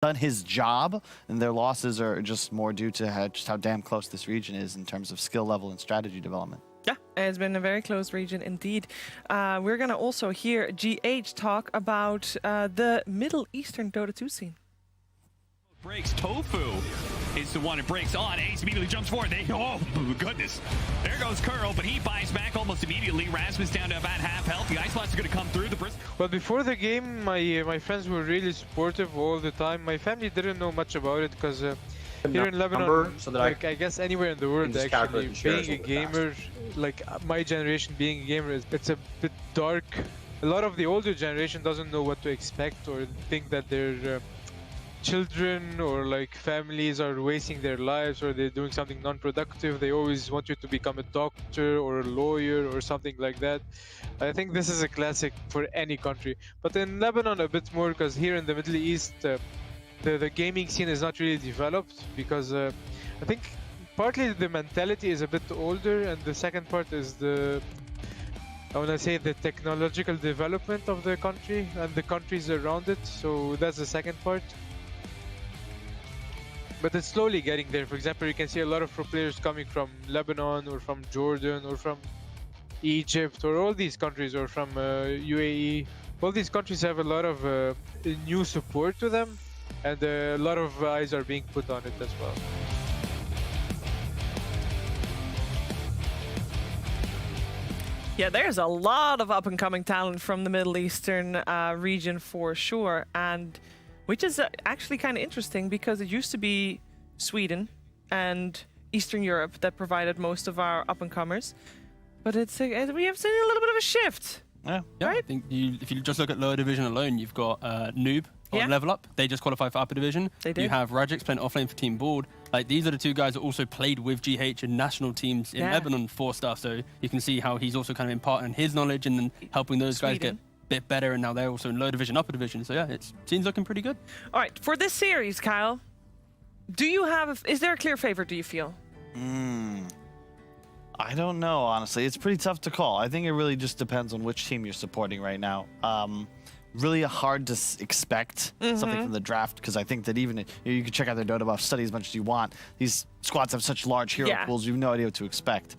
done his job, and their losses are just more due to just how damn close this region is in terms of skill level and strategy development. Yeah, it's been a very close region indeed. We're going to also hear GH talk about the Middle Eastern Dota 2 scene. Breaks. Tofu is the one that breaks on. Ace immediately jumps forward. Oh, goodness. There goes Curl, but he buys back almost immediately. Rasmus down to about half health. The Ice Blast is going to come through. Well, before the game, my friends were really supportive all the time. My family didn't know much about it because here in Lebanon, so that like I guess anywhere in the world, actually, being a gamer, like my generation being a gamer, it's a bit dark. A lot of the older generation doesn't know what to expect or think that their children or like families are wasting their lives or they're doing something non-productive. They always want you to become a doctor or a lawyer or something like that. I think this is a classic for any country, but in Lebanon a bit more, because here in the Middle East the gaming scene is not really developed, because I think partly the mentality is a bit older, and the second part is the technological development of the country and the countries around it. So that's the second part. But it's slowly getting there. For example, you can see a lot of pro players coming from Lebanon or from Jordan or from Egypt or all these countries, or from UAE. All these countries have a lot of new support to them, and a lot of eyes are being put on it as well. Yeah, there's a lot of up-and-coming talent from the Middle Eastern region for sure, and which is actually kind of interesting because it used to be Sweden and Eastern Europe that provided most of our up-and-comers, but we have seen a little bit of a shift. Yeah, right? I think if you just look at lower division alone, you've got Noob on Level Up. They just qualify for upper division. They did. You have Rajix playing offlane for Team Board. Like, these are the two guys that also played with GH in national teams in Lebanon for stuff. So you can see how he's also kind of imparting his knowledge and then helping those guys get bit better, and now they're also in lower division, upper division. So yeah, it seems looking pretty good. All right, for this series, Kyle, do you have? Is there a clear favorite? Do you feel? I don't know, honestly. It's pretty tough to call. I think it really just depends on which team you're supporting right now. Really hard to expect something from the draft, because I think that even you can check out their Dota buff, study as much as you want. These squads have such large hero pools, you have no idea what to expect.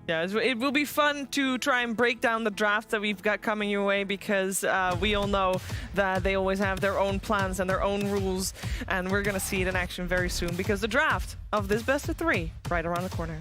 Yeah, it will be fun to try and break down the draft that we've got coming your way, because we all know that they always have their own plans and their own rules, and we're going to see it in action very soon, because the draft of this best of 3 right around the corner.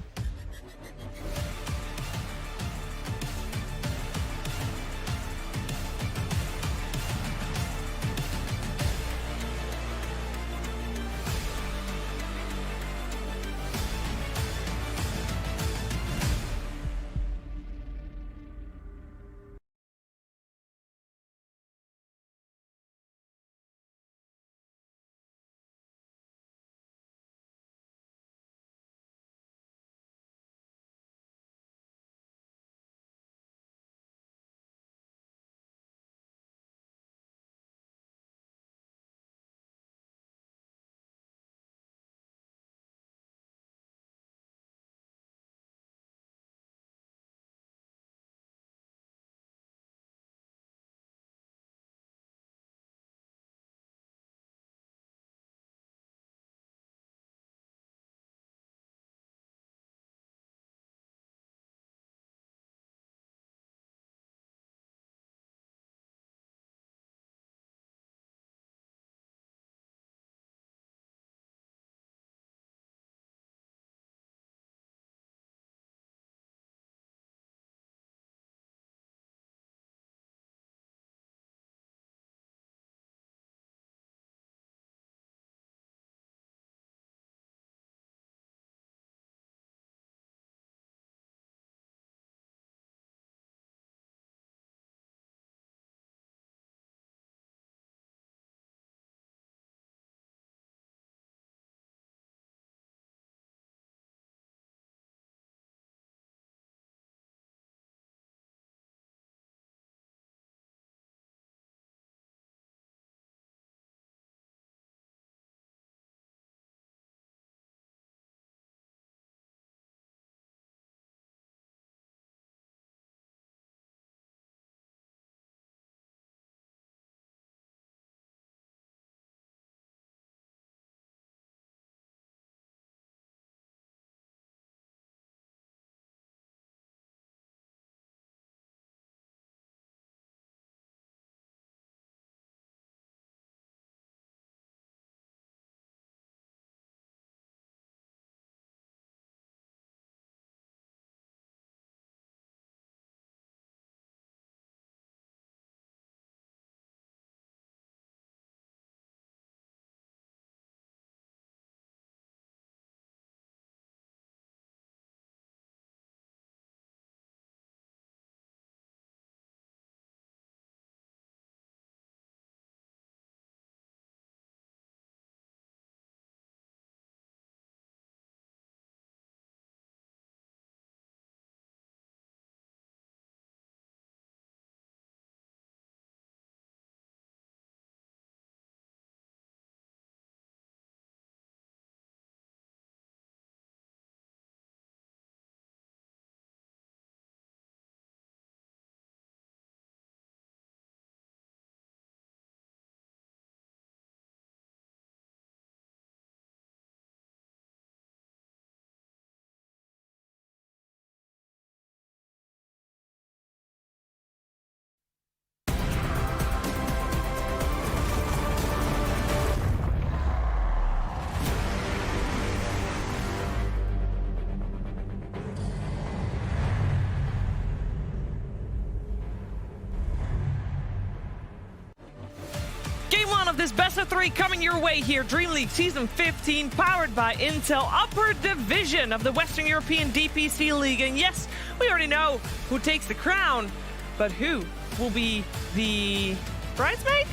3 coming your way here. DreamLeague Season 15, powered by Intel, upper division of the Western European DPC League. And yes, we already know who takes the crown, but who will be the bridesmaid?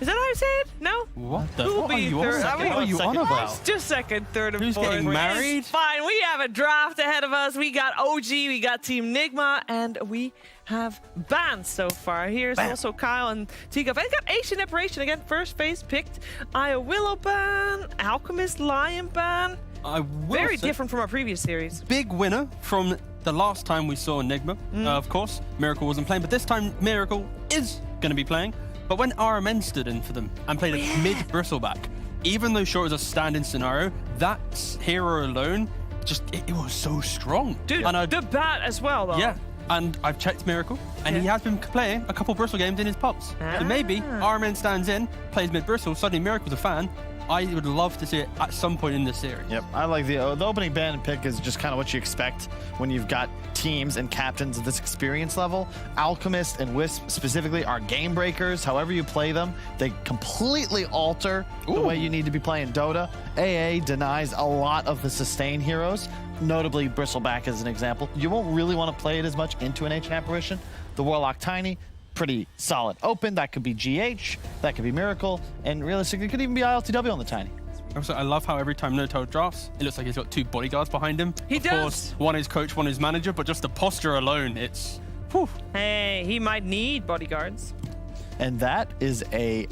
Is that how I say it? No? What the? Who will What are be you third? on? What are you on about? Just second, third, and Who's fourth. getting married? It's fine. We have a draft ahead of us. We got OG, we got Team Nigma, and we have bans so far. Here's also Kyle and Tigov. I got Asian Operation again. First phase picked. Aya Willow ban. Alchemist Lion ban. I will Very say, different from our previous series. big winner from the last time we saw Nigma. Of course, Miracle wasn't playing, but this time Miracle is going to be playing. But when RMN stood in for them and played a mid bristleback, even though sure it was a stand-in scenario, that hero alone, just it was so strong. Dude, and the bat as well, though. yeah, and I've checked Miracle, and he has been playing a couple bristle games in his pops. So maybe RMN stands in, plays mid bristle, suddenly Miracle's a fan. I would love to see it at some point in this series. Yep, I like the opening ban and pick is just kind of what you expect when you've got teams and captains of this experience level. Alchemist and Wisp specifically are game breakers. However you play them, they completely alter the way you need to be playing Dota. AA denies a lot of the sustain heroes, notably Bristleback as an example. You won't really want to play it as much into an Ancient Apparition. The Warlock Tiny, pretty solid open. That could be GH, that could be Miracle, and realistically it could even be ILTW on the Tiny. Also, I love how every time Noto drafts, it looks like he's got 2 bodyguards behind him. He does. Of course, one is coach, one is manager, but just the posture alone, it's... Whew. Hey, he might need bodyguards. And that is a...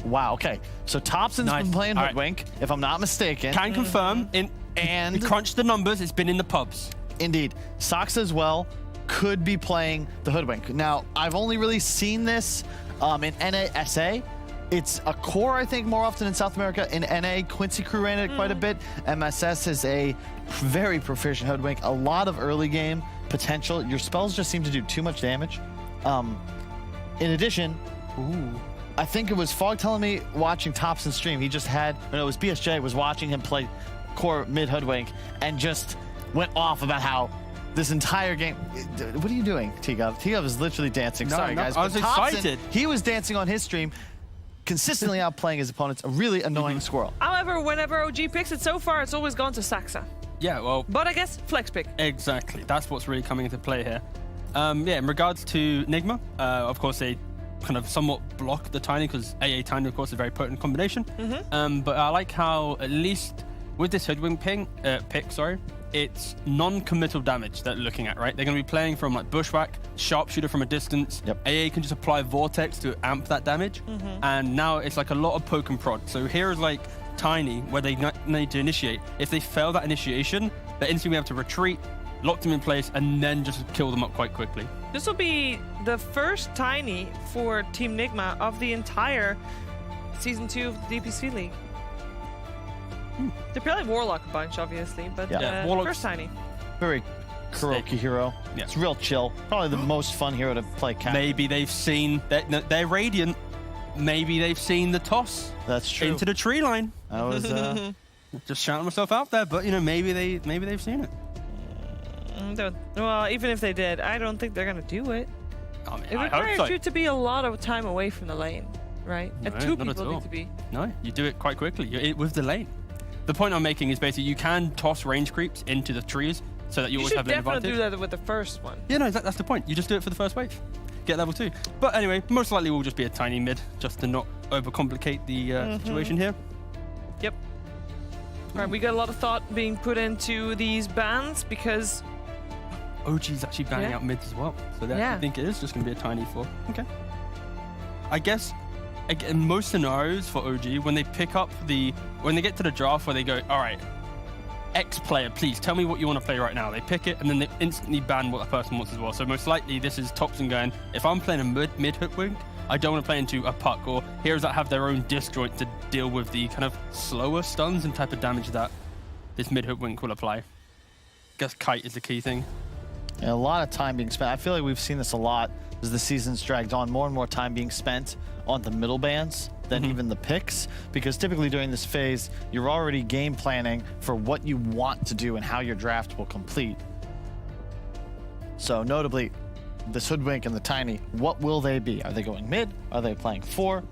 Wow, okay. So Thompson's Nice. been playing All right. Hoodwink, if I'm not mistaken. Can confirm, And- crunch the numbers, it's been in the pubs. Indeed. Sox as well could be playing the Hoodwink. Now, I've only really seen this in NASA. It's a core, I think, more often in South America. In NA, Quincy Crew ran it quite a bit. MSS is a very proficient Hoodwink. A lot of early game potential. Your spells just seem to do too much damage. In addition, I think it was Fog telling me watching Thompson's stream, he just had, or no, it was BSJ, was watching him play core mid Hoodwink and just went off about how this entire game. What are you doing, Tigov? Tigov is literally dancing. No, Sorry, no, guys. I was but Thompson, excited. He was dancing on his stream, consistently outplaying his opponents. A really annoying squirrel. However, whenever OG picks it so far, it's always gone to Saxa. Yeah, well, But I guess flex pick. exactly. That's what's really coming into play here. Yeah, in regards to Nigma, of course, they kind of somewhat block the Tiny because AA Tiny, of course, is a very potent combination. But I like how, at least with this Hoodwink pick, it's non-committal damage that they're looking at, right? They're going to be playing from like Bushwhack, Sharpshooter from a distance. Yep. AA can just apply Vortex to amp that damage. And now it's like a lot of poke and prod. So here's like Tiny, where they need to initiate. If they fail that initiation, they're instantly able to retreat, lock them in place, and then just kill them up quite quickly. This will be the first Tiny for Team Nigma of the entire Season 2 of the DPC League. They play Warlock a bunch, obviously, but Yeah. Warlock's- first Tiny. Very Kuroki hero. Yeah. It's real chill. Probably the most fun hero to play cap. Maybe they've seen, they're Radiant, maybe they've seen the toss That's true. into the tree line. That was Just shouting myself out there, but you know, maybe they've seen it. Well, even if they did, I don't think they're going to do it. I mean, It I hope requires so. you to be a lot of time away from the lane, right? And No, 2 not at people all. need to be. No, you do it quite quickly. With the lane. The point I'm making is basically you can toss range creeps into the trees so that you You always should have an definitely advantage. do that with the first one. Yeah, no, that's the point. You just do it for the first wave. Get level 2. But anyway, most likely we'll just be a Tiny mid, just to not overcomplicate the situation here. Yep. All right, we got a lot of thought being put into these bans because OG's actually banning Yeah. out mids as well. So they Yeah. actually think it is just going to be a Tiny 4. Okay. I guess in most scenarios for OG, when they get to the draft where they go, all right, X player, please tell me what you want to play right now. They pick it and then they instantly ban what that person wants as well. So most likely this is Thompson going, if I'm playing a mid Hoodwink, I don't want to play into a puck or heroes that have their own disjoint to deal with the kind of slower stuns and type of damage that this mid Hoodwink will apply. I guess kite is the key thing. a lot of time being spent. I feel like we've seen this a lot as the season's dragged on. More and more time being spent on the middle bands than even the picks, because typically during this phase, you're already game planning for what you want to do and how your draft will complete. So notably, this Hoodwink and the Tiny, what will they be? Are they going mid? Are they playing 4?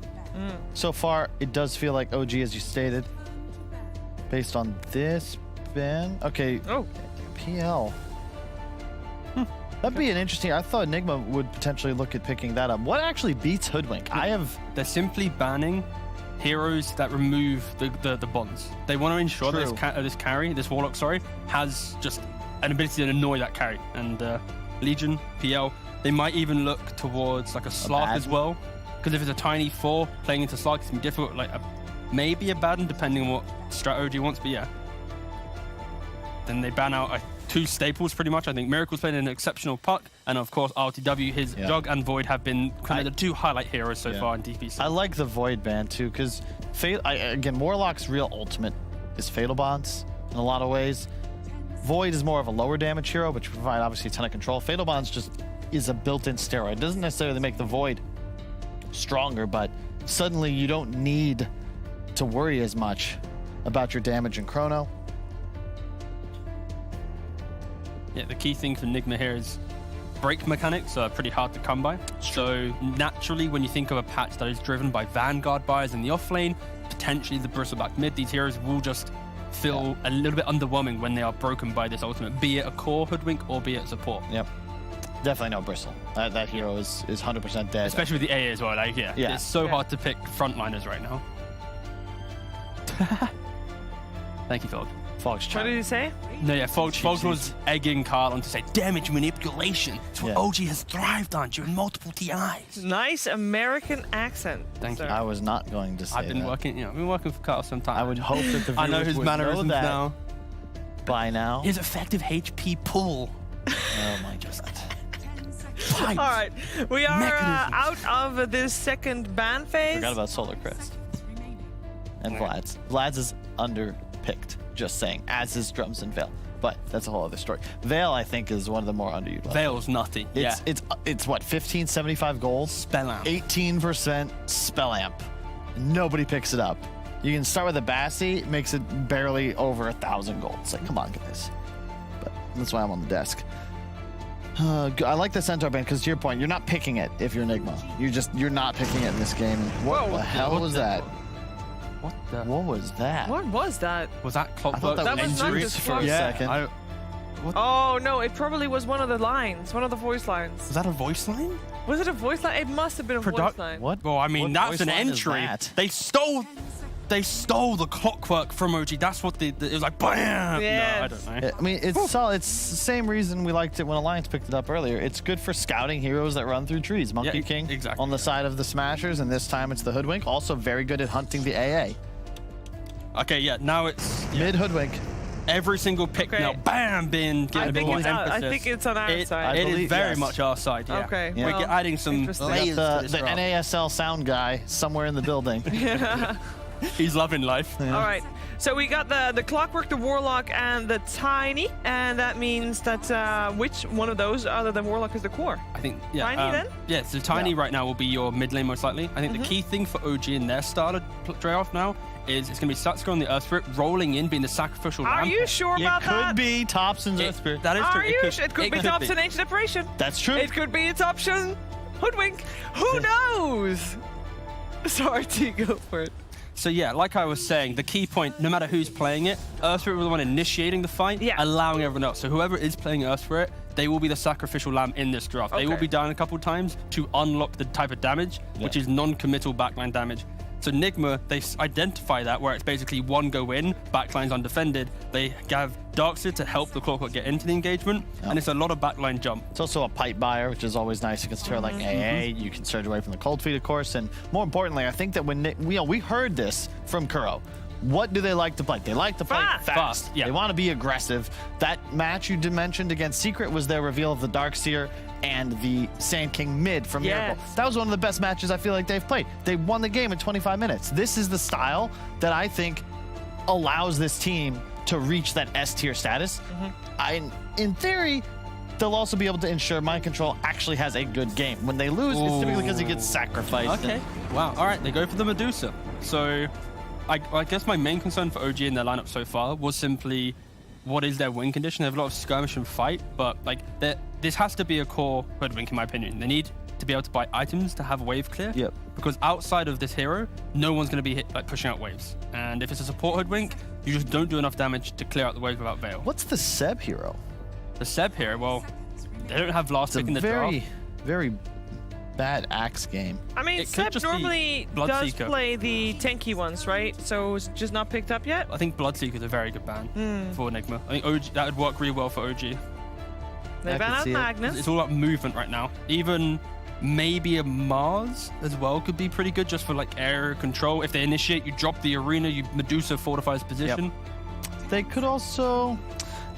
So far, it does feel like OG, as you stated. Based on this, Ben. Okay. Oh. PL. That'd be an interesting. I thought Nigma would potentially look at picking that up. What actually beats Hoodwink? They're simply banning heroes that remove the bonds. They want to ensure that this Warlock, has just an ability to annoy that carry. And Legion, PL, they might even look towards like a Slark as well. Because if it's a tiny 4 playing into Slark, it's gonna be difficult. Like maybe a Baden, depending on what strat OG wants. But yeah, then they ban out 2 staples pretty much. I think Miracle's playing an exceptional puck, and of course RTW, his Jug and Void have been kind of the 2 highlight heroes so far in DPC. I like the Void ban too, because again, Warlock's real ultimate is Fatal Bonds in a lot of ways. Void is more of a lower damage hero, but you provide obviously a ton of control. Fatal Bonds just is a built-in steroid. It doesn't necessarily make the Void stronger, but suddenly you don't need to worry as much about your damage in Chrono. Yeah, the key thing for Nigma here is break mechanics are pretty hard to come by. So naturally, when you think of a patch that is driven by Vanguard buyers in the off lane, potentially the Bristleback mid, these heroes will just feel a little bit underwhelming when they are broken by this ultimate, be it a core Hoodwink or be it support. Yep. Definitely no Bristle. That hero is 100% dead. Especially with the AA as well. Like, it's so hard to pick frontliners right now. Thank you, Fog. Fog's What did he say? No, yeah, Fog was egging Carl on to say damage manipulation. It's what OG has thrived on during multiple TIs. Nice American accent. Thank you. I was not going to say I've been working for Carl some time. I would hope that the viewers I know his would mannerisms know that now. By now. His effective HP pull. Oh my god. All right, we are out of this second ban phase. Forgot about Solar Crest. And Vlad's. Vlad's is underpicked, just saying, as is Drums and Veil. But that's a whole other story. Veil, I think, is one of the more underutilized. Veil's nutty. It's what, 1575 gold? Spell amp. 18% spell amp. Nobody picks it up. You can start with a Bassi, makes it barely over 1,000 gold. It's like, come on, guys. But that's why I'm on the desk. I like the Centaur ban because, to your point, you're not picking it if you're Nigma. You're not picking it in this game. What the hell was that? What was that? What was that? Was that Clockwork? I thought that was not injuries just for a second. Oh no, it probably was one of the lines, one of the voice lines. Was that a voice line? Was it a voice line? It must have been a voice line. What? Well, I mean, What that's voice an line is entry. that? They stole the Clockwork from OG. That's what it was like. Bam! Yes. No, I don't know. I mean, it's solid. It's the same reason we liked it when Alliance picked it up earlier. It's good for scouting heroes that run through trees. Monkey King exactly. on the side of the Smashers, and this time it's the Hoodwink. Also very good at hunting the AA. Okay, yeah, now it's Mid Hoodwink. every single pick now, bam, being given a bit more emphasis. I think it's on our side. It believe- is very yes. much our side, yeah. Okay, Yeah. We're well, adding some interesting. We layers got to this the draft. NASL sound guy somewhere in the building. He's loving life. All right, so we got the Clockwork, the Warlock, and the Tiny, and that means that which one of those other than Warlock is the core? I think, yeah. Tiny then? Yeah, so Tiny right now will be your mid lane most likely. I think the key thing for OG in their starter draft now is it's going to be Satsuko on the Earth Spirit, rolling in, being the sacrificial Are lamb. you sure about that? Could be Thompson's Earth Spirit. That is true. Are you sure? It could be Thompson Ancient Operation. That's true. It could be its option. Hoodwink. Who knows? Sorry, T, go for it. So yeah, like I was saying, the key point, no matter who's playing it, Earth Spirit will be the one initiating the fight, allowing everyone else. So whoever is playing Earth Spirit, they will be the sacrificial lamb in this draft. They will be down a couple times to unlock the type of damage, which is non-committal backline damage. So Nigma, they identify that where it's basically one go in, backline's undefended. They have Darkseid to help the Clockwork get into the engagement, and it's a lot of backline jump. It's also a pipe buyer, which is always nice. You can start like AA, you can surge away from the cold feet, of course, and more importantly, I think that when we heard this from Kuro. What do they like to play? They like to play fast. Yeah. They want to be aggressive. That match you mentioned against Secret was their reveal of the Darkseer and the Sand King mid from Miracle. That was one of the best matches I feel like they've played. They won the game in 25 minutes. This is the style that I think allows this team to reach that S tier status. In theory, they'll also be able to ensure Mind Control actually has a good game. When they lose, it's typically because he gets sacrificed. Okay. Wow. All right. They go for the Medusa. So I guess my main concern for OG in their lineup so far was simply what is their win condition. They have a lot of skirmish and fight, but like this has to be a core Hoodwink in my opinion. They need to be able to buy items to have wave clear. Yep. Because outside of this hero, no one's going to be pushing out waves. And if it's a support hoodwink, you just don't do enough damage to clear out the wave without Veil. What's the Seb hero? The Seb hero, well, they don't have last pick in the very, draft. very bad axe game. I mean, It could Seb just be normally does Bloodseeker. play the tanky ones, right? So it's just not picked up yet? I think Bloodseeker is a very good ban for Nigma. I think OG, that would work really well for OG. They I ban can out see it. Magnus. It's all about movement right now. Even maybe a Mars as well could be pretty good just for like area control. If they initiate, you drop the arena, you Medusa fortifies position. They could also,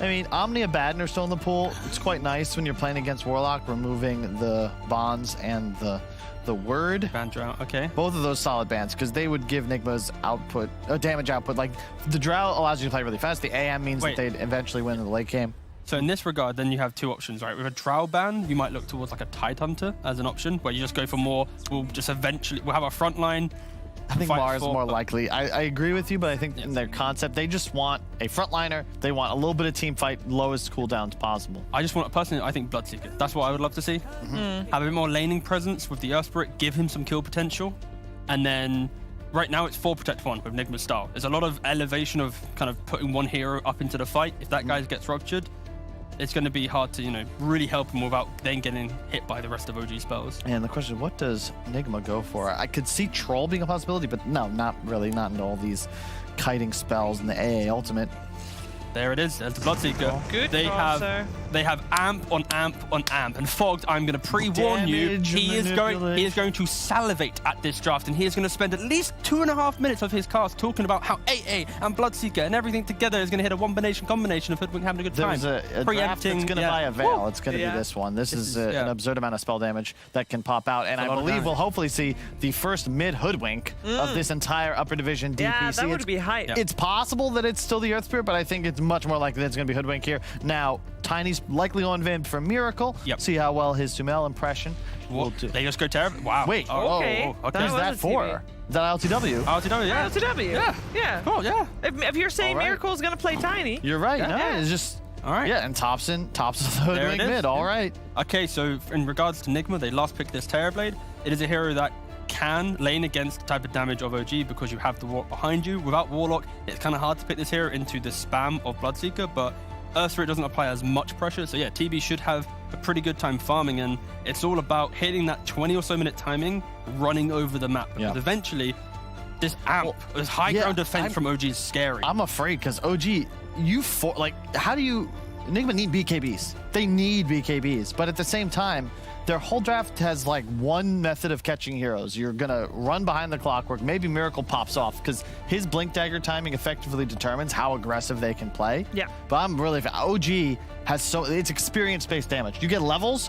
I mean, Omni and Baden are still in the pool. It's quite nice when you're playing against Warlock, removing the bonds and the word. Ban Drow, okay. Both of those solid bans, because they would give Nigma's output, damage output. Like, the Drow allows you to play really fast. The AM means that they'd eventually win in the late game. So in this regard, then you have two options, right? With a Drow ban, you might look towards like a Tide Hunter as an option, where you just go for more. We'll have our front line. I think fight Mars is for- more likely. I agree with you, but I think in their concept, they just want a frontliner. They want a little bit of team fight, lowest cooldowns possible. I just want, personally, I think Bloodseeker. That's what I would love to see. Have a bit more laning presence with the Earth Spirit, give him some kill potential. And then right now it's 4 protect 1 with Nigma's style. There's a lot of elevation of kind of putting one hero up into the fight. If that guy gets ruptured, it's going to be hard to, really help him without then getting hit by the rest of OG spells. And the question, what does Nigma go for? I could see Troll being a possibility, but no, not really. Not in all these kiting spells in the AA Ultimate. There it is. There's the Bloodseeker. Good They call, have sir. they have amp on amp on amp. And Fogged, I'm going to pre-warn you, Damage he is going to salivate at this draft, and he is going to spend at least 2.5 minutes of his cast talking about how AA and Bloodseeker and everything together is going to hit a combination of Hoodwink having a good time. There's a draft that's going to buy a Veil. It's going to be this one. This is an absurd amount of spell damage that can pop out. And I believe we'll hopefully see the first mid Hoodwink of this entire upper division DPC. Yeah, that would be hype. It's possible that it's still the Earth Spirit, but I think it's much more likely that it's going to be Hoodwink here. Now, Tiny's likely on Vimp for Miracle. Yep. See how well his Sumail impression will do. They just go terrible. Wow. Wait. Okay. Okay. Who's That was that a for? TV. Is that LTW? LTW, yeah. LTW. Yeah. Yeah. Cool, yeah. If you're saying All right. Miracle's going to play Tiny. You're right. No, Yeah. it's just... All right. Yeah, and Thompson the There it Hoodwink is. mid. All right. Okay, so in regards to Nigma, they last picked this Terrorblade. It is a hero that can lane against the type of damage of OG because you have the Warlock behind you. Without Warlock, it's kind of hard to pick this hero into the spam of Bloodseeker, but Earth Spirit doesn't apply as much pressure. So yeah, TB should have a pretty good time farming, and it's all about hitting that 20 or so minute timing, running over the map. Because eventually, this amp, this high ground defense from OG is scary. I'm afraid because OG, how do you... Nigma need BKBs. They need BKBs. But at the same time, their whole draft has like one method of catching heroes. You're going to run behind the clockwork. Maybe Miracle pops off because his Blink Dagger timing effectively determines how aggressive they can play. Yeah. But I'm really... OG has it's experience-based damage. You get levels,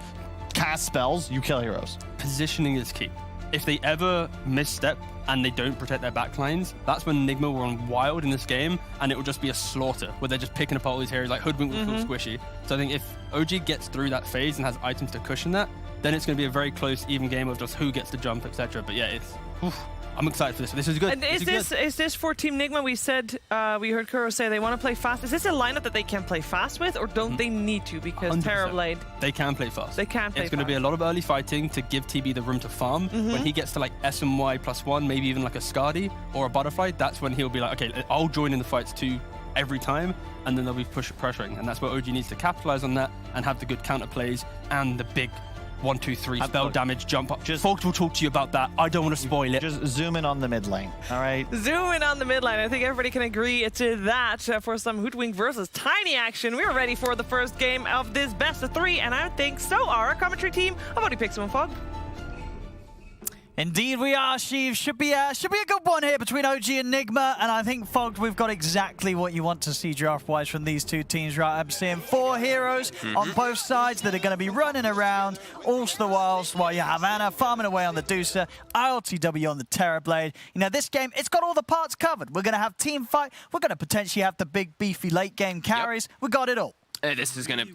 cast spells, you kill heroes. Positioning is key. If they ever misstep and they don't protect their backlines, that's when Nigma will run wild in this game, and it will just be a slaughter where they're just picking apart all these heroes. Like Hoodwink will feel squishy. So I think if OG gets through that phase and has items to cushion that, then it's going to be a very close, even game of just who gets the jump, etc. But yeah, I'm excited for this. This is good. And is this for Team Nigma? We said we heard Kuro say they want to play fast. Is this a lineup that they can play fast with, or don't they need to because 100%. Terrorblade? They can play fast. They can play It's going to be a lot of early fighting to give TB the room to farm. When he gets to like SMY +1, maybe even like a Skadi or a Butterfly, that's when he'll be like, okay, I'll join in the fights too every time, and then they'll be pressuring. And that's where OG needs to capitalize on that and have the good counter plays and the big 1, 2, 3 spell damage jump up. Folks will talk to you about that. I don't want to spoil it. Just zoom in on the mid lane, all right? Zoom in on the mid lane. I think everybody can agree to that for some Hoodwink versus Tiny action. We're ready for the first game of this best of 3, and I think so are our commentary team. I've already picked someone, Fog. Indeed we are, Sheev. Should be a good one here between OG and Nigma, and I think, Fogged, we've got exactly what you want to see draft-wise from these two teams, right? I'm seeing 4 heroes on both sides that are going to be running around all the while you have Anna farming away on the Deucer, ILTW on the Terrorblade. You know, this game, it's got all the parts covered. We're going to have team fight. We're going to potentially have the big, beefy late-game carries. We got it all. This is gonna,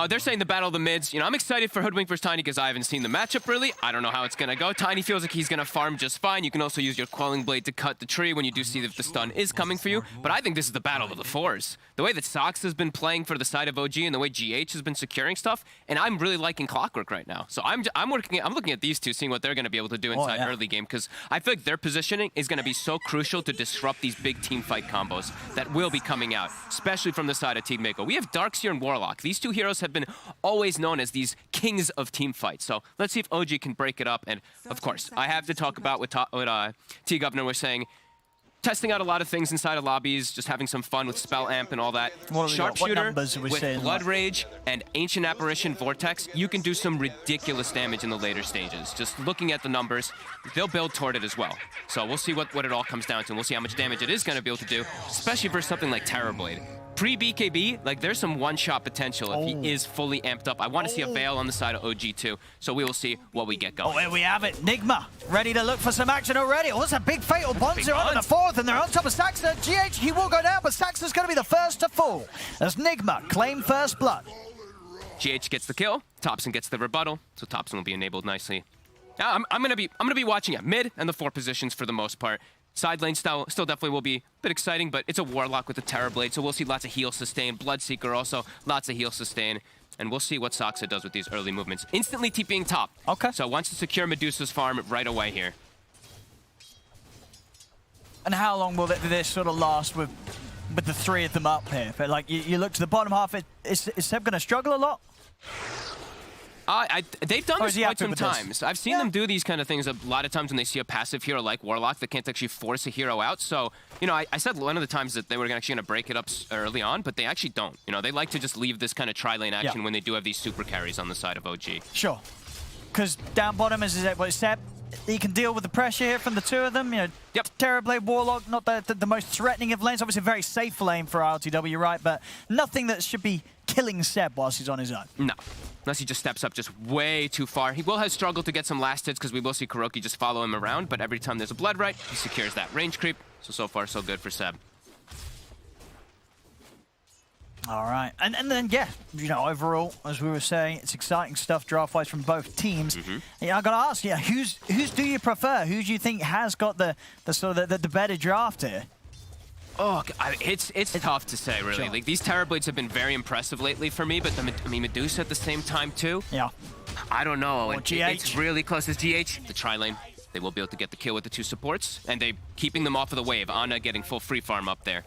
they're saying the battle of the mids. I'm excited for Hoodwink versus Tiny because I haven't seen the matchup really. I don't know how it's gonna go. Tiny feels like he's gonna farm just fine. You can also use your Quelling Blade to cut the tree when you do see if the stun is coming for you. But I think this is the battle of the fours. The way that Sox has been playing for the side of OG and the way GH has been securing stuff, and I'm really liking Clockwork right now. So I'm looking at these two, seeing what they're gonna be able to do inside early game because I feel like their positioning is gonna be so crucial to disrupt these big team fight combos that will be coming out, especially from the side of Team Mako. We have Darkseer and Warlock. These two heroes have been always known as these kings of team fights. So let's see if OG can break it up. And of course, I have to talk about what T-Governor was saying. Testing out a lot of things inside of lobbies, just having some fun with Spell Amp and all that. Sharpshooter with Blood Rage and Ancient Apparition Vortex, you can do some ridiculous damage in the later stages. Just looking at the numbers, they'll build toward it as well. So we'll see what it all comes down to, and we'll see how much damage it is going to be able to do, especially versus something like Terrorblade. Pre-BKB, like there's some one-shot potential if he is fully amped up. I want to see a Veil on the side of OG too, so we will see what we get going. Oh, here we have it. Nigma ready to look for some action already. Oh, it's a big fatal bonzer on in the fourth, and they're on top of Saxa. GH, he will go down, but Saxa's going to be the first to fall as Nigma claim first blood. GH gets the kill, Topson gets the rebuttal, so Topson will be enabled nicely. Now, I'm gonna be watching at mid and the 4 positions for the most part. Side lane still definitely will be a bit exciting, but it's a Warlock with a Terrorblade, so we'll see lots of heal sustain. Bloodseeker also, lots of heal sustain. And we'll see what Soxa does with these early movements. Instantly TPing top. Okay. So wants to secure Medusa's farm right away here. And how long will this sort of last with the 3 of them up here? But like you look to the bottom half, is Seb going to struggle a lot? They've done this quite some times. I've seen them do these kind of things a lot of times when they see a passive hero like Warlock that can't actually force a hero out. So, I said one of the times that they were actually going to break it up early on, but they actually don't. They like to just leave this kind of tri-lane action when they do have these super carries on the side of OG. Sure. Because down bottom, as Seb, he can deal with the pressure here from the 2 of them. Yep. Terrorblade, Warlock, not the most threatening of lanes. Obviously a very safe lane for RTW, right? But nothing that should be killing Seb whilst he's on his own. No. Unless he just steps up just way too far. He will have struggled to get some last hits because we will see Kuroki just follow him around, but every time there's a Blood Right, he secures that range creep. So far, so good for Seb. All right. And then, overall, as we were saying, it's exciting stuff draft-wise from both teams. Yeah, I got to ask, who's do you prefer? Who do you think has got the better draft here? Oh, it's tough to say, really. Like, these Terrorblades have been very impressive lately for me, but Medusa at the same time, too. Yeah. I don't know. GH. It's really close as GH. The tri-lane, they will be able to get the kill with the 2 supports, and they keeping them off of the wave. Ana getting full free farm up there.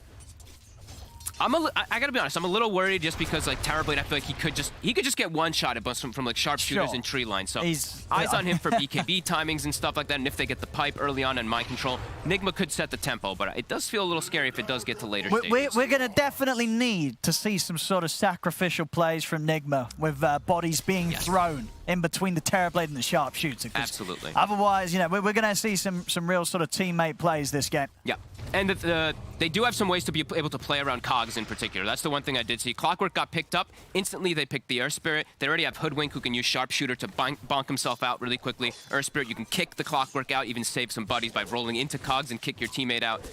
I gotta be honest, I'm a little worried just because like Terrorblade, I feel like he could just get one shot at from like sharpshooters and tree line. So eyes on him for BKB timings and stuff like that. And if they get the pipe early on and mind control, Nigma could set the tempo, but it does feel a little scary if it does get to later stages. We're gonna definitely need to see some sort of sacrificial plays from Nigma with bodies being thrown in between the Terrorblade and the sharpshooter. Absolutely. Otherwise, we're gonna see some real sort of teammate plays this game. Yeah. And they do have some ways to be able to play around cogs in particular. That's the one thing I did see. Clockwork got picked up. Instantly, they picked the Earth Spirit. They already have Hoodwink, who can use Sharpshooter to bonk himself out really quickly. Earth Spirit, you can kick the Clockwork out, even save some buddies by rolling into cogs and kick your teammate out.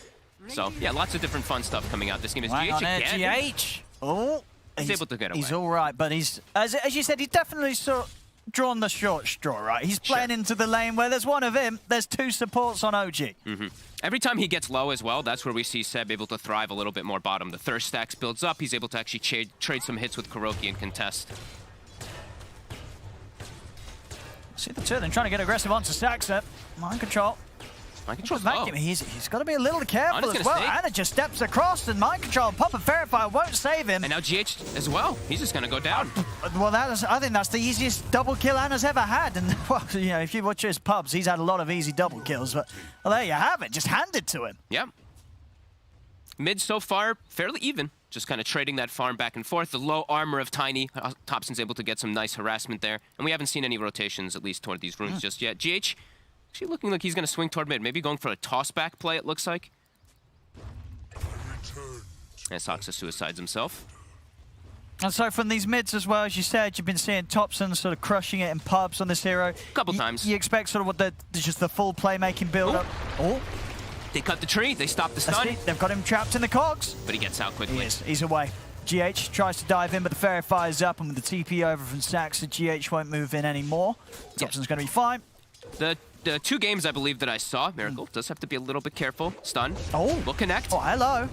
So, yeah, lots of different fun stuff coming out. This game is GH again. GH. Oh, he's able to get away. He's all right, but he's, as you said, he's definitely sort of drawn the short straw, right? He's playing into the lane where there's one of him, there's 2 supports on OG. Every time he gets low as well, that's where we see Seb able to thrive a little bit more bottom. The thirst stacks builds up, he's able to actually trade some hits with Kuroki and contest. See the 2 of them trying to get aggressive onto Saxa. Mind control. Mind control's low. He's got to be a little careful as well. Ana just steps across and mind control. Pop and Verify won't save him. And now GH as well. He's just going to go down. Well, I think that's the easiest double kill Ana's ever had. And, well, if you watch his pubs, he's had a lot of easy double kills. But, well, there you have it. Just handed to him. Yeah. Mid so far, fairly even. Just kind of trading that farm back and forth. The low armor of Tiny. Topson's able to get some nice harassment there. And we haven't seen any rotations, at least toward these runes just yet. GH actually looking like he's going to swing toward mid. Maybe going for a toss-back play, it looks like. And Soxa suicides himself. And so from these mids as well, as you said, you've been seeing Topson sort of crushing it in pubs on this hero. Couple times. You expect sort of just the full playmaking build-up. They cut the tree. They stop the stun. They've got him trapped in the cogs. But he gets out quickly. He's away. GH tries to dive in, but the Fairy fires up, and with the TP over from Saxa, GH won't move in anymore. Thompson's going to be fine. The 2 games I believe that I saw, Miracle does have to be a little bit careful. Stun. Oh. Will connect. Oh, hello.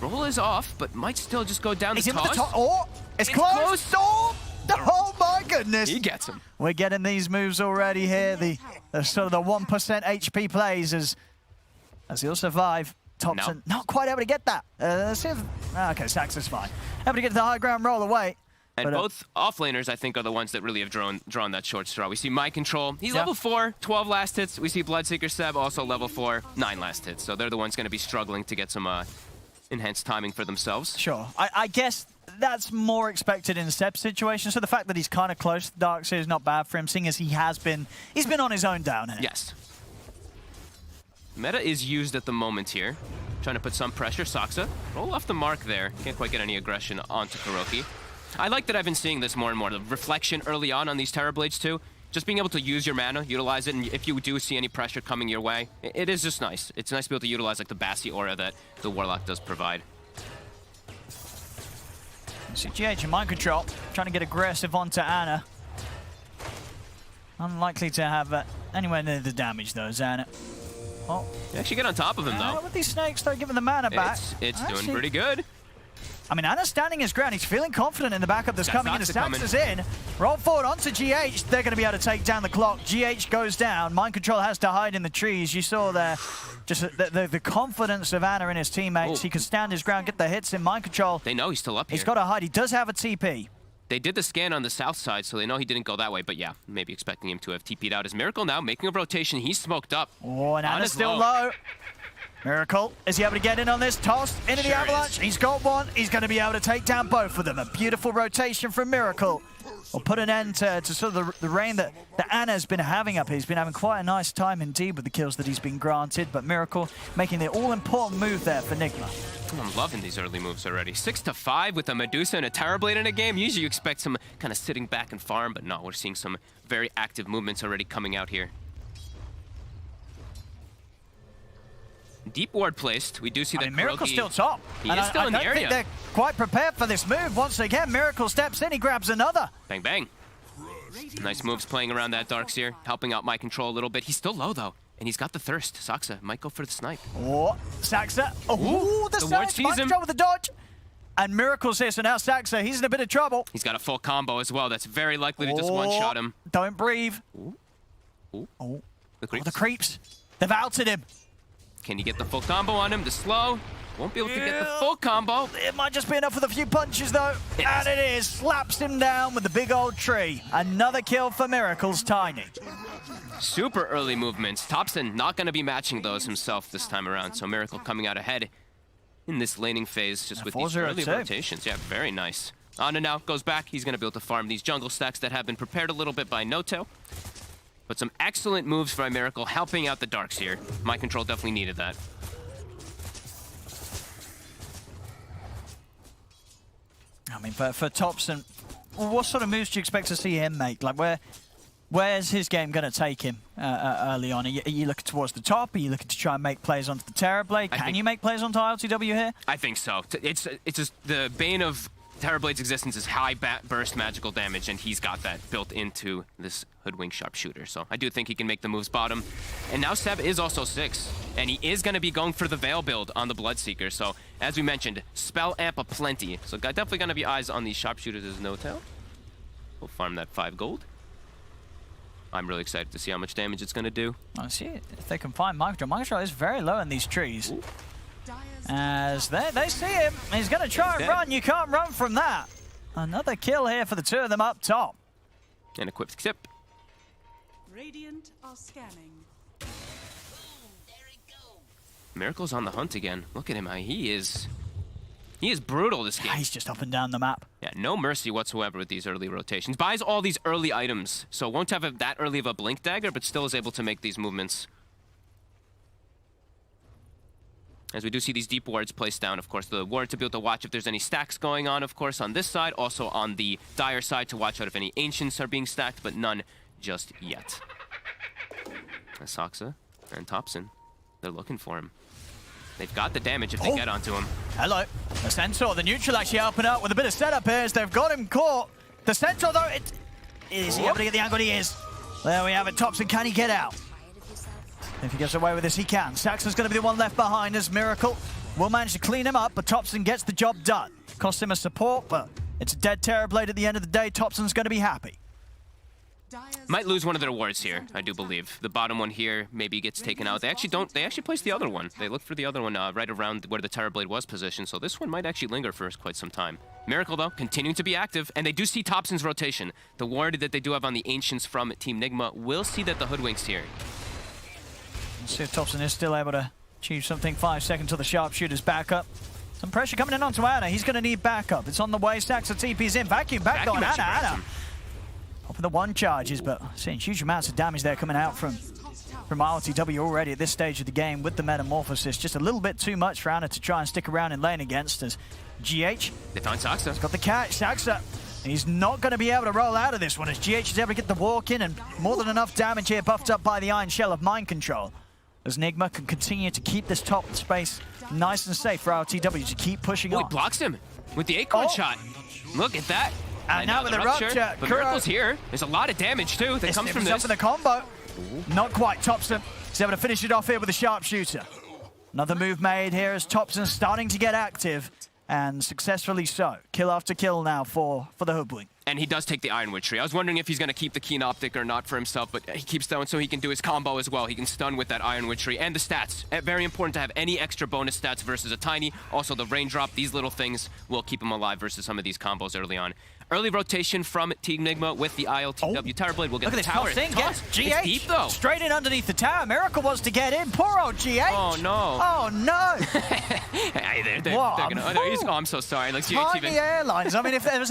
Roll is off, but might still just go down He's the in with the toss. top. Oh, it's close. Oh my goodness. He gets him. We're getting these moves already here. The sort of the 1% HP plays as he'll survive. Thompson not quite able to get that. Let's see if, okay, Saxa's fine. Able to get to the high ground roll away. And both offlaners, I think, are the ones that really have drawn that short straw. We see Mind Control. He's level 4, 12 last hits. We see Bloodseeker Seb, also level 4, 9 last hits. So they're the ones going to be struggling to get some enhanced timing for themselves. Sure. I guess that's more expected in the Seb's situation. So the fact that he's kind of close to the Darkseer is not bad for him, seeing as he's been on his own down here. Yes. Meta is used at the moment here. Trying to put some pressure. Saxa, roll off the mark there. Can't quite get any aggression onto Kuroki. I like that I've been seeing this more and more. The reflection early on these Terrorblades too. Just being able to use your mana, utilize it, and if you do see any pressure coming your way, it is just nice. It's nice to be able to utilize like the Bassi aura that the Warlock does provide. See GH in Mind Control, trying to get aggressive onto Ana. Unlikely to have anywhere near the damage though, Ana. Oh, you actually get on top of him though. With these snakes, though, giving the mana back. It's doing pretty good. I mean, Ana's standing his ground. He's feeling confident in the backup that's coming in. The Saxa's in. Roll forward onto GH. They're going to be able to take down the clock. GH goes down. Mind Control has to hide in the trees. You saw there just the confidence of Ana and his teammates. He can stand his ground, get the hits in. Mind Control. They know he's still up here. He's got to hide. He does have a TP. They did the scan on the south side, so they know he didn't go that way. But yeah, maybe expecting him to have TP'd out. As Miracle now making a rotation. He's smoked up. Oh, and Ana's still low. Miracle, is he able to get in on this? Tossed into the avalanche. He's got one. He's going to be able to take down both of them. A beautiful rotation from Miracle. Will put an end to sort of the reign that Ana's been having up here. He's been having quite a nice time indeed with the kills that he's been granted. But Miracle making the all-important move there for Nigma. I'm loving these early moves already. 6-5 with a Medusa and a Terrorblade in a game. Usually you expect some kind of sitting back and farm, but no, we're seeing some very active movements already coming out here. Deep ward placed. We do see that Miracle's still top. He is still in the area. I don't think they're quite prepared for this move. Once again, Miracle steps in. He grabs another. Bang, bang. Nice moves playing around that Darkseer, helping out Mind Control a little bit. He's still low, though, and he's got the thirst. Saxa might go for the snipe. Oh, Saxa. Oh, the ward surge. sees Mind him. Control with the dodge. And Miracle's here, so now Saxa, he's in a bit of trouble. He's got a full combo as well. That's very likely to just one-shot him. Don't breathe. Oh, the creeps. The creeps. They've outed him. Can he get the full combo on him? The slow. Won't be able to get the full combo. It might just be enough with a few punches, though. And it is. Slaps him down with the big old tree. Another kill for Miracle's Tiny. Super early movements. Thompson not going to be matching those himself this time around. So Miracle coming out ahead in this laning phase just with these early rotations. Yeah, very nice. Ana now goes back. He's going to be able to farm these jungle stacks that have been prepared a little bit by Noto. But some excellent moves by Miracle, helping out the Darkseer. Mind Control definitely needed that. I mean, for Thompson, what sort of moves do you expect to see him make? Like, where's his game going to take him early on? Are you looking towards the top? Are you looking to try and make plays onto the Terrorblade? Can you make plays onto ILTW here? I think so. It's just the bane of Terrorblade's existence is high burst magical damage, and he's got that built into this Hoodwink Sharpshooter. So I do think he can make the moves bottom. And now Seb is also 6, and he is going to be going for the Veil build on the Bloodseeker. So as we mentioned, spell amp aplenty. So definitely going to be eyes on these Sharpshooters as Notel. We'll farm that 5 gold. I'm really excited to see how much damage it's going to do. I see it. If they can find Mind Control. Mind Control is very low in these trees. Ooh. As they see him, he's going to try and run. You can't run from that. Another kill here for the two of them up top. And a quick tip. Radiant are scanning. Miracle's on the hunt again. Look at him. He is brutal this game. He's just up and down the map. Yeah, no mercy whatsoever with these early rotations. Buys all these early items, so won't have that early of a blink dagger, but still is able to make these movements. As we do see these deep wards placed down, of course, the ward to be able to watch if there's any stacks going on, of course, on this side. Also on the Dire side to watch out if any Ancients are being stacked, but none just yet. Saxa and Thompson, they're looking for him. They've got the damage if they get onto him. Hello. The Centaur, the neutral actually helping out with a bit of setup here as they've got him caught. The Centaur, though, is he able to get the angle? He is. There we have it. Thompson, can he get out? If he gets away with this, he can. Saxon's going to be the one left behind as Miracle will manage to clean him up, but Thompson gets the job done. Cost him a support, but it's a dead Terrorblade at the end of the day. Thompson's going to be happy. Might lose one of their wards here, I do believe. The bottom one here maybe gets taken out. They actually don't. They actually place the other one. They look for the other one right around where the Terrorblade was positioned, so this one might actually linger for quite some time. Miracle, though, continuing to be active, and they do see Thompson's rotation. The ward that they do have on the Ancients from Team Nigma will see that the Hoodwinks here. Let's see if Thompson is still able to achieve something. 5 seconds till the sharpshooter's back up. Some pressure coming in onto Ana. He's going to need backup. It's on the way. Saxon TP's in. Vacuum back on Ana. Hoping the one charges, but seeing huge amounts of damage there coming out from RTW already at this stage of the game with the Metamorphosis. Just a little bit too much for Ana to try and stick around in lane against as GH. They found Saxa. He's got the catch. Saxa. He's not going to be able to roll out of this one as GH is able to get the walk in and more than enough damage here buffed up by the Iron Shell of Mind Control. As Nigma can continue to keep this top space nice and safe for RTW to keep pushing on. He blocks him with the acorn shot. Look at that. And now with the rupture, but Miracle's here. There's a lot of damage too that comes from this. In the combo. Not quite Thompson. He's able to finish it off here with a sharpshooter. Another move made here as Thompson's starting to get active, and successfully so. Kill after kill now for the Hoodwink. And he does take the Ironwood tree. I was wondering if he's going to keep the Keen Optic or not for himself, but he keeps that one so he can do his combo as well. He can stun with that Ironwood tree. And the stats. Very important to have any extra bonus stats versus a Tiny. Also the raindrop. These little things will keep him alive versus some of these combos early on. Early rotation from Team Nigma with the ILTW Terrorblade. We'll get the tower. It's GH. Deep, though. Straight in underneath the tower. Miracle wants to get in. Poor old GH. Oh, no. Oh, no. Hey, they're gonna, oh, I'm so sorry. Like, Tiny Airlines. I mean, if there was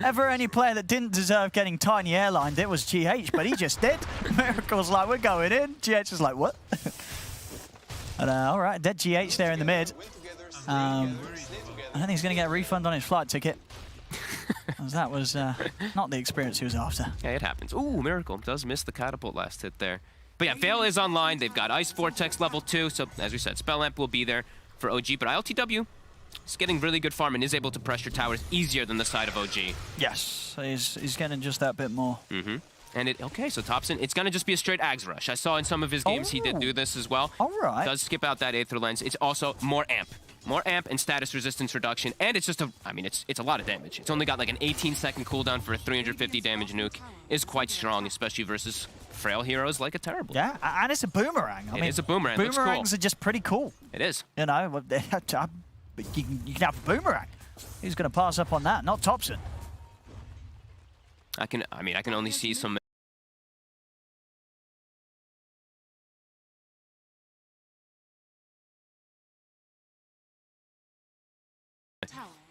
ever any player that didn't deserve getting Tiny Airlined, it was GH, but he just did. Miracle's like, we're going in. GH is like, what? And, all right, dead GH there in the mid. I don't think he's going to get a refund on his flight ticket. That was not the experience he was after. Yeah, it happens. Ooh, Miracle does miss the catapult last hit there. But yeah, Veil is online. They've got Ice Vortex level 2, so as we said, Spell Amp will be there for OG. But ILTW is getting really good farm and is able to pressure towers easier than the side of OG. Yes, he's getting just that bit more. And okay, so Thompson, it's going to just be a straight Ags Rush. I saw in some of his games he did do this as well. All right. Does skip out that Aether Lens. It's also more amp. More amp and status resistance reduction, and it's just it's a lot of damage. It's only got like an 18-second cooldown for a 350 damage nuke. Is quite strong, especially versus frail heroes like a Terrible. Yeah, and it's a boomerang. I mean, it's a boomerang. Boomerangs are just pretty cool. It is. You know, you can have a boomerang. Who's going to pass up on that? Not Thompson. I can only see some.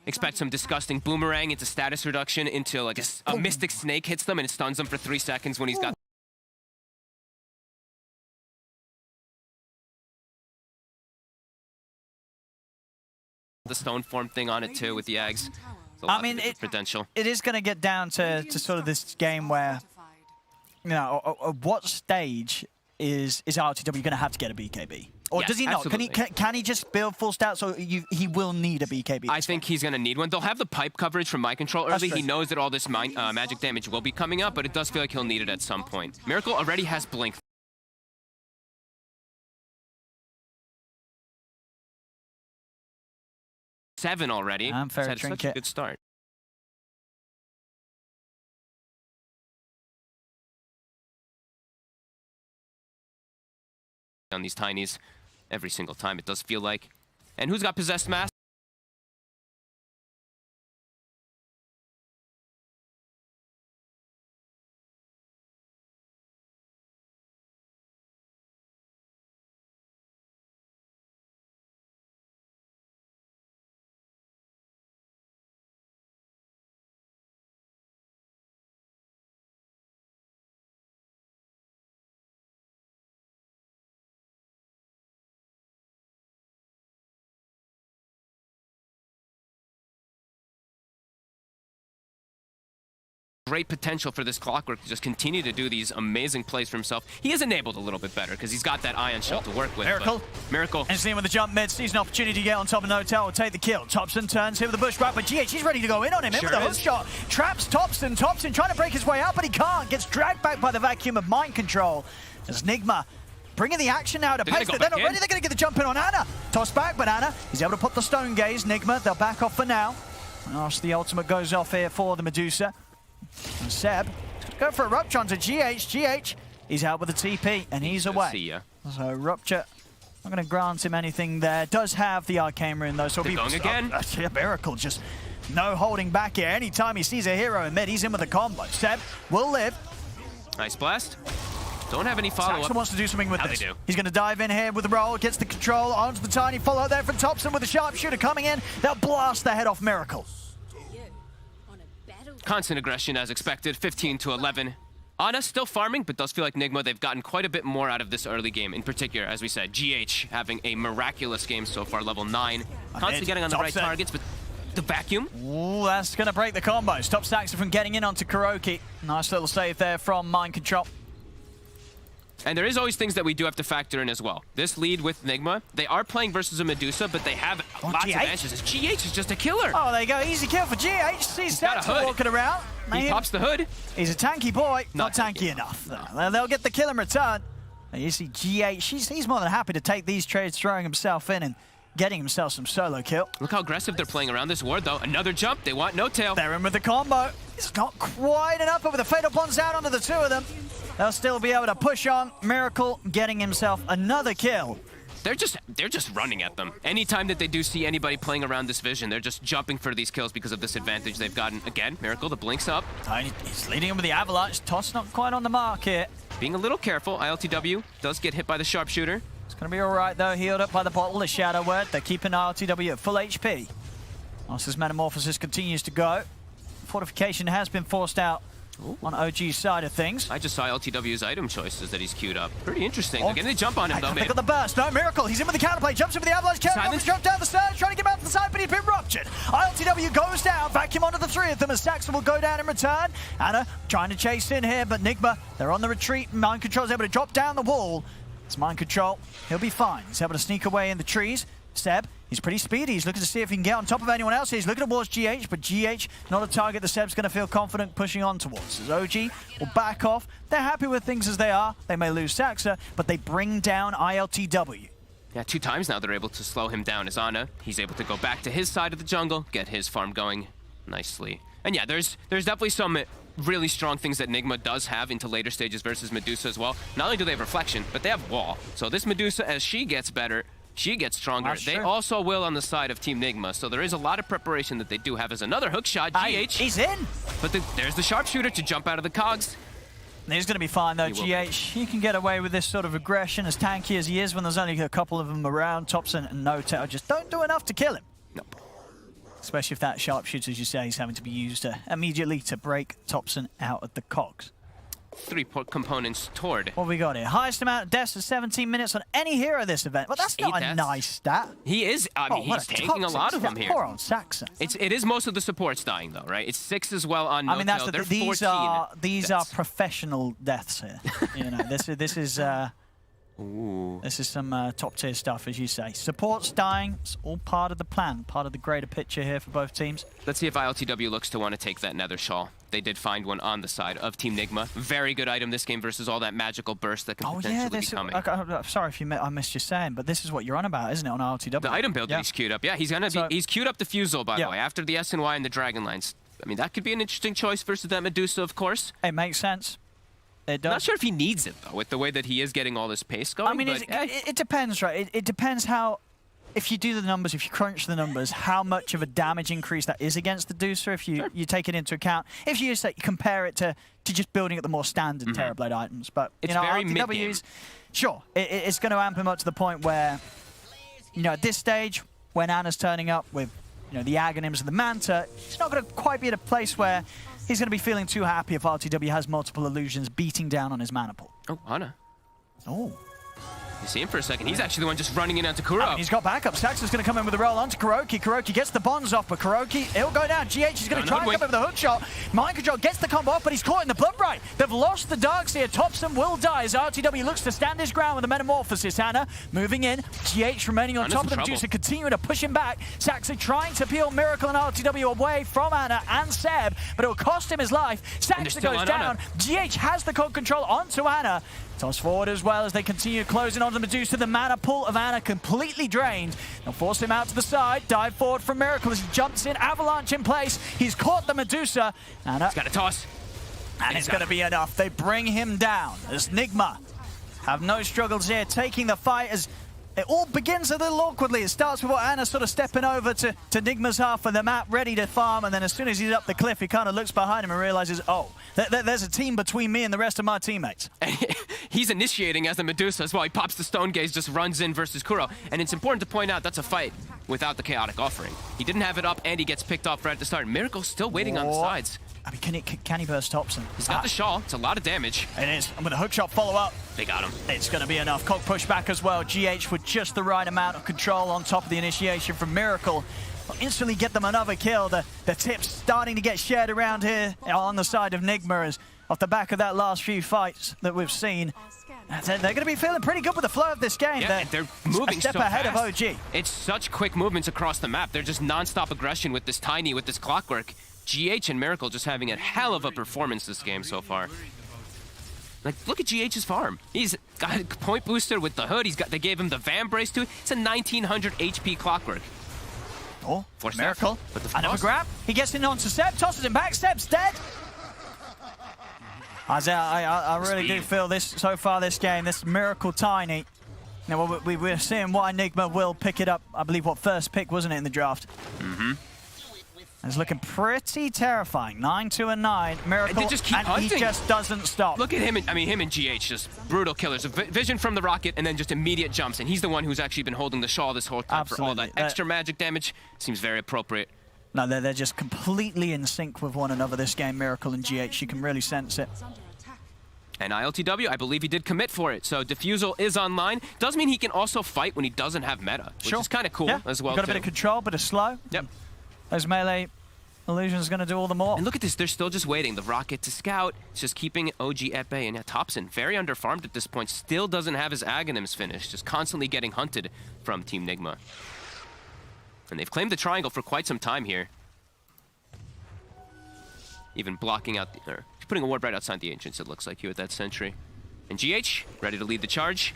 Expect some disgusting boomerang into status reduction into like a Mystic Snake hits them and it stuns them for 3 seconds when he's got the stone form thing on it too with the eggs. I mean, potential. It is going to get down to sort of this game where, you know, at what stage is RTW going to have to get a BKB? Or does he not? Can he just build full stats, or he will need a BKB? I think he's going to need one. They'll have the pipe coverage from Mind Control early. He knows that all this magic damage will be coming up, but it does feel like he'll need it at some point. Miracle already has Blink. Seven already. Fair It's such a good start. On these Tinies every single time, it does feel like. And who's got Possessed Mask? great potential for this Clockwork to just continue to do these amazing plays for himself. He is enabled a little bit better because he's got that Ion Shell to work with. Miracle. Miracle. And seeing with the jump mid, sees an opportunity to get on top of Notel, will take the kill. Thompson turns here with the bush wrap, but GH, he's ready to go in on him. In Sure with the hook is. shot. Traps Thompson. Thompson trying to break his way out, but he can't. Gets dragged back by the vacuum of mind control. As Nigma bringing the action now to pace it. They're not ready. They're going to get the jump in on Ana. Toss back, but Ana is able to put the stone gaze. Nigma, they'll back off for now. As the ultimate goes off here for the Medusa. And Seb, go for a Rupture onto GH. GH, he's out with the TP, and he's away. See ya. So Rupture, not going to grant him anything there. Does have the Arcane Rune, though. So They're going again. Yeah, Miracle, just no holding back here. Anytime he sees a hero in mid, he's in with a combo. Seb will live. Nice blast. Don't have any follow-up. Saxon wants to do something with Now this. they do. He's going to dive in here with the roll, gets the control onto the tiny follow there from Thompson with the sharpshooter coming in. They'll blast the head off Miracle. Constant aggression as expected, 15 to 11. Ana still farming, but does feel like Nigma, they've gotten quite a bit more out of this early game. In particular, as we said, GH having a miraculous game so far, level 9. Constantly getting on the right targets, but the vacuum. Ooh, that's going to break the combo. Stop Saxon from getting in onto Kuroki. Nice little save there from Mind Control. And there is always things that we do have to factor in as well. This lead with Nigma, they are playing versus a Medusa, but they have lots of answers. GH is just a killer. Oh, there you go. Easy kill for GH. Sees Saxon walking around. He pops the hood. He's a tanky boy. Not tanky tanky. enough. No. They'll get the kill in return. And you see GH, he's more than happy to take these trades, throwing himself in and getting himself some solo kill. Look how aggressive they're playing around this ward, though. Another jump. They want no tail. They're in with the combo. It's not quite enough, but with the Fatal Bonds out onto the two of them, they'll still be able to push on. Miracle getting himself another kill. They're just running at them. Anytime that they do see anybody playing around this vision, they're just jumping for these kills because of this advantage they've gotten. Again, Miracle, the blinks up. Tiny, he's leading him with the Avalanche. Toss not quite on the mark here. Being a little careful, ILTW does get hit by the sharpshooter. It's going to be all right, though. Healed up by the bottle, the Shadow Word. They're keeping ILTW at full HP. Whilst this Metamorphosis continues to go, Fortification has been forced out on OG's side of things. I just saw LTW's item choices that he's queued up. Pretty interesting. They're getting a jump on him, though, They man. got the burst. No, Miracle. He's in with the counterplay. Jumps in with the Avalanche. Counter jump down the stairs, trying to get him out to the side, but he's been ruptured. ILTW goes down. Vacuum onto the three of them as Saxon will go down in return. Ana trying to chase in here, but Nigma, they're on the retreat. Mind Control's able to drop down the wall. It's Mind Control. He'll be fine. He's able to sneak away in the trees. Seb, he's pretty speedy. He's looking to see if he can get on top of anyone else. He's looking towards GH, but GH, not a target that Seb's going to feel confident pushing on towards. As OG will back off. They're happy with things as they are. They may lose Saxa, but they bring down ILTW. Yeah, 2 times now they're able to slow him down as Ana. He's able to go back to his side of the jungle, get his farm going nicely. And yeah, there's definitely some really strong things that Nigma does have into later stages versus Medusa as well. Not only do they have Reflection, but they have Wall. So this Medusa, as she gets better, she gets stronger. That's they true. also will on the side of Team Nigma, so there is a lot of preparation that they do have as another hook shot, GH. He's in. But there's the sharpshooter to jump out of the cogs. He's going to be fine, though. He will GH, he can get away with this sort of aggression, as tanky as he is when there's only a couple of them around. Thompson and Notel just don't do enough to kill him. Nope. Especially if that sharpshooter, as you say, is having to be used immediately to break Thompson out of the cogs. 3 components toward. What have we got here? Highest amount of deaths in 17 minutes on any hero this event. Well, that's not 8 a deaths. nice stat. He is, I mean, what he's taking a lot of them here. Poor old Saxon. It is most of the supports dying, though, right? It's 6 as well on I mean, Notel. They're these 14 are deaths. professional deaths here. You know, this is some top tier stuff, as you say. Supports dying, it's all part of the plan, part of the greater picture here for both teams. Let's see if ILTW looks to want to take that Nether Shawl. They did find one on the side of Team Nigma. Very good item this game versus all that magical burst that can potentially be coming. I'm sorry if I missed you saying, but this is what you're on about, isn't it, on RTW? The item build that he's queued up. Yeah, he's queued up the Fusel, by the way, after the SNY and the Dragonlines. I mean, that could be an interesting choice versus that Medusa, of course. It makes sense. It does. Not sure if he needs it, though, with the way that he is getting all this pace going. I mean, it depends, right? It depends how, if you do the numbers, if you crunch the numbers, how much of a damage increase that is against the Medusa, if you take it into account. If you compare it to just building at the more standard Terrorblade items. But, it's you know, very RTW's, sure, it's going to amp him up to the point where, you know, at this stage, when Ana's turning up with, you know, the Aghanims and the Manta, he's not going to quite be at a place where he's going to be feeling too happy if RTW has multiple illusions beating down on his mana pool. Oh, Ana. Oh. You see him for a second. He's actually the one just running in onto Kuro. I mean, he's got backup. Saxon's going to come in with a roll onto Kuroki. Kuroki gets the bonds off, but Kuroki, he'll go down. GH is going to try and come in with a hook shot. Mind Control gets the combo off, but he's caught in the blood right. They've lost the Darks here. Thompson will die as RTW looks to stand his ground with the Metamorphosis. Hannah moving in. GH remaining on top of the Medusa, continuing to push him back. Saxon trying to peel Miracle and RTW away from Anna and Seb, but it will cost him his life. Saxon goes down. GH has the code control onto Anna. Toss forward as well as they continue closing on the Medusa. The mana pool of Anna completely drained. They'll force him out to the side. Dive forward from Miracle as he jumps in. Avalanche in place. He's caught the Medusa. Anna. He's got a toss. And it's going to be enough. They bring him down as Nigma have no struggles here, taking the fight as it all begins a little awkwardly. It starts with Anna sort of stepping over to Nigma's half of the map, ready to farm, and then as soon as he's up the cliff, he kind of looks behind him and realizes, oh, there's a team between me and the rest of my teammates. He's initiating as the Medusa as well. He pops the Stone Gaze, just runs in versus Kuro. And it's important to point out that's a fight without the Chaotic Offering. He didn't have it up, and he gets picked off right at the start. Miracle's still waiting on the sides. I mean, can he burst Thompson? He's got the shawl. It's a lot of damage. It is. I'm going to hookshot follow up. They got him. It's going to be enough. Cog push back as well. GH with just the right amount of control on top of the initiation from Miracle. Will instantly get them another kill. The tips starting to get shared around here on the side of Nigma as off the back of that last few fights that we've seen. They're going to be feeling pretty good with the flow of this game. Yeah, they're moving a step so ahead fast. of OG. It's such quick movements across the map. They're just non-stop aggression with this Tiny, with this Clockwork. GH and Miracle just having a hell of a performance this game so far. Like, look at GH's farm. He's got a point booster with the hood. They gave him the Van Brace too. It's a 1900 HP Clockwork. Oh, Force Miracle. But the Another grab. He gets in onto Seb, tosses him back. Seb's dead. I really do feel this so far this game, this Miracle Tiny. Now we're seeing why Nigma will pick it up. I believe what first pick wasn't it in the draft? Mm-hmm. It's looking pretty terrifying. 9-2 and 9. Miracle, and they just keep hunting. He just doesn't stop. Look at him. Him and GH just brutal killers. A vision from the rocket and then just immediate jumps. And he's the one who's actually been holding the shawl this whole time. Absolutely. For all that extra magic damage. Seems very appropriate. No, they're just completely in sync with one another this game, Miracle and GH. You can really sense it. And ILTW, I believe he did commit for it. So Diffusal is online. Does mean he can also fight when he doesn't have meta, which is kind of cool as well. Got a bit of control, bit of slow. Yep. Those melee illusions going to do all the more. And look at this, they're still just waiting. The rocket to scout, it's just keeping OG at bay. And yeah, Thompson, very underfarmed at this point, still doesn't have his Aghanims finished, just constantly getting hunted from Team Nigma. And they've claimed the triangle for quite some time here. Even blocking out, or putting a ward right outside the Ancients, it looks like, here with that sentry. And GH, ready to lead the charge.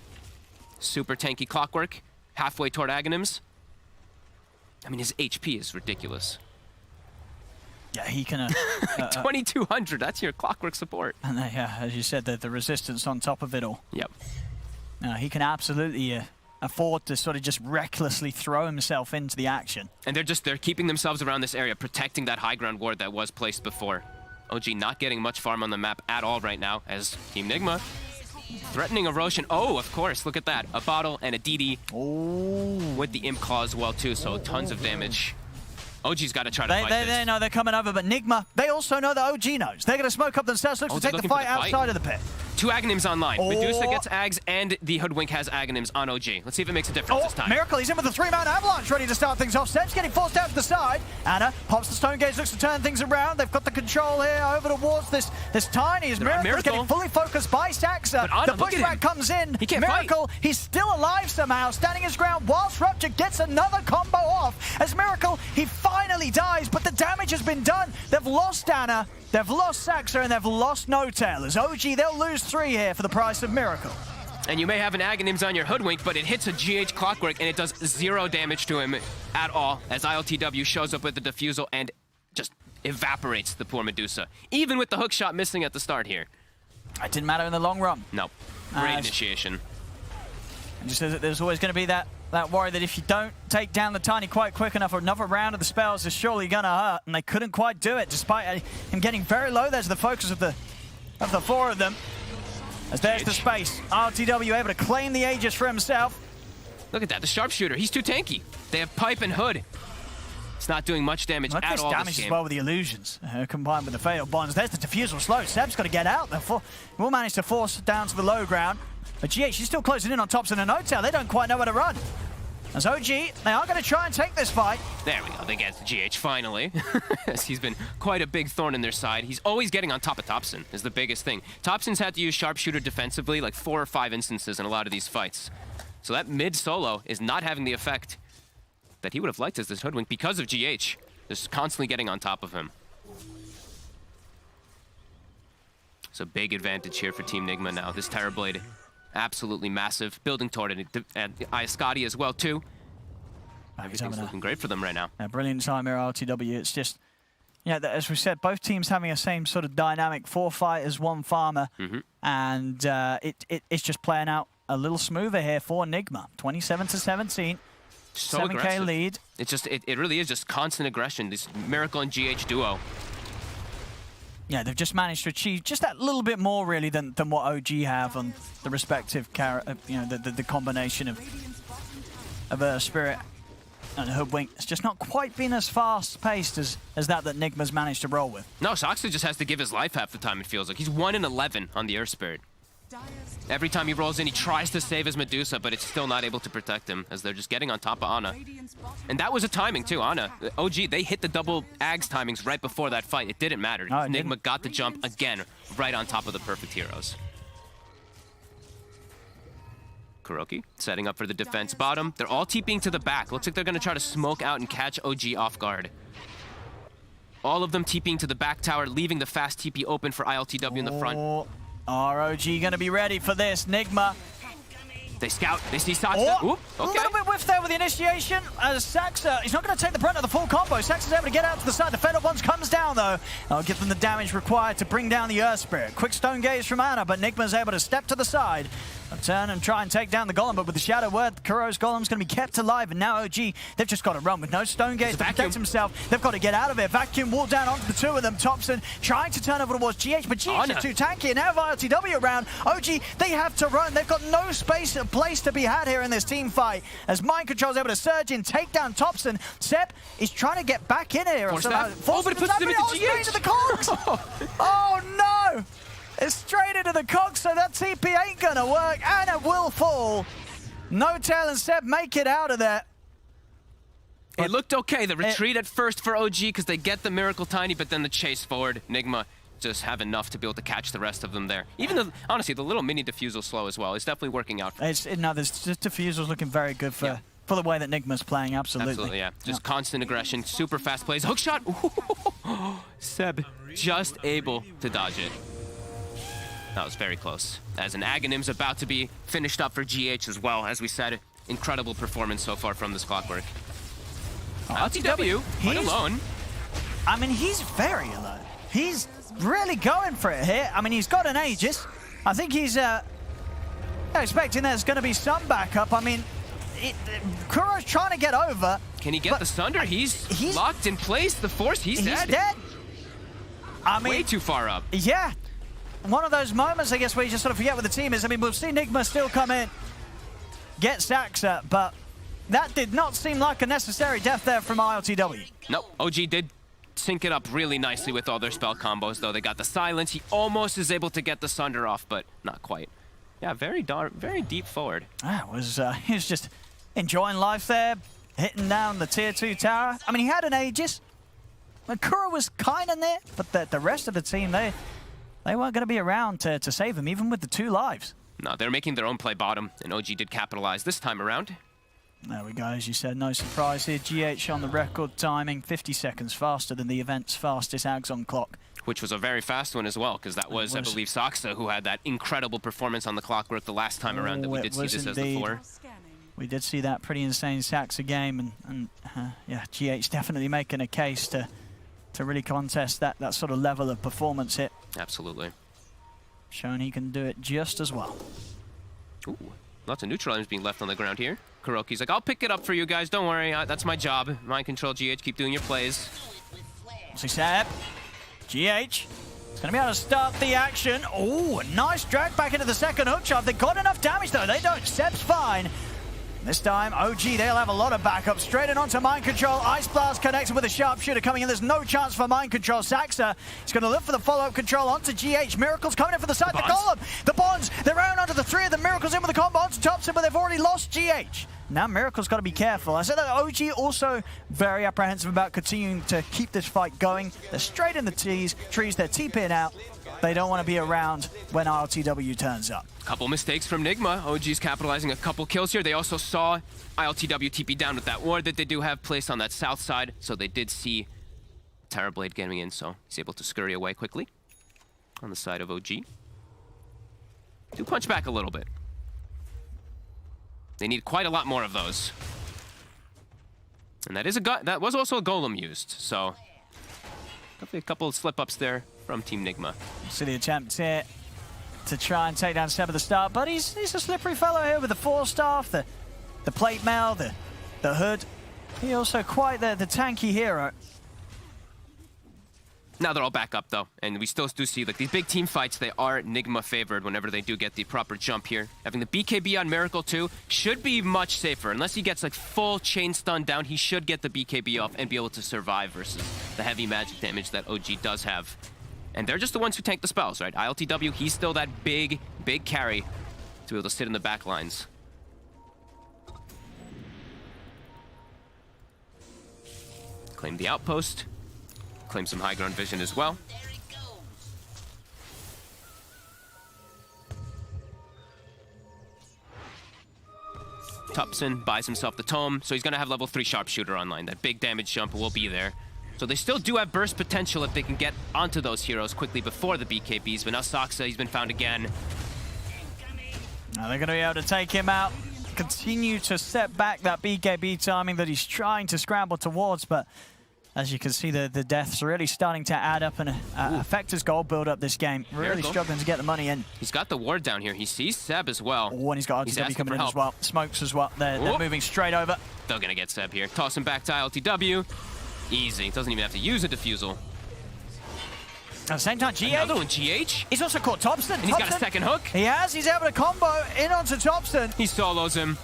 Super tanky Clockwork, halfway toward Aghanims. I mean, his HP is ridiculous. Yeah, he can... 2200, that's your Clockwork support. And yeah, as you said, the resistance on top of it all. Yep. He can absolutely afford to sort of just recklessly throw himself into the action. And they're keeping themselves around this area, protecting that high ground ward that was placed before. OG not getting much farm on the map at all right now, as Team Nigma threatening erosion. Oh, of course, look at that. A bottle and a DD with the Imp Claw as well, too, so tons of damage. OG's got to try to fight this. They know they're coming over, but Nigma, they also know that OG knows. They're going to smoke up themselves, look to take the fight outside of the pit. 2 Aghanims online. Medusa gets Ags, and the Hoodwink has Aghanims on OG. Let's see if it makes a difference this time. Miracle, he's in with a 3-man avalanche, ready to start things off. Seb's getting forced out to the side. Anna pops the Stone Gaze, looks to turn things around. They've got the control here over towards this Tiny. As Miracle's getting fully focused by Saxa. The pushback comes in. He can't Miracle, fight. He's still alive somehow, standing his ground whilst Rupture gets another combo off. As Miracle, he finally dies, but the damage has been done. They've lost Anna. They've lost Saxa and they've lost No-Tail. As OG, they'll lose 3 here for the price of Miracle. And you may have an Aghanims on your Hoodwink, but it hits a GH Clockwork and it does 0 damage to him at all, as ILTW shows up with the Diffusal and just evaporates the poor Medusa. Even with the hook shot missing at the start here. It didn't matter in the long run. No. Great initiation. And just there's always going to be that worry that if you don't take down the Tiny quite quick enough, or another round of the spells is surely going to hurt, and they couldn't quite do it, despite him getting very low. There's the focus of the 4 of them. As there's the space. RTW able to claim the Aegis for himself. Look at that, the Sharpshooter, he's too tanky. They have Pipe and Hood. It's not doing much damage Look at at this all damage this as game. well with the illusions combined with the fatal bonds. There's the defusal slow. Seb's got to get out. Will manage to force it down to the low ground. But GH is still closing in on Thompson and Notail. They don't quite know where to run. As OG, they are going to try and take this fight. There we go. They get GH finally. He's been quite a big thorn in their side. He's always getting on top of Thompson is the biggest thing. Thompson's had to use sharpshooter defensively like 4 or 5 instances in a lot of these fights. So that mid solo is not having the effect that he would have liked as this Hoodwink because of GH. Just constantly getting on top of him. So big advantage here for Team Nigma now. This Terrorblade, absolutely massive. Building toward it, and Iascati as well too. Everything's looking great for them right now. Brilliant time here, RTW. It's just, yeah, as we said, both teams having the same sort of dynamic. 4 fighters, 1 farmer. And it's just playing out a little smoother here for Nigma. 27-17. So 7K aggressive. lead. It's just, it really is just constant aggression. This Miracle and GH duo. Yeah, they've just managed to achieve just that little bit more really than what OG have on the respective, the combination of Spirit and Hoodwink. It's just not quite been as fast-paced as that Nigma's managed to roll with. No, Soxa just has to give his life half the time, it feels like. He's 1 in 11 on the Earth Spirit. Every time he rolls in, he tries to save his Medusa, but it's still not able to protect him as they're just getting on top of Ana. And that was a timing too, Ana. OG, they hit the double Ags timings right before that fight. It didn't matter. No, it Nigma didn't. got the jump again, right on top of the perfect heroes. Kuroki setting up for the defense bottom. They're all TPing to the back. Looks like they're going to try to smoke out and catch OG off guard. All of them TPing to the back tower, leaving the fast TP open for ILTW in the front. ROG going to be ready for this. Nigma. They scout. They see Saxa. Oh, Oop, a okay. little bit whiff there with the initiation. As Saxa, he's not going to take the brunt of the full combo. Saxa's able to get out to the side. The Fatal Bonds comes down, though. I'll give them the damage required to bring down the Earth Spirit. Quick Stone Gaze from Ana, but Nigma's able to step to the side. Turn and try and take down the Golem, but with the Shadow Word, Kuro's Golem's going to be kept alive, and now OG, they've just got to run with no Stone Gaze to protect himself. They've got to get out of it. Vacuum wall down onto the 2 of them. Thompson trying to turn over towards GH, but GH is too tanky, and now ILTW around. OG, they have to run. They've got no space or place to be had here in this team fight, as Mind Control's able to surge in, take down Thompson. Seb is trying to get back in here. But it puts him into Straight GH. to the cogs. Oh, no. It's straight into the cogs, so that TP ain't gonna work, and it will fall. Notail and Seb make it out of there. It looked okay. The retreat at first for OG because they get the Miracle Tiny, but then the chase forward. Nigma just have enough to be able to catch the rest of them there. Even honestly, the little mini defusal slow as well is definitely working out. There's just defusal's looking very good for the way that Nigma's playing. Absolutely, yeah. Just constant aggression, super fast plays. Hook shot. Seb just able to dodge it. That was very close. As an Aghanim's about to be finished up for GH as well. As we said, incredible performance so far from this Clockwork. LTW, quite alone. I mean, he's very alone. He's really going for it here. I mean, he's got an Aegis. I think he's expecting there's going to be some backup. I mean, Kuro's trying to get over. Can he get the Sunder? He's locked in place. The Force, he's dead. He's dead. I mean, way too far up. Yeah. One of those moments, I guess, where you just sort of forget what the team is. I mean, we'll see Nigma still come in, get Saxa, but that did not seem like a necessary death there from ILTW. Nope, OG did sync it up really nicely with all their spell combos, though. They got the Silence. He almost is able to get the Sunder off, but not quite. Yeah, very deep forward. He was just enjoying life there, hitting down the tier 2 tower. I mean, he had an Aegis. Kuro was kind of there, but the rest of the team, they weren't going to be around to save him, even with the 2 lives. No, they're making their own play bottom, and OG did capitalize this time around. There we go, as you said, no surprise here. GH on the record timing, 50 seconds faster than the event's fastest Ags on clock. Which was a very fast one as well, because that was, I believe, Saxa who had that incredible performance on the Clockwork the last time around that we did see this as the 4. We did see that pretty insane Saxa game, and yeah, GH definitely making a case to really contest that sort of level of performance hit. Absolutely. Showing he can do it just as well. Ooh, lots of neutral items being left on the ground here. Kuroki's like, I'll pick it up for you guys, don't worry, that's my job. Mind Control, GH, keep doing your plays. So Seb, GH, is going to be able to start the action. Oh, nice drag back into the second hook shot. They got enough damage though, they don't. Seb's fine. This time, OG, they'll have a lot of backup. Straight in onto Mind Control. Ice Blast connected with a Sharpshooter coming in. There's no chance for Mind Control. Saxa is going to look for the follow-up control onto GH. Miracle's coming in for the side of the column. The Bonds, they're round onto the three of them. Miracle's in with the combo onto Thompson, but they've already lost GH. Now Miracle's got to be careful. I said that OG also very apprehensive about continuing to keep this fight going. They're straight in the trees. They're TPing out. They don't want to be around when ILTW turns up. Couple mistakes from Nigma. OG's capitalizing a couple kills here. They also saw ILTW TP down with that ward that they do have placed on that south side. So they did see Terrorblade getting in, so he's able to scurry away quickly on the side of OG. Do punch back a little bit. They need quite a lot more of those. And that was also a golem used, so definitely a couple of slip-ups there from Team Nigma. See the attempt here to try and take down Seb at the start, but he's a slippery fellow here with the Force Staff, the plate mail, the hood. He also quite the tanky hero. Now they're all back up though, and we still do see like these big team fights, they are Nigma favored whenever they do get the proper jump here. Having the BKB on Miracle too should be much safer. Unless he gets like full chain stun down, he should get the BKB off and be able to survive versus the heavy magic damage that OG does have. And they're just the ones who tank the spells, right? ILTW, he's still that big carry to be able to sit in the back lines. Claim the outpost. Claim some high ground vision as well. Tupson buys himself the tome, so he's gonna have level 3 sharpshooter online. That big damage jump will be there. So they still do have burst potential if they can get onto those heroes quickly before the BKBs, but now Saxa, he's been found again. Now they're gonna be able to take him out, continue to set back that BKB timing that he's trying to scramble towards, but as you can see, the deaths really starting to add up and affect his goal build up this game. Really struggling to get the money in. He's got the ward down here. He sees Seb as well. Oh, and he's got ILTW coming in as well. Smokes as well. They're moving straight over. They're gonna get Seb here. Toss him back to ILTW. Easy. Doesn't even have to use a diffusal. At the same time, GH. Another one, GH. He's also caught Thompson. And he's got a second hook. He has. He's able to combo in onto Thompson. He solos him.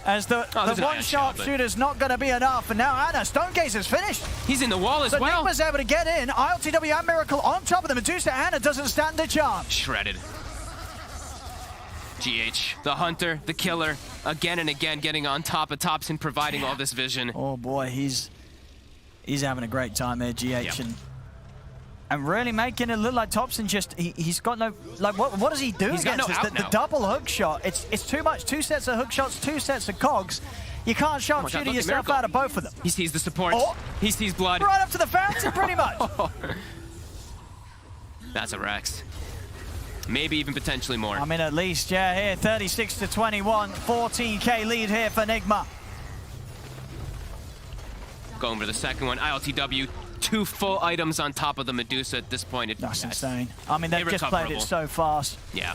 As the one sharpshooter's not going to be enough, and now Anna, Stonegaze is finished. He's in the wall as well. Nigma's able to get in. ILTW and Miracle on top of the Medusa. Anna doesn't stand a chance. Shredded. GH, the hunter, the killer, again and again getting on top of Thompson, providing all this vision. Oh boy, he's having a great time here, GH, and really making it look like Thompson just, he's got no, like, what does he do against this? The double hook shot, it's too much. 2 sets of hook shots, 2 sets of cogs. You can't sharpshooter yourself out of both of them. He sees the support. He sees blood. Right up to the fountain, pretty much. That's a Rex. Maybe even potentially more. I mean, at least, yeah, here, 36 to 21, 14K lead here for Nigma. Going for the second one, ILTW. 2 full items on top of the Medusa at this point. That's insane. I mean, they've just played it so fast. Yeah.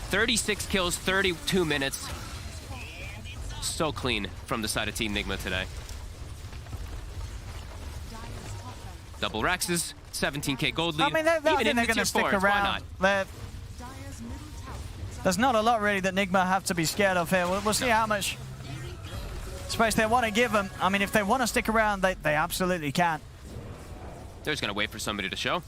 36 kills, 32 minutes. So clean from the side of Team Nigma today. Double Rexes, 17K gold lead. I mean, I think they're going to stick around. There's not a lot, really, that Nigma have to be scared of here. We'll see how much space they want to give them. I mean, if they want to stick around, they absolutely can. They're just going to wait for somebody to show.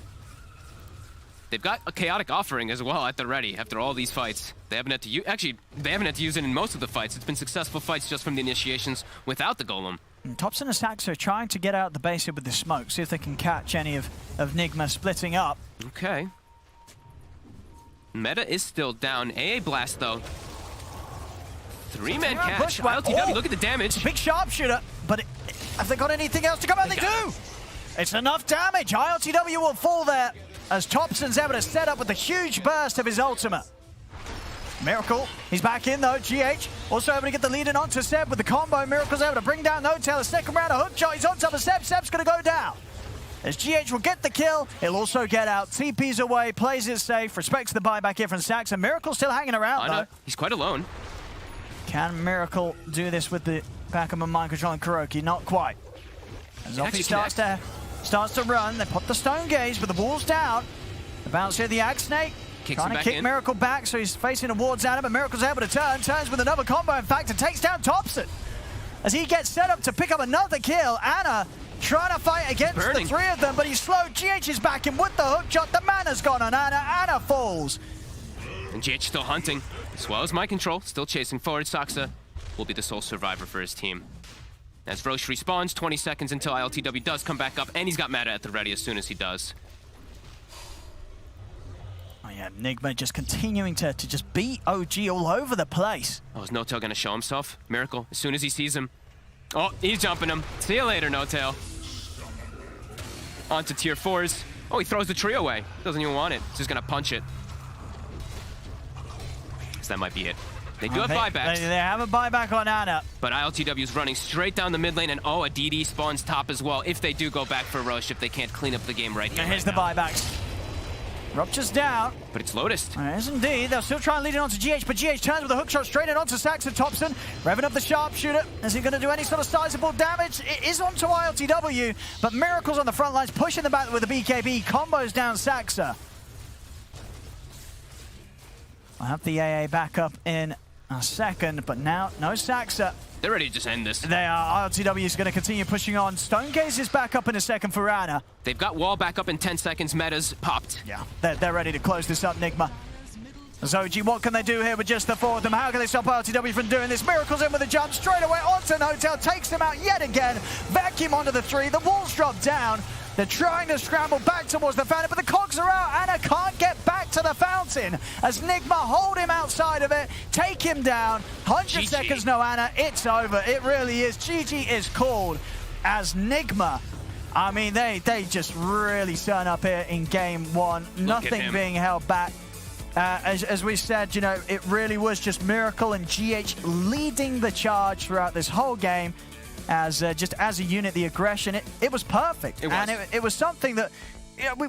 They've got a chaotic offering as well at the ready after all these fights. They haven't had to use, actually, they haven't had to use it in most of the fights. It's been successful fights just from the initiations without the golem. And Thompson and Saxa are trying to get out the base here with the smoke, see if they can catch any of Nigma splitting up. Okay. Meta is still down. AA Blast, though. 3-man catch. ILTW, look at the damage. Big sharpshooter, but have they got anything else to come out? They do! It's enough damage. ILTW will fall there as Thompson's able to set up with a huge burst of his ultimate. Miracle, he's back in though. GH also able to get the lead in onto Seb with the combo. Miracle's able to bring down No Tail. A second round of hook shot. He's on top of Seb. Seb's going to go down. As GH will get the kill, he'll also get out. TP's away, plays it safe, respects the buyback here from Saxa. Miracle still hanging around though. He's quite alone. Can Miracle do this with the backup of Mind Control and Kuroki? Not quite. As Zombie starts to run, they pop the Stone Gaze, but the wall's down. The bounce here, the Ag Snake kicks Trying him to back kick in. Miracle back, so he's facing towards Anna, but Miracle's able to turns with another combo, in fact, and takes down Thompson. As he gets set up to pick up another kill, Anna trying to fight against the three of them, but he's slowed. GH is back in with the hook shot. The mana's gone on Anna. Anna falls. And GH still hunting, as well as My Control, still chasing forward. Saksa will be the sole survivor for his team. As Roche respawns, 20 seconds until ILTW does come back up, and he's got Meta at the ready as soon as he does. Oh yeah, Nigma just continuing to just beat OG all over the place. Oh, is No-Tail gonna show himself? Miracle, as soon as he sees him. Oh, he's jumping him. See you later, No-Tail. On to tier 4s. Oh, he throws the tree away. Doesn't even want it. He's just gonna punch it. So that might be it. They do have buybacks. They have a buyback on Anna. But ILTW is running straight down the mid lane, and oh, a DD spawns top as well if they do go back for Roche, if they can't clean up the game right here. And here's the buybacks. Rupture's down. But it's Lotus. Yes, indeed. They'll still try and lead it on to GH, but GH turns with a hook shot straight in onto Saxon Thompson. Revving up the sharpshooter. Is he going to do any sort of sizable damage? It is onto ILTW, but Miracle's on the front lines, pushing them back with the BKB. Combos down Saxa. I'll have the AA back up in a second, but now no Saxa. They're ready to just end this. They are. ILTW is going to continue pushing on. Stonegaze is back up in a second for Anna. They've got wall back up in 10 seconds. Meta's popped. Yeah, they're ready to close this up, Nigma. Zoji, what can they do here with just the four of them? How can they stop ILTW from doing this? Miracle's in with a jump straight away onto No-Tail, takes him out yet again. Vacuum onto the three. The walls drop down. They're trying to scramble back towards the fountain, but the cogs are out. Anna can't get back to the fountain as Nigma hold him outside of it, take him down. 100 seconds, no Anna. It's over. It really is. GG is called as Nigma. I mean, they just really turn up here in game one. Nothing being held back. As we said, you know, it really was just Miracle and GH leading the charge throughout this whole game. As just as a unit, the aggression, it was perfect. And it was something that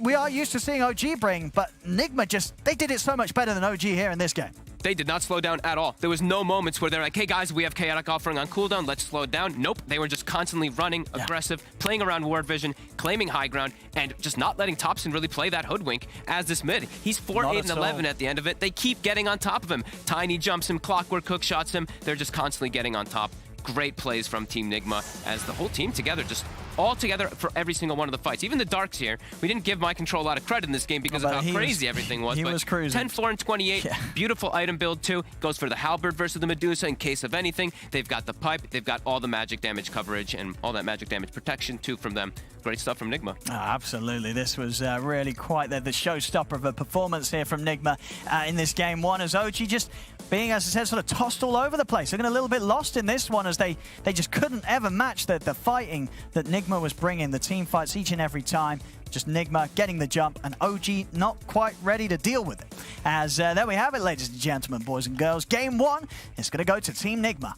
we are used to seeing OG bring, but Nigma they did it so much better than OG here in this game. They did not slow down at all. There was no moments where they're like, hey guys, we have Chaotic offering on cooldown, let's slow it down. Nope, they were just constantly running, aggressive, playing around ward vision, claiming high ground, and just not letting Thompson really play that hoodwink as this mid. He's 4, 8, and 11 at the end of it. They keep getting on top of him. Tiny jumps him, Clockwork hook shots him. They're just constantly getting on top. Great plays from Team Nigma as the whole team together, just all together for every single one of the fights. Even the Darks here, we didn't give My Control a lot of credit in this game because of how crazy everything was. He was cruising. 10, 4, and 28. Yeah. Beautiful item build too. Goes for the Halberd versus the Medusa in case of anything. They've got the pipe. They've got all the magic damage coverage and all that magic damage protection too from them. Great stuff from Nigma. Oh, absolutely. This was really quite the showstopper of a performance here from Nigma in this game one, as OG just being, as I said, sort of tossed all over the place. Looking a little bit lost in this one as they just couldn't ever match the fighting that Nigma was bringing. The team fights each and every time. Just Nigma getting the jump and OG not quite ready to deal with it. As there we have it, ladies and gentlemen, boys and girls. Game one is going to go to Team Nigma.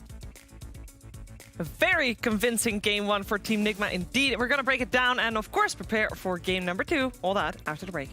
A very convincing game one for Team Nigma indeed. We're going to break it down and, of course, prepare for game number 2. All that after the break.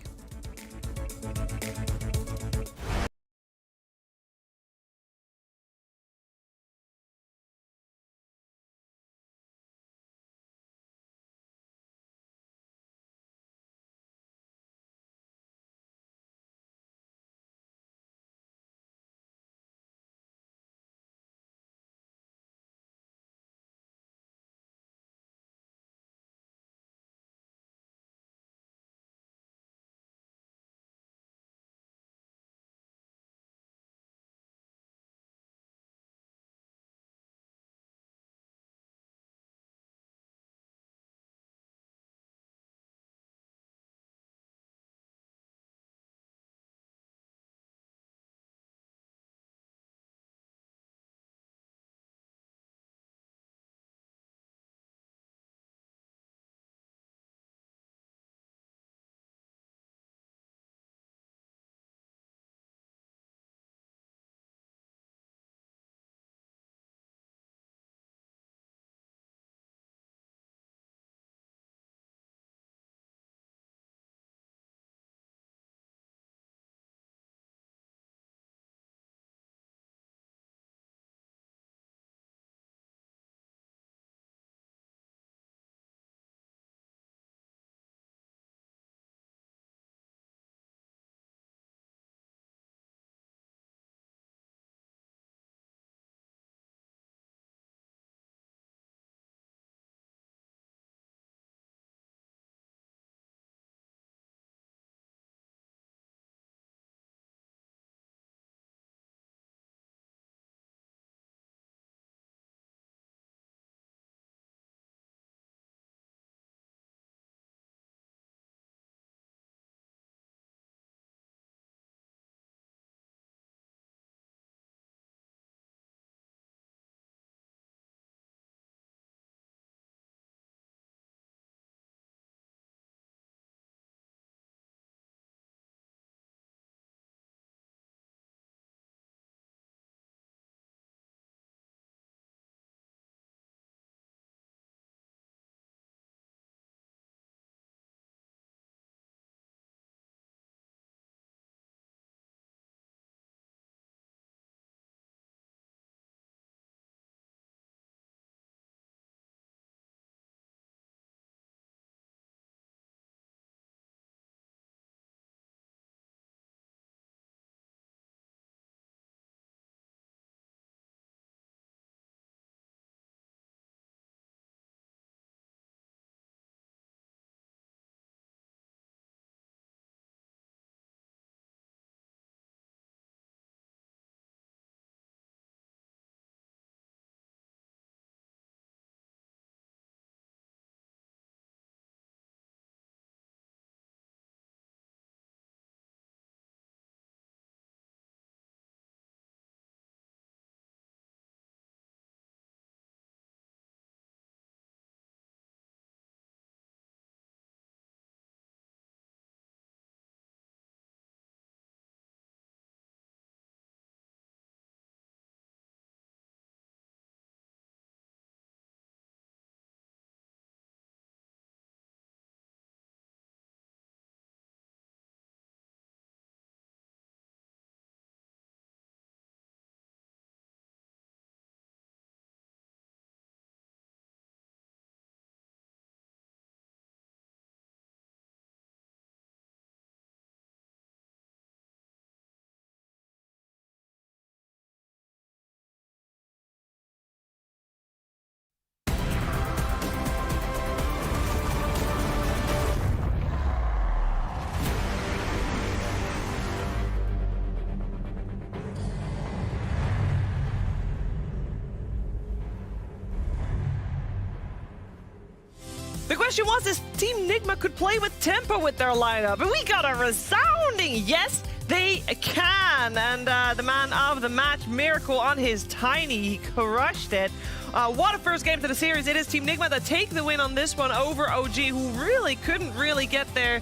question was if Team Nigma could play with tempo with their lineup, and we got a resounding yes, they can. And the man of the match, Miracle on his Tiny, he crushed it. What a first game to the series. It is Team Nigma that take the win on this one over OG, who really couldn't get their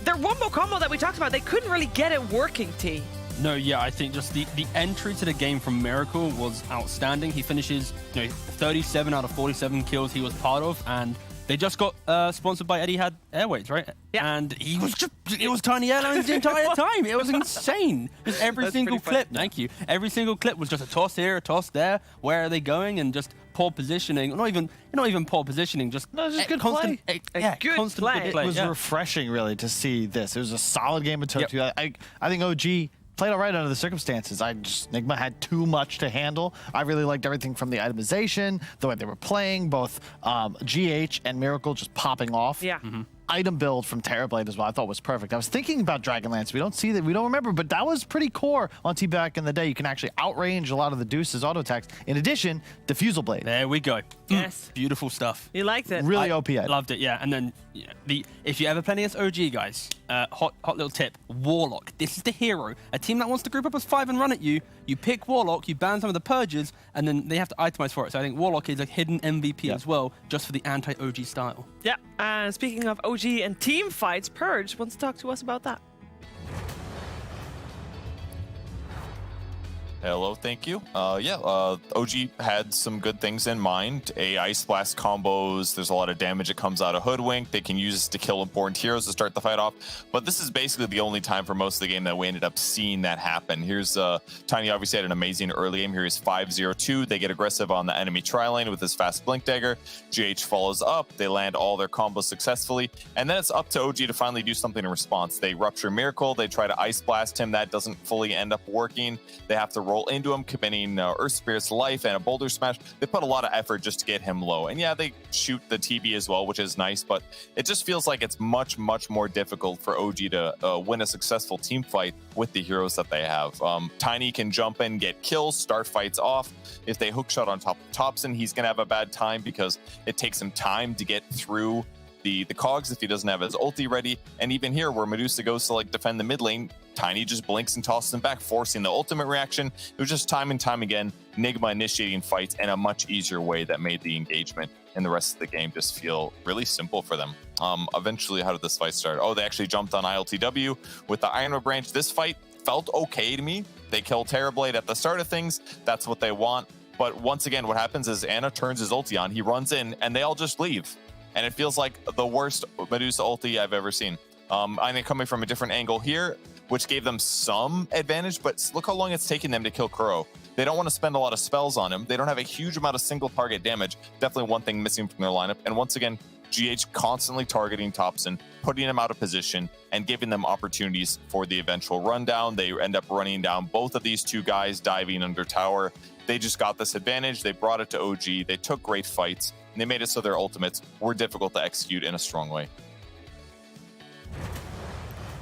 wombo combo that we talked about. They couldn't really get it working, T. No, yeah, I think just the entry to the game from Miracle was outstanding. He finishes 37 out of 47 kills he was part of, and they just got sponsored by Etihad Airways, right? Yeah. And it was Tiny Airlines the entire time. It was insane. Just every single clip, thank you. Every single clip was just a toss here, a toss there. Where are they going? And just poor positioning. Not even poor positioning. Just good constant play. Good constant play. It was refreshing, really, to see this. It was a solid game of Toto. Yep. I think OG played all right under the circumstances. Nigma had too much to handle. I really liked everything from the itemization, the way they were playing, both GH and Miracle just popping off. Yeah. Item build from Terrorblade as well, I thought was perfect. I was thinking about Dragonlance. We don't see that, we don't remember, but that was pretty core on T back in the day. You can actually outrange a lot of the Deuce's auto attacks. In addition, Diffusal Blade. There we go. Yes. Beautiful stuff. You liked it. Really OP. Loved it, yeah. And then if you ever play against OG, guys, hot little tip, Warlock. This is the hero. A team that wants to group up as 5 and run at you, you pick Warlock, you ban some of the purges, and then they have to itemize for it. So I think Warlock is a hidden MVP as well, just for the anti-OG style. Yeah. Speaking of OG and team fights, Purge wants to talk to us about that. Hello, thank you. OG had some good things in mind. Ice Blast combos, there's a lot of damage that comes out of Hoodwink. They can use this to kill important heroes to start the fight off. But this is basically the only time for most of the game that we ended up seeing that happen. Here's Tiny obviously had an amazing early game. Here he's 5-0-2. They get aggressive on the enemy tri-lane with his fast Blink Dagger. GH follows up. They land all their combos successfully. And then it's up to OG to finally do something in response. They rupture Miracle. They try to Ice Blast him. That doesn't fully end up working. They have to roll into him, committing Earth Spirit's life and a Boulder Smash. They put a lot of effort just to get him low. And yeah, they shoot the TB as well, which is nice, but it just feels like it's much, much more difficult for OG to win a successful team fight with the heroes that they have. Tiny can jump in, get kills, start fights off. If they hookshot on top of Thompson, he's going to have a bad time because it takes him time to get through the cogs if he doesn't have his ulti ready. And even here where Medusa goes to defend the mid lane, Tiny just blinks and tosses him back, forcing the ultimate reaction. It was just time and time again, Nigma initiating fights in a much easier way that made the engagement and the rest of the game just feel really simple for them. Eventually, how did this fight start? Oh, they actually jumped on ILTW with the Iron Branch. This fight felt okay to me. They kill Terrorblade at the start of things. That's what they want. But once again, what happens is Ana turns his ulti on, he runs in, and they all just leave. And it feels like the worst Medusa ulti I've ever seen. I think coming from a different angle here, which gave them some advantage, but look how long it's taken them to kill Kuro. They don't want to spend a lot of spells on him. They don't have a huge amount of single target damage. Definitely one thing missing from their lineup. And once again, GH constantly targeting Thompson, putting him out of position, and giving them opportunities for the eventual rundown. They end up running down both of these two guys, diving under tower. They just got this advantage. They brought it to OG. They took great fights, and they made it so their ultimates were difficult to execute in a strong way.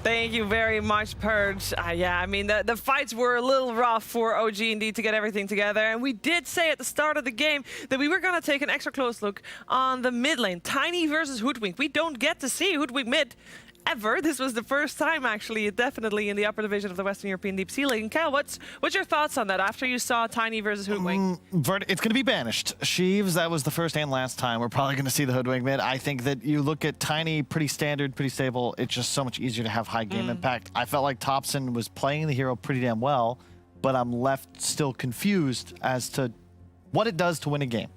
Thank you very much, Purge. Yeah, I mean, the fights were a little rough for OG indeed to get everything together. And we did say at the start of the game that we were going to take an extra close look on the mid lane. Tiny versus Hoodwink. We don't get to see Hoodwink mid ever. This was the first time, actually, definitely in the upper division of the Western European DPC League. And Cal, what's your thoughts on that after you saw Tiny versus Hoodwink? It's going to be banished. Sheaves, that was the first and last time. We're probably going to see the Hoodwink mid. I think that you look at Tiny, pretty standard, pretty stable. It's just so much easier to have high game impact. I felt like Thompson was playing the hero pretty damn well, but I'm left still confused as to what it does to win a game.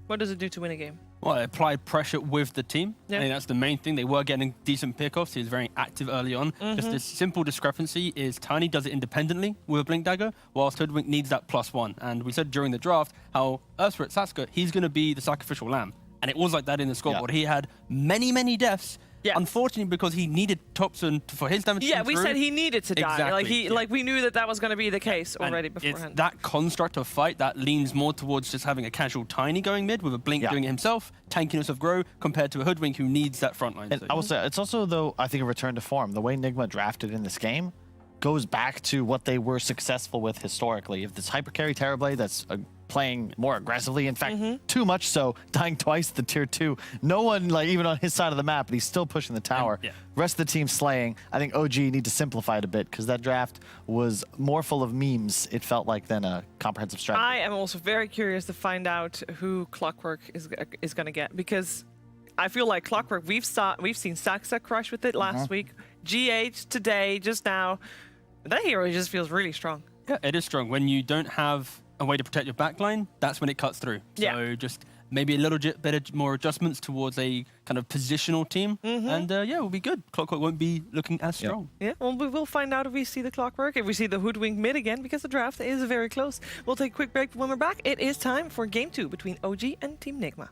What does it do to win a game? Well, it applied pressure with the team. Yeah. I think that's the main thing. They were getting decent pickoffs. He was very active early on. Just a simple discrepancy is Tiny does it independently with a Blink Dagger, whilst Hoodwink needs that +1. And we said during the draft how Ursula Satsuka, he's going to be the sacrificial lamb. And it was like that in the scoreboard. Yeah. He had many, many deaths. Yeah. Unfortunately, because he needed Thompson for his damage. Yeah, we said he needed to die. Exactly. Like we knew that was going to be the case already beforehand. It's that construct of fight that leans more towards just having a casual Tiny going mid with a Blink doing it himself, tankiness of Grow, compared to a Hoodwink who needs that front line. And I will say, it's also, though, I think a return to form. The way Nigma drafted in this game goes back to what they were successful with historically. If this Hyper Carry Terrorblade that's playing more aggressively. In fact, too much so, dying twice the tier 2. No one, like, even on his side of the map, but he's still pushing the tower. Rest of the team slaying. I think OG need to simplify it a bit because that draft was more full of memes, it felt like, than a comprehensive strategy. I am also very curious to find out who Clockwork is going to get, because I feel like Clockwork, we've seen Saxa crush with it last week. GH today, just now. That hero just feels really strong. Yeah, it is strong. When you don't have a way to protect your backline, that's when it cuts through. So just maybe a little bit more adjustments towards a kind of positional team. And yeah, we'll be good. Clockwork won't be looking as strong. Yeah, well, we will find out if we see the Clockwork, if we see the Hoodwink mid again, because the draft is very close. We'll take a quick break. When we're back, it is time for Game 2 between OG and Team Nigma.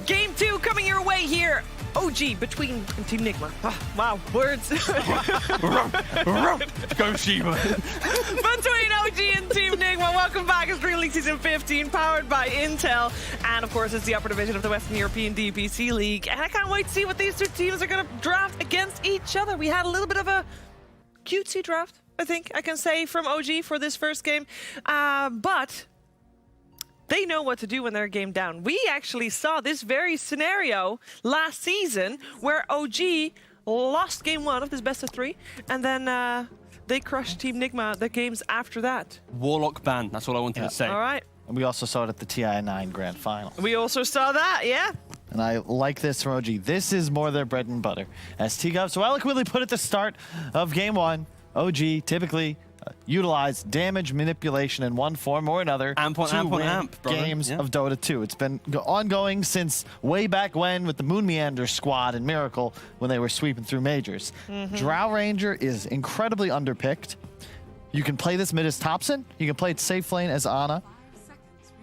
Game 2 coming your way here. OG between Team Nigma. Wow, words. Go Shiva. Between OG and Team Nigma. Welcome back. It's DreamLeague Season 15, powered by Intel. And of course, it's the upper division of the Western European DPC League. And I can't wait to see what these two teams are going to draft against each other. We had a little bit of a cutesy draft, I think I can say, from OG for this first game. But they know what to do when they're game down. We actually saw this very scenario last season where OG lost game 1 of this best of 3, and then they crushed Team Nigma the games after that. Warlock ban, that's all I wanted to say. All right. And we also saw it at the TI9 Grand Final. We also saw that, yeah. And I like this from OG. This is more their bread and butter. As T-Gov so eloquently put at the start of game 1, OG typically utilize damage manipulation in one form or another to win games of Dota 2. It's been ongoing since way back when with the Moon Meander squad and Miracle when they were sweeping through majors. Drow Ranger is incredibly underpicked. You can play this mid as Thompson. You can play it safe lane as Ana.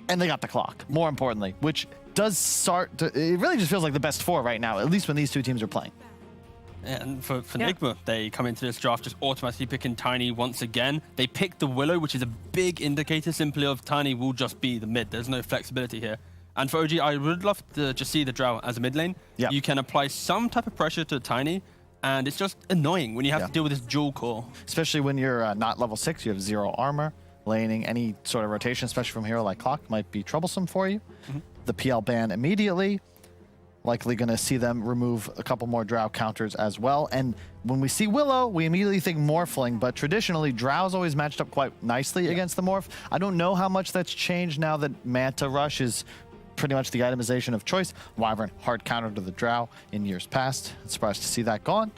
And they got the clock, more importantly, which does start to, it really just feels like the best 4 right now, at least when these two teams are playing. And for Nigma, they come into this draft just automatically picking Tiny once again. They picked the Willow, which is a big indicator simply of Tiny will just be the mid. There's no flexibility here. And for OG, I would love to just see the Drow as a mid lane. Yep. You can apply some type of pressure to Tiny, and it's just annoying when you have to deal with this dual core. Especially when you're not level 6, you have 0 armor. Laning any sort of rotation, especially from a hero like Clock, might be troublesome for you. The PL ban immediately. Likely going to see them remove a couple more Drow counters as well. And when we see Willow, we immediately think Morphling, but traditionally, Drow's always matched up quite nicely against the Morph. I don't know how much that's changed now that Manta Rush is pretty much the itemization of choice. Wyvern hard counter to the Drow in years past. I'm surprised to see that gone.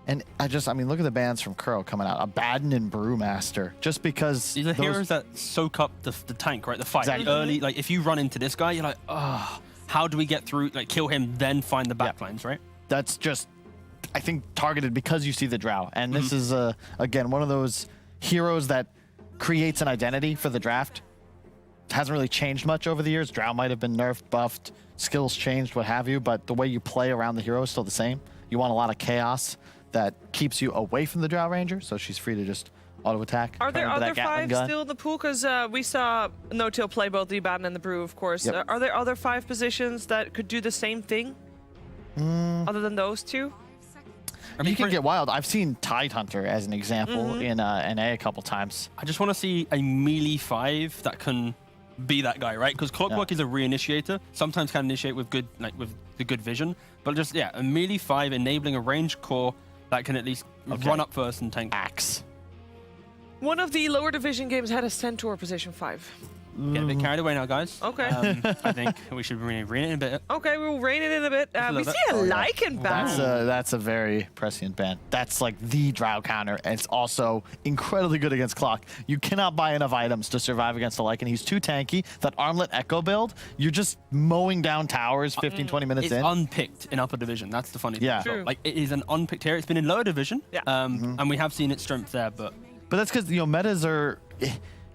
And I mean, look at the bans from Kuro coming out. Abaddon and Brewmaster. Just because these are heroes that soak up the tank, right? The fight. Exactly. Early, like if you run into this guy, you're like, how do we get through, like kill him, then find the backlines, right? That's just, I think, targeted because you see the Drow. And this is, again, one of those heroes that creates an identity for the draft. It hasn't really changed much over the years. Drow might have been nerfed, buffed, skills changed, what have you, but the way you play around the hero is still the same. You want a lot of chaos that keeps you away from the Drow Ranger, so she's free to just auto-attack. Are there other 5 still in the pool? Because we saw No-Till play both the Abaddon and the Brew, of course. Yep. Are there other 5 positions that could do the same thing? Other than those 2? I mean, you can get wild. I've seen Tide Hunter as an example in NA a couple times. I just want to see a melee 5 that can be that guy, right? Because Clockwork is a reinitiator. Sometimes can initiate with good, like with the good vision, but just a melee 5 enabling a ranged core that can at least run up first and tank. Axe. One of the lower division games had a Centaur position 5. Get a bit carried away now, guys. Okay. I think we should rein it in a bit. Okay, we'll rein it in a bit. We see a Lycan ban. That's a very prescient ban. That's like the Drow counter, and it's also incredibly good against Clock. You cannot buy enough items to survive against a Lycan. He's too tanky. That Armlet Echo build, you're just mowing down towers 15, 20 minutes it's in. It's unpicked in upper division. That's the funny thing. Yeah. True. Like, it is an unpicked hero. It's been in lower division, and we have seen its strength there, but that's because, metas are...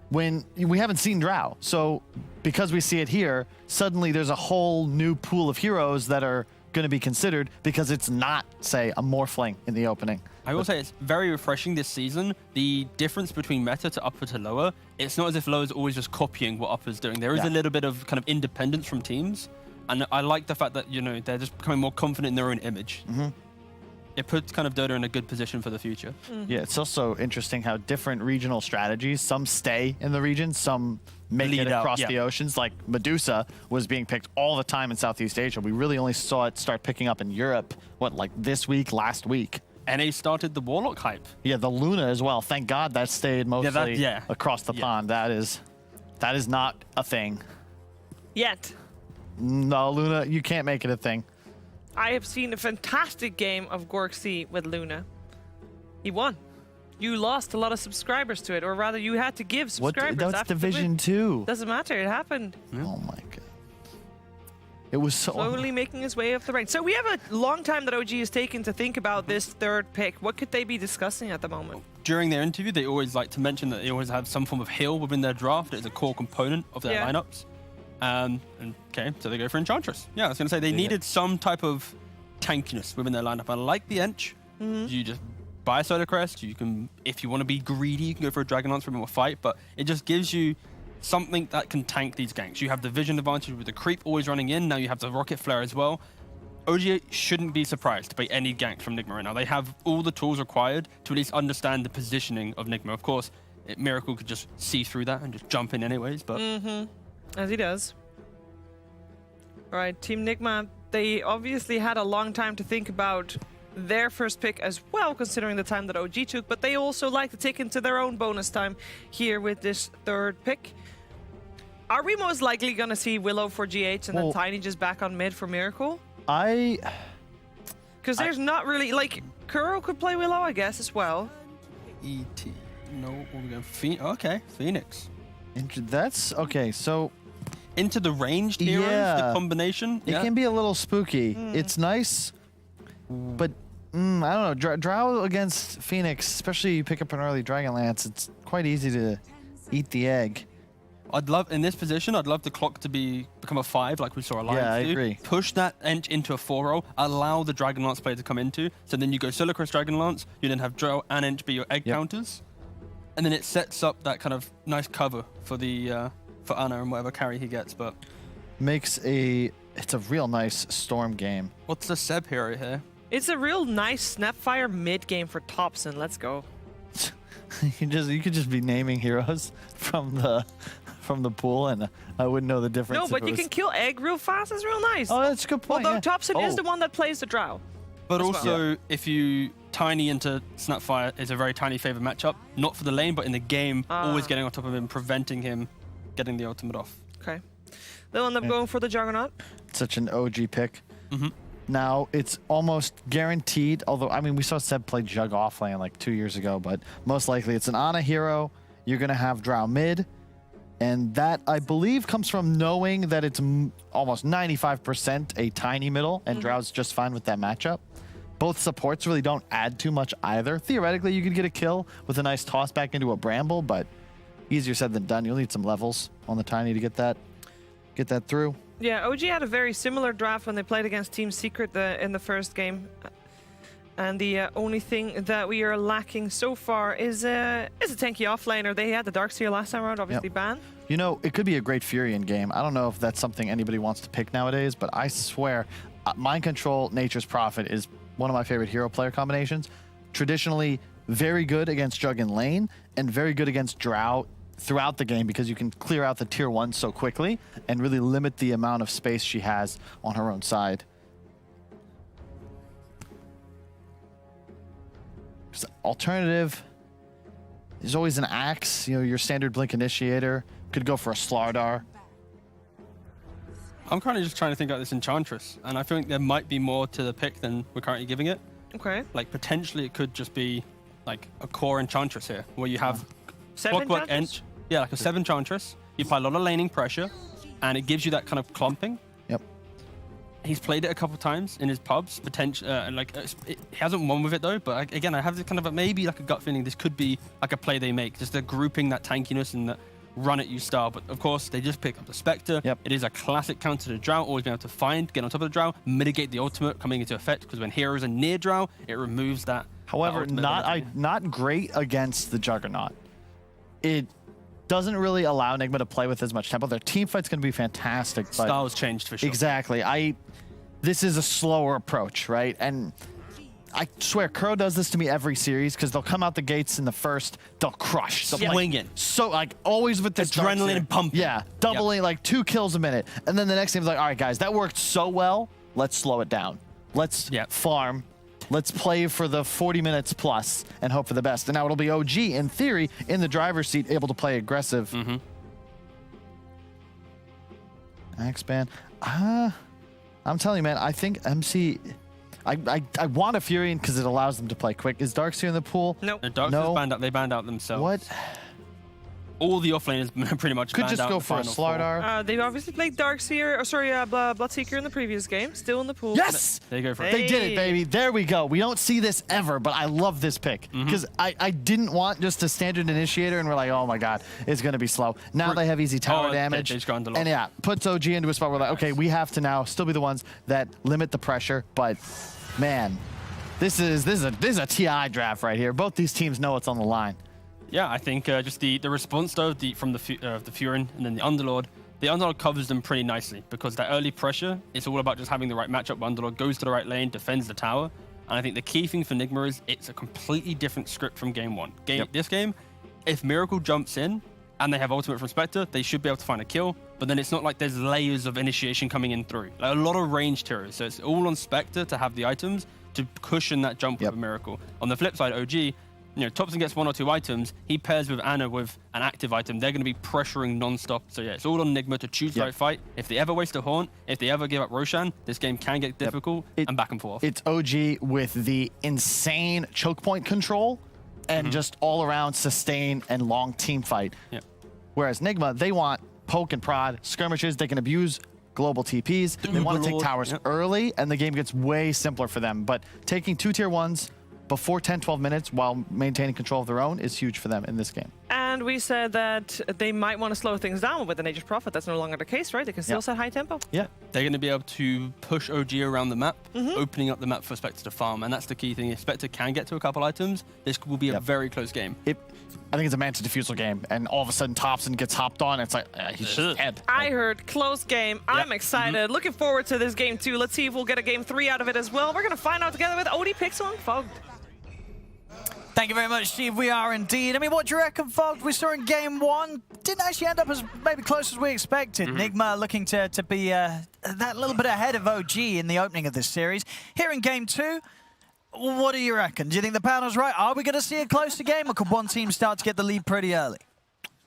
When we haven't seen Drow, so because we see it here, suddenly there's a whole new pool of heroes that are going to be considered because it's not, say, a Morphling in the opening. I will say it's very refreshing this season. The difference between meta to upper to lower, it's not as if lower is always just copying what upper's doing. There is a little bit of kind of independence from teams, and I like the fact that, they're just becoming more confident in their own image. It puts kind of Dota in a good position for the future. Yeah, it's also interesting how different regional strategies, some stay in the region, some make it across the oceans. Like Medusa was being picked all the time in Southeast Asia. We really only saw it start picking up in Europe, like this week, last week. NA started the Warlock hype. Yeah, the Luna as well. Thank God that stayed mostly across the pond. That is not a thing. Yet. No, Luna, you can't make it a thing. I have seen a fantastic game of Gorksy with Luna. He won. You lost a lot of subscribers to it, or rather you had to give subscribers. That's Division 2. Doesn't matter, it happened. Oh my God. It was so... Slowly making his way up the ranks. So we have a long time that OG has taken to think about this 3rd pick. What could they be discussing at the moment? During their interview, they always like to mention that they always have some form of heal within their draft. It's a core component of their lineups. Okay, so they go for Enchantress. Yeah, I was going to say they needed some type of tankiness within their lineup. I like the Ench. You just buy a Solar Crest. You can, if you want to be greedy, you can go for a Dragon Lance for a more fight, but it just gives you something that can tank these ganks. You have the vision advantage with the creep always running in. Now you have the Rocket Flare as well. OG shouldn't be surprised by any gank from Nigma right now. They have all the tools required to at least understand the positioning of Nigma. Of course, Miracle could just see through that and just jump in anyways, but... As he does. All right, Team Nigma they obviously had a long time to think about their first pick as well, considering the time that OG took, but they also like to take into their own bonus time here with this third pick. Are we most likely going to see Willow for GH and then Tiny just back on mid for Miracle? Because there's not really, like, Kuro could play Willow, I guess, as well. ET. No, we're going Phoenix. Okay, Phoenix. That's okay. So into the ranged heroes, the combination. It can be a little spooky. It's nice, but I don't know. Drow against Phoenix, especially you pick up an early Dragonlance, it's quite easy to eat the egg. I'd love, in this position, I'd love the clock to become a 5, like we saw Alliance do. Yeah, I agree. Push that Ench into a 4 roll, allow the Dragonlance player to come into, so then you go Silicrus Dragonlance, you then have Drow and Ench be your egg counters, and then it sets up that kind of nice cover for the for Ana and whatever carry he gets, but... It's a real nice Storm game. What's the Seb hero here? It's a real nice Snapfire mid game for Thompson. Let's go. You could just be naming heroes from the pool, and I wouldn't know the difference. No, but you can kill egg real fast. It's real nice. Oh, that's a good point. Although Thompson is the one that plays the Drow. But also, if you Tiny into Snapfire is a very Tiny favorite matchup, not for the lane, but in the game, always getting on top of him, preventing him getting the ultimate off. Okay. They'll end up going for the Juggernaut. Such an OG pick. Now, it's almost guaranteed, although, I mean, we saw Seb play Jug offlane like 2 years ago, but most likely it's an Ana hero. You're going to have Drow mid, and that, I believe, comes from knowing that it's almost 95% a Tiny middle, and Drow's just fine with that matchup. Both supports really don't add too much either. Theoretically, you could get a kill with a nice toss back into a Bramble, but easier said than done. You'll need some levels on the Tiny to get that through. Yeah, OG had a very similar draft when they played against Team Secret in the first game. And the only thing that we are lacking so far is a tanky offlaner. They had the Darkseer last time around, obviously banned. You know, it could be a great Furion game. I don't know if that's something anybody wants to pick nowadays, but I swear, Mind Control, Nature's Prophet is one of my favorite hero player combinations. Traditionally, very good against Jug in lane, and very good against Drow throughout the game because you can clear out the tier 1 so quickly and really limit the amount of space she has on her own side. Alternative, there's always an Axe, you know, your standard Blink Initiator. Could go for a Slardar. I'm currently just trying to think about this Enchantress, and I think there might be more to the pick than we're currently giving it. Okay. Like, potentially it could just be like a core Enchantress here, where you have 7 Clockwork Enchantress? Yeah, like a 7 Enchantress. You apply a lot of laning pressure, and it gives you that kind of clumping. Yep. He's played it a couple times in his pubs. He hasn't won with it though. But again, I have this kind of maybe like a gut feeling this could be like a play they make. Just the grouping that tankiness and that run at you style. But of course, they just pick up the Spectre. Yep. It is a classic counter to Drow. Always being able to find, get on top of the Drow, mitigate the ultimate coming into effect. Because when heroes are near Drow, it removes that. However, not great against the Juggernaut. It doesn't really allow Nigma to play with as much tempo. Their team fight's going to be fantastic. But styles changed for sure. Exactly. This is a slower approach, right? And I swear, Kuro does this to me every series because they'll come out the gates in the first, they'll crush. They'll swinging. So, like, always with this adrenaline pumping. Yeah, doubling, like 2 kills a minute. And then the next game's like, all right, guys, that worked so well. Let's slow it down. Let's farm. Let's play for the 40 minutes plus and hope for the best. And now it'll be OG, in theory, in the driver's seat, able to play aggressive. Axe ban. I'm telling you, man, I think MC... I want a Furion because it allows them to play quick. Is Darkseer in the pool? Nope. Darkseer's banned out. They banned out themselves. What? All the offlaners pretty much Could banned just out go the for a final Slardar. They obviously played Darkseer, Bloodseeker in the previous game. Still in the pool. Yes! They go for it. They did it, baby. There we go. We don't see this ever, but I love this pick because I didn't want just a standard initiator, and we're like, oh my god, it's going to be slow. Now they have easy tower damage. And yeah, puts OG into a spot where, like, okay, we have to now still be the ones that limit the pressure, but man, this is a TI draft right here. Both these teams know what's on the line. Yeah, I think just the response though from the Furin and then the Underlord. The Underlord covers them pretty nicely because that early pressure, it's all about just having the right matchup. Underlord goes to the right lane, defends the tower. And I think the key thing for Nigma is it's a completely different script from game 1. This game, if Miracle jumps in, and they have ultimate from Spectre, they should be able to find a kill. But then it's not like there's layers of initiation coming in through. Like a lot of ranged heroes. So it's all on Spectre to have the items to cushion that jump with a Miracle. On the flip side, OG, you know, Thompson gets 1 or 2 items. He pairs with Ana with an active item. They're going to be pressuring non-stop. So yeah, it's all on Nigma to choose the right fight. If they ever waste a Haunt, if they ever give up Roshan, this game can get difficult and back and forth. It's OG with the insane choke point control and just all around sustain and long team fight. Whereas Nigma, they want poke and prod, skirmishes. They can abuse global TPs. They want to take towers early, and the game gets way simpler for them. But taking 2 tier 1s before 10-12 minutes while maintaining control of their own is huge for them in this game. And we said that they might want to slow things down with the Nature's Prophet. That's no longer the case, right? They can still set high tempo. Yeah, they're going to be able to push OG around the map, opening up the map for Spectre to farm. And that's the key thing. If Spectre can get to a couple items, this will be a very close game. I think it's a Manta Diffusal game, and all of a sudden Thompson gets hopped on. It's like, he's just dead. I heard close game. I'm excited. Looking forward to this game too. Let's see if we'll get a game 3 out of it as well. We're going to find out together with Odie Pixel and Fogged. Thank you very much, Steve. We are indeed. I mean, what do you reckon, Fogged? We saw in game 1, didn't actually end up as maybe close as we expected. Nigma looking to be that little bit ahead of OG in the opening of this series. Here in game 2, what do you reckon? Do you think the panel's right? Are we going to see a closer game, or could one team start to get the lead pretty early?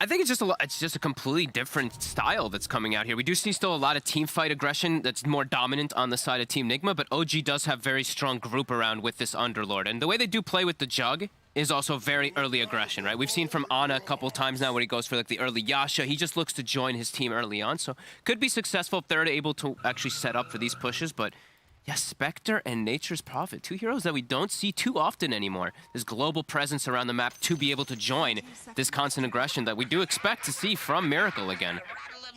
I think it's just a completely different style that's coming out here. We do see still a lot of team fight aggression that's more dominant on the side of Team Nigma, but OG does have very strong group around with this Underlord. And the way they do play with the Jug is also very early aggression, right? We've seen from Ana a couple times now where he goes for like the early Yasha. He just looks to join his team early on, so could be successful if they're able to actually set up for these pushes, but yeah, Spectre and Nature's Prophet, 2 heroes that we don't see too often anymore. This global presence around the map to be able to join this constant aggression that we do expect to see from Miracle again.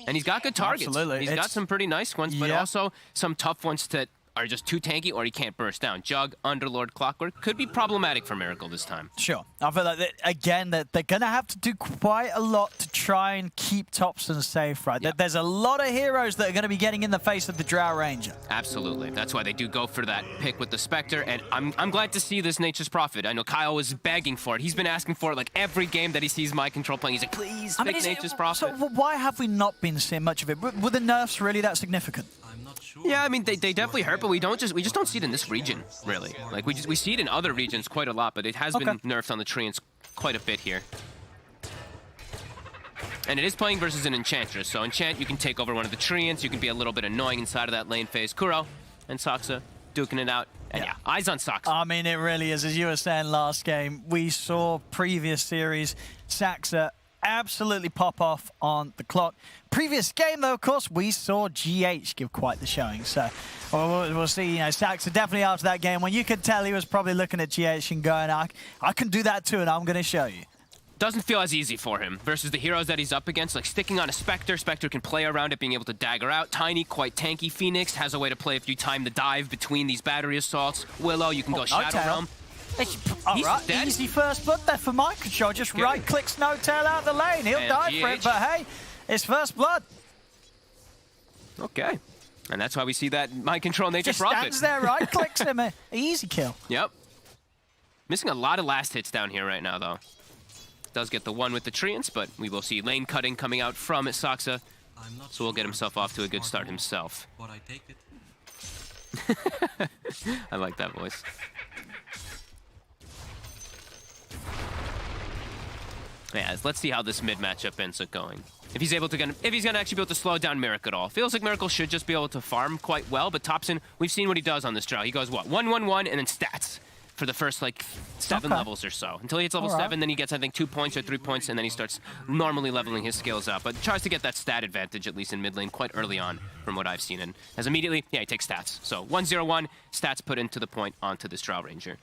And he's got good targets. Absolutely. He's got some pretty nice ones, but also some tough ones that are just too tanky or he can't burst down. Jug, Underlord, Clockwork could be problematic for Miracle this time. Sure. I feel like, again, that they're going to have to do quite a lot to try and keep Thompson safe, right? There's a lot of heroes that are going to be getting in the face of the Drow Ranger. Absolutely. That's why they do go for that pick with the Spectre, and I'm glad to see this Nature's Prophet. I know Kyle was begging for it. He's been asking for it like every game that he sees My Control playing. He's like, please pick Nature's Prophet. So why have we not been seeing much of it? Were the nerfs really that significant? Yeah, I mean, they definitely hurt, but we just don't see it in this region, really. Like, we see it in other regions quite a lot, but it has been nerfed on the Treants quite a bit here. And it is playing versus an Enchantress, so Enchant, you can take over one of the Treants, you can be a little bit annoying inside of that lane phase. Kuro and Saksa duking it out, and yeah, eyes on Saksa. I mean, it really is. As you were saying last game, we saw previous series, Saksa absolutely pop off on the clock. Previous game, though, of course, we saw GH give quite the showing. So we'll see. You know, Saksa definitely after that game, when you could tell he was probably looking at GH and going, I can do that too, and I'm going to show you. Doesn't feel as easy for him versus the heroes that he's up against, like sticking on a Spectre. Spectre can play around it, being able to dagger out. Tiny, quite tanky. Phoenix has a way to play if you time the dive between these battery assaults. Willow, you can go Shadow Realm. Alright, easy first blood there for My Control. Just right-clicks No Tail out of the lane. He'll die for it, but hey, it's first blood. Okay. And that's why we see that My Control Nature's Prophet. Stands there, right-clicks him. Easy kill. Yep. Missing a lot of last hits down here right now, though. Does get the one with the Treants, but we will see lane cutting coming out from Saksa. So we'll get himself off to a good start himself. But I take it. I like that voice. Yeah, let's see how this mid matchup ends up going. If he's gonna actually be able to slow down Miracle at all. Feels like Miracle should just be able to farm quite well, but Thompson, we've seen what he does on this draw. He goes what? 1-1-1 and then stats for the first like 7 levels or so. Until he hits level 7, then he gets I think 2 points or 3 points, and then he starts normally leveling his skills up. But tries to get that stat advantage at least in mid lane quite early on from what I've seen. And as immediately, yeah, he takes stats. So 1-0-1, stats put into the point onto this Drow Ranger.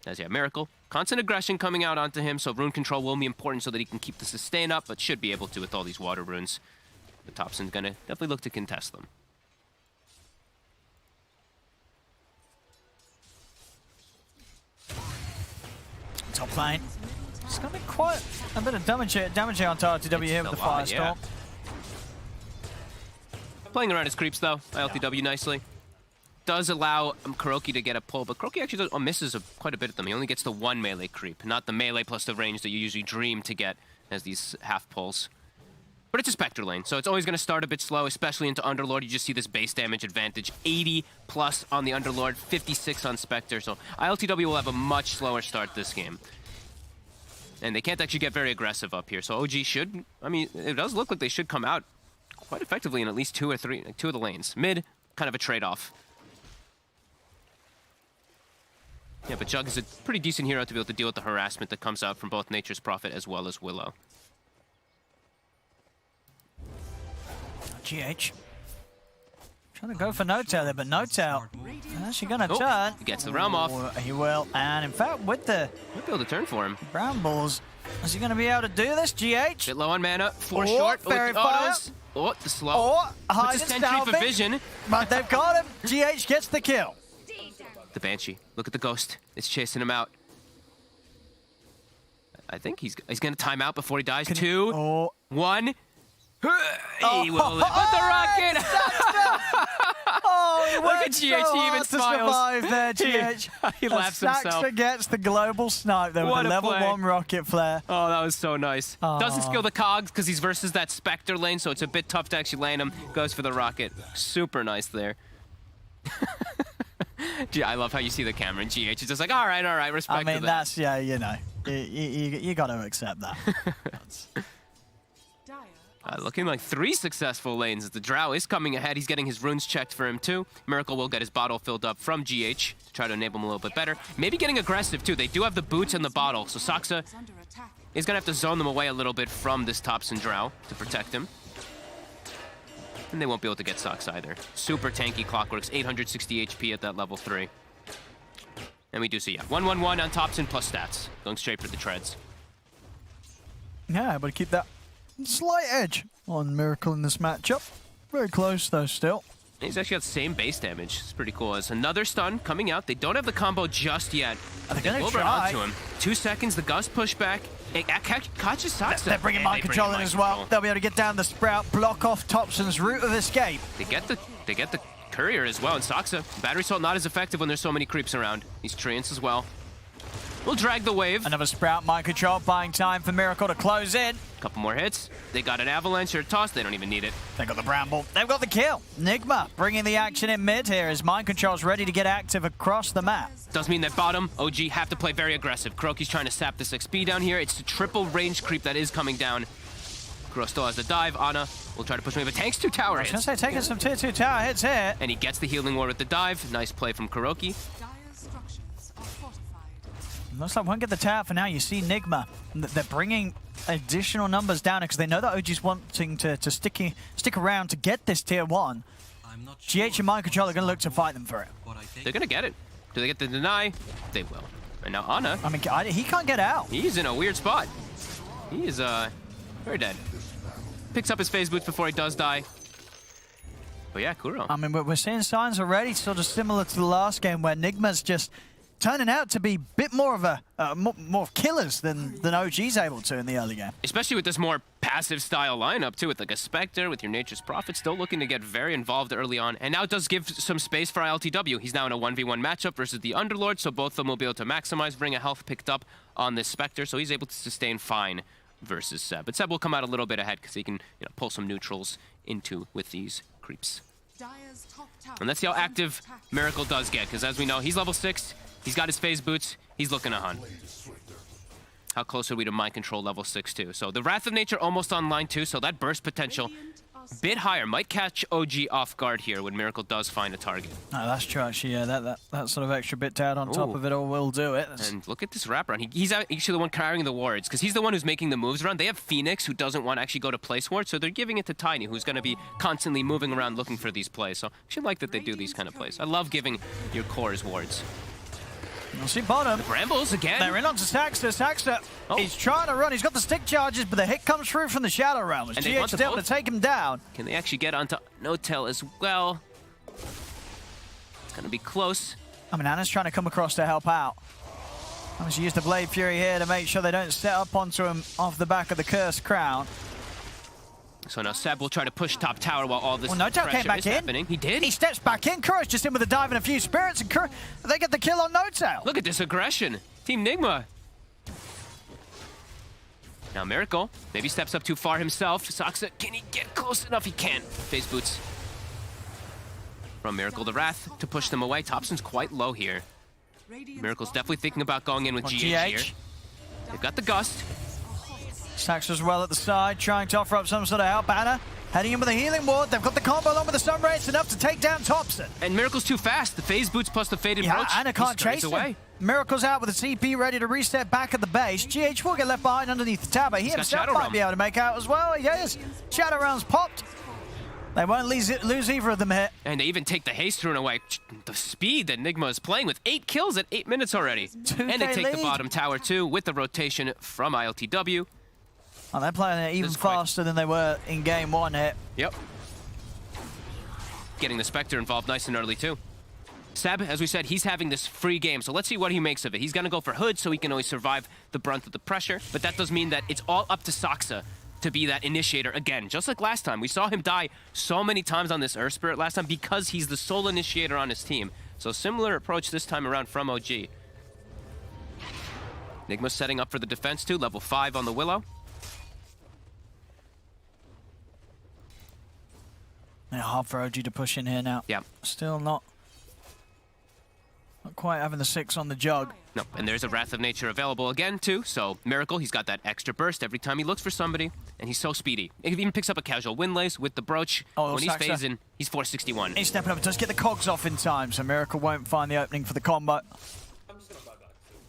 As yeah, Miracle. Constant aggression coming out onto him, so rune control will be important so that he can keep the sustain up, but should be able to with all these water runes. But Thompson's gonna definitely look to contest them. Top lane. It's gonna be quite a bit of damage here onto RTW here with the Firestorm. Playing around his creeps though, LTW nicely. Does allow Kuroki to get a pull, but Kuroki actually misses quite a bit of them. He only gets the 1 melee creep, not the melee plus the range that you usually dream to get has these half pulls. But it's a Spectre lane, so it's always going to start a bit slow, especially into Underlord. You just see this base damage advantage. 80 plus on the Underlord, 56 on Spectre. So ILTW will have a much slower start this game. And they can't actually get very aggressive up here. So OG should, I mean, it does look like they should come out quite effectively in at least 2 or 3, like 2 of the lanes. Mid, kind of a trade-off. Yeah, but Jug is a pretty decent hero to be able to deal with the harassment that comes out from both Nature's Prophet as well as Willow. GH. Trying to go for No-Tail there, but No-Tail actually going to turn. He gets the realm off. He will. And in fact, with the Might be able to turn for him. Brambles, is he going to be able to do this, GH? Bit low on mana, 4 short with Fairy the Fire. autos. Oh, the slow. Or hide Puts his and 10 tree for Stalving, vision. but they've got him. GH gets the kill. The Banshee. Look at the Ghost. It's chasing him out. I think he's going to time out before he dies. 2, 1. He will live with the rocket. Oh, he Look at worked GH, so he even hard to smiles. survive there, GH. He laughs himself. Saxa gets the global snipe there What with a a level play. 1 rocket flare. Oh, that was so nice. Doesn't skill the cogs because he's versus that Spectre lane, so it's a bit tough to actually lane him. Goes for the rocket. Super nice there. Gee, I love how you see the camera in GH. It's just like, all right, respect I mean, to that. that's, yeah, you know, you got to accept that. Looking like 3 successful lanes as the Drow is coming ahead. He's getting his runes checked for him too. Miracle will get his bottle filled up from GH to try to enable him a little bit better. Maybe getting aggressive too. They do have the boots and the bottle, so Saxa is going to have to zone them away a little bit from this Thompson Drow to protect him. And they won't be able to get Sox either. Super tanky Clockworks, 860 HP at that level 3. And we do see, 1-1-1 on Thompson plus stats. Going straight for the treads. Yeah, able to keep that slight edge on Miracle in this matchup. Very close though still. He's actually got the same base damage. It's pretty cool. It's another stun coming out. They don't have the combo just yet. They're going will to run try. onto him. 2 seconds, the Gust pushback. It catches Saxa. They're bringing mind control in as well. They'll be able to get down the Sprout, block off Thompson's route of escape. They get the Courier as well, and Saxa. Battery Assault not as effective when there's so many creeps around. He's Treants as well. We'll drag the wave. Another Sprout, mind control, buying time for Miracle to close in. Couple more hits. They got an Avalanche or a Toss. They don't even need it. They got the Bramble. They've got the kill. Nigma bringing the action in mid here as mind control's ready to get active across the map. Does mean that bottom, OG have to play very aggressive. Kuroki's trying to sap this XP down here. It's the triple range creep that is coming down. Kuro still has the dive. Ana will try to push him, but Tank's 2 tower hits. I was going to say, taking some tier 2 tower hits here. And he gets the healing ward with the dive. Nice play from Kuroki. Looks like we won't get the tower for now. You see Nigma. They're bringing additional numbers down because they know that OG's wanting to stick around to get this tier 1. GH and Mind Control are going to look to fight them for it. They're going to get it. Do they get the deny? They will. And now Ana. I mean, he can't get out. He's in a weird spot. He is very dead. Picks up his phase boots before he does die. But yeah, Kuro. I mean, we're seeing signs already sort of similar to the last game where Nigma's just turning out to be a bit more of a more killers than OG's able to in the early game. Especially with this more passive style lineup too, with like a Spectre, with your Nature's Prophet, still looking to get very involved early on. And now it does give some space for ILTW. He's now in a 1v1 matchup versus the Underlord, so both of them will be able to maximize. Bring a health picked up on this Spectre, so he's able to sustain fine versus Seb. But Seb will come out a little bit ahead because he can pull some neutrals into with these creeps. And let's see how active Miracle does get, because as we know, he's level 6. He's got his phase boots. He's looking to hunt. How close are we to mind control level 6 too? So the Wrath of Nature almost online too, so that burst potential bit higher. Might catch OG off guard here when Miracle does find a target. Oh, that's true actually, yeah. That sort of extra bit to add on top of it all will do it. And look at this wraparound. He's actually the one carrying the wards, because he's the one who's making the moves around. They have Phoenix, who doesn't want to actually go to place wards, so they're giving it to Tiny, who's going to be constantly moving around looking for these plays. So I should like that they do these kind of plays. I love giving your cores wards. You'll see bottom. The Brambles again. They're in onto Saxa. Saxa, he's trying to run. He's got the stick charges, but the hit comes through from the Shadow Realm. As GH able to take him down. Can they actually get onto No-Tail as well? It's going to be close. I mean, Anna's trying to come across to help out. She used the Blade Fury here to make sure they don't set up onto him off the back of the Cursed Crown. So now Seb will try to push top tower while all this No-Tail came back in. happening. He did. He steps back in. Kuro's just in with a dive and a few spirits, and they get the kill on No-Tail. Look at this aggression. Team Nigma. Now Miracle maybe steps up too far himself. Saksa, can he get close enough? He can't. Phase boots from Miracle the Wrath to push them away. Thompson's quite low here. Miracle's definitely thinking about going in with GH here. They've got the Gust. Sax as well at the side, trying to offer up some sort of help. Anna heading in with a healing ward. They've got the combo along with the Sun Ray. It's enough to take down Thompson. And Miracle's too fast. The phase boots plus the faded brooch. Anna can't chase away. him. Miracle's out with a TP ready to reset back at the base. GH will get left behind underneath the tower. He himself might be able to make out as well. He is. Shadow Realm's popped. They won't lose either of them here. And they even take the haste rune away. The speed that Nigma is playing with. 8 kills at 8 minutes already. And they take the bottom tower too with the rotation from ILTW. Oh, they're playing it even faster than they were in game 1 here. Yep. Getting the Spectre involved nice and early too. Seb, as we said, he's having this free game, so let's see what he makes of it. He's going to go for Hood so he can always survive the brunt of the pressure, but that does mean that it's all up to Saksa to be that initiator again. Just like last time, we saw him die so many times on this Earth Spirit last time because he's the sole initiator on his team. So similar approach this time around from OG. Nigma setting up for the defense too, level 5 on the Willow. Yeah, hard for OG to push in here now. Yeah. Still not quite having the 6 on the jug. No, and there's a Wrath of Nature available again too, so Miracle, he's got that extra burst every time he looks for somebody, and he's so speedy. He even picks up a casual Windlace with the brooch. When he's phasing, he's 461. He's stepping up, does get the cogs off in time, so Miracle won't find the opening for the combo. I'm just gonna buy back soon, man.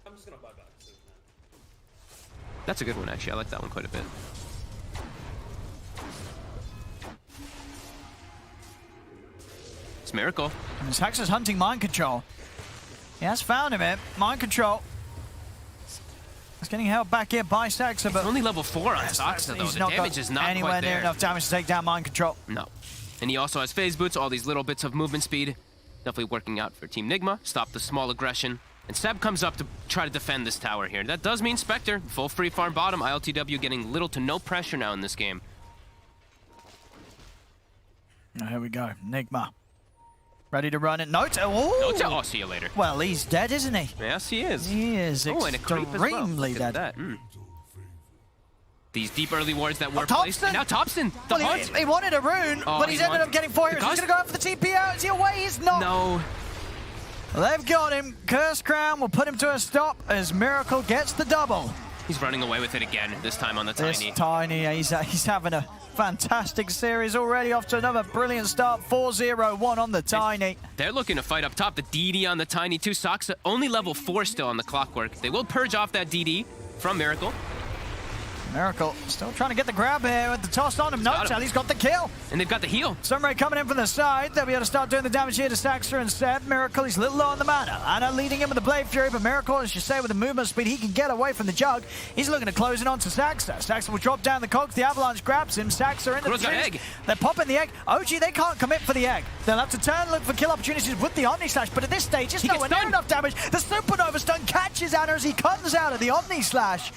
I'm just gonna buy back soon, man. That's a good one, actually. I like that one quite a bit. It's Miracle. And Saxa's hunting mind control. He has found him here. Mind control. He's getting held back here by Saxa, but only level 4 on Saxa, though. He's The not damage is not anywhere quite near there. enough damage to take down mind control. No. And he also has phase boots, all these little bits of movement speed. Definitely working out for Team Nigma. Stop the small aggression. And Seb comes up to try to defend this tower here. That does mean Spectre. Full free farm bottom. ILTW getting little to no pressure now in this game. Oh, here we go. Nigma. Ready to run it. Nota. Nota. Oh, see you later. Well, he's dead, isn't he? Yes, he is. He is and a creep as well. extremely dead. That. These deep early wards that were placed. And now Thompson. The hunt. He wanted a rune, but he's ended up getting 4 heroes. He's going to go out for the TP out. Is he away? He's not. No. They've got him. Curse Crown will put him to a stop as Miracle gets the double. He's running away with it again, this time on the Tiny. This Tiny, he's having a fantastic series already, off to another brilliant start. 4-0-1 on the Tiny. They're looking to fight up top. The DD on the Tiny too. Saksa only level 4 still on the Clockwork. They will purge off that DD from Miracle. Miracle still trying to get the grab here with the toss on him. No, Charlie's got the kill. And they've got the heal. Sunray coming in from the side. They'll be able to start doing the damage here to Saxa instead. Miracle, he's a little low on the mana. Anna leading him with the Blade Fury, but Miracle, as you say, with the movement speed, he can get away from the jug. He's looking to close it on to Saxa. Saxa will drop down the cogs. The Avalanche grabs him. Saxa in the trees. Egg. They're popping the egg. OG, they can't commit for the egg. They'll have to turn and look for kill opportunities with the Omni Slash, but at this stage, it's nowhere near enough damage. The Supernova Stun catches Anna as he comes out of the Omni Slash.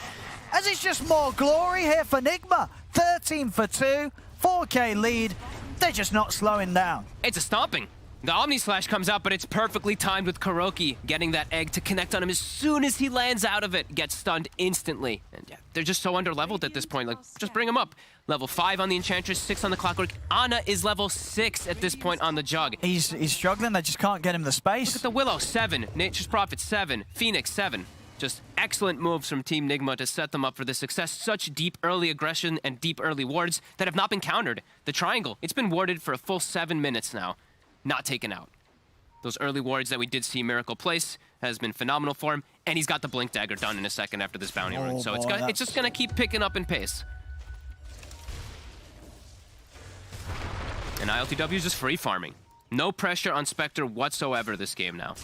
As it's just more glory here for Nigma. 13 for 2, 4K lead. They're just not slowing down. It's a stomping. The Omni Slash comes out, but it's perfectly timed with Kuroki getting that egg to connect on him as soon as he lands out of it. Gets stunned instantly. And yeah, they're just so under-leveled at this point. Like, just bring him up. Level 5 on the Enchantress, 6 on the Clockwork. Ana is level 6 at this point on the Jug. He's struggling. They just can't get him the space. Look at the Willow, 7. Nature's Prophet, 7. Phoenix, 7. Just excellent moves from Team Nigma to set them up for the success. Such deep early aggression and deep early wards that have not been countered. The triangle, it's been warded for a full 7 minutes now. Not taken out. Those early wards that we did see Miracle place has been phenomenal for him. And he's got the Blink Dagger done in a second after this bounty run. So it's just going to keep picking up in pace. And ILTW is just free farming. No pressure on Spectre whatsoever this game now.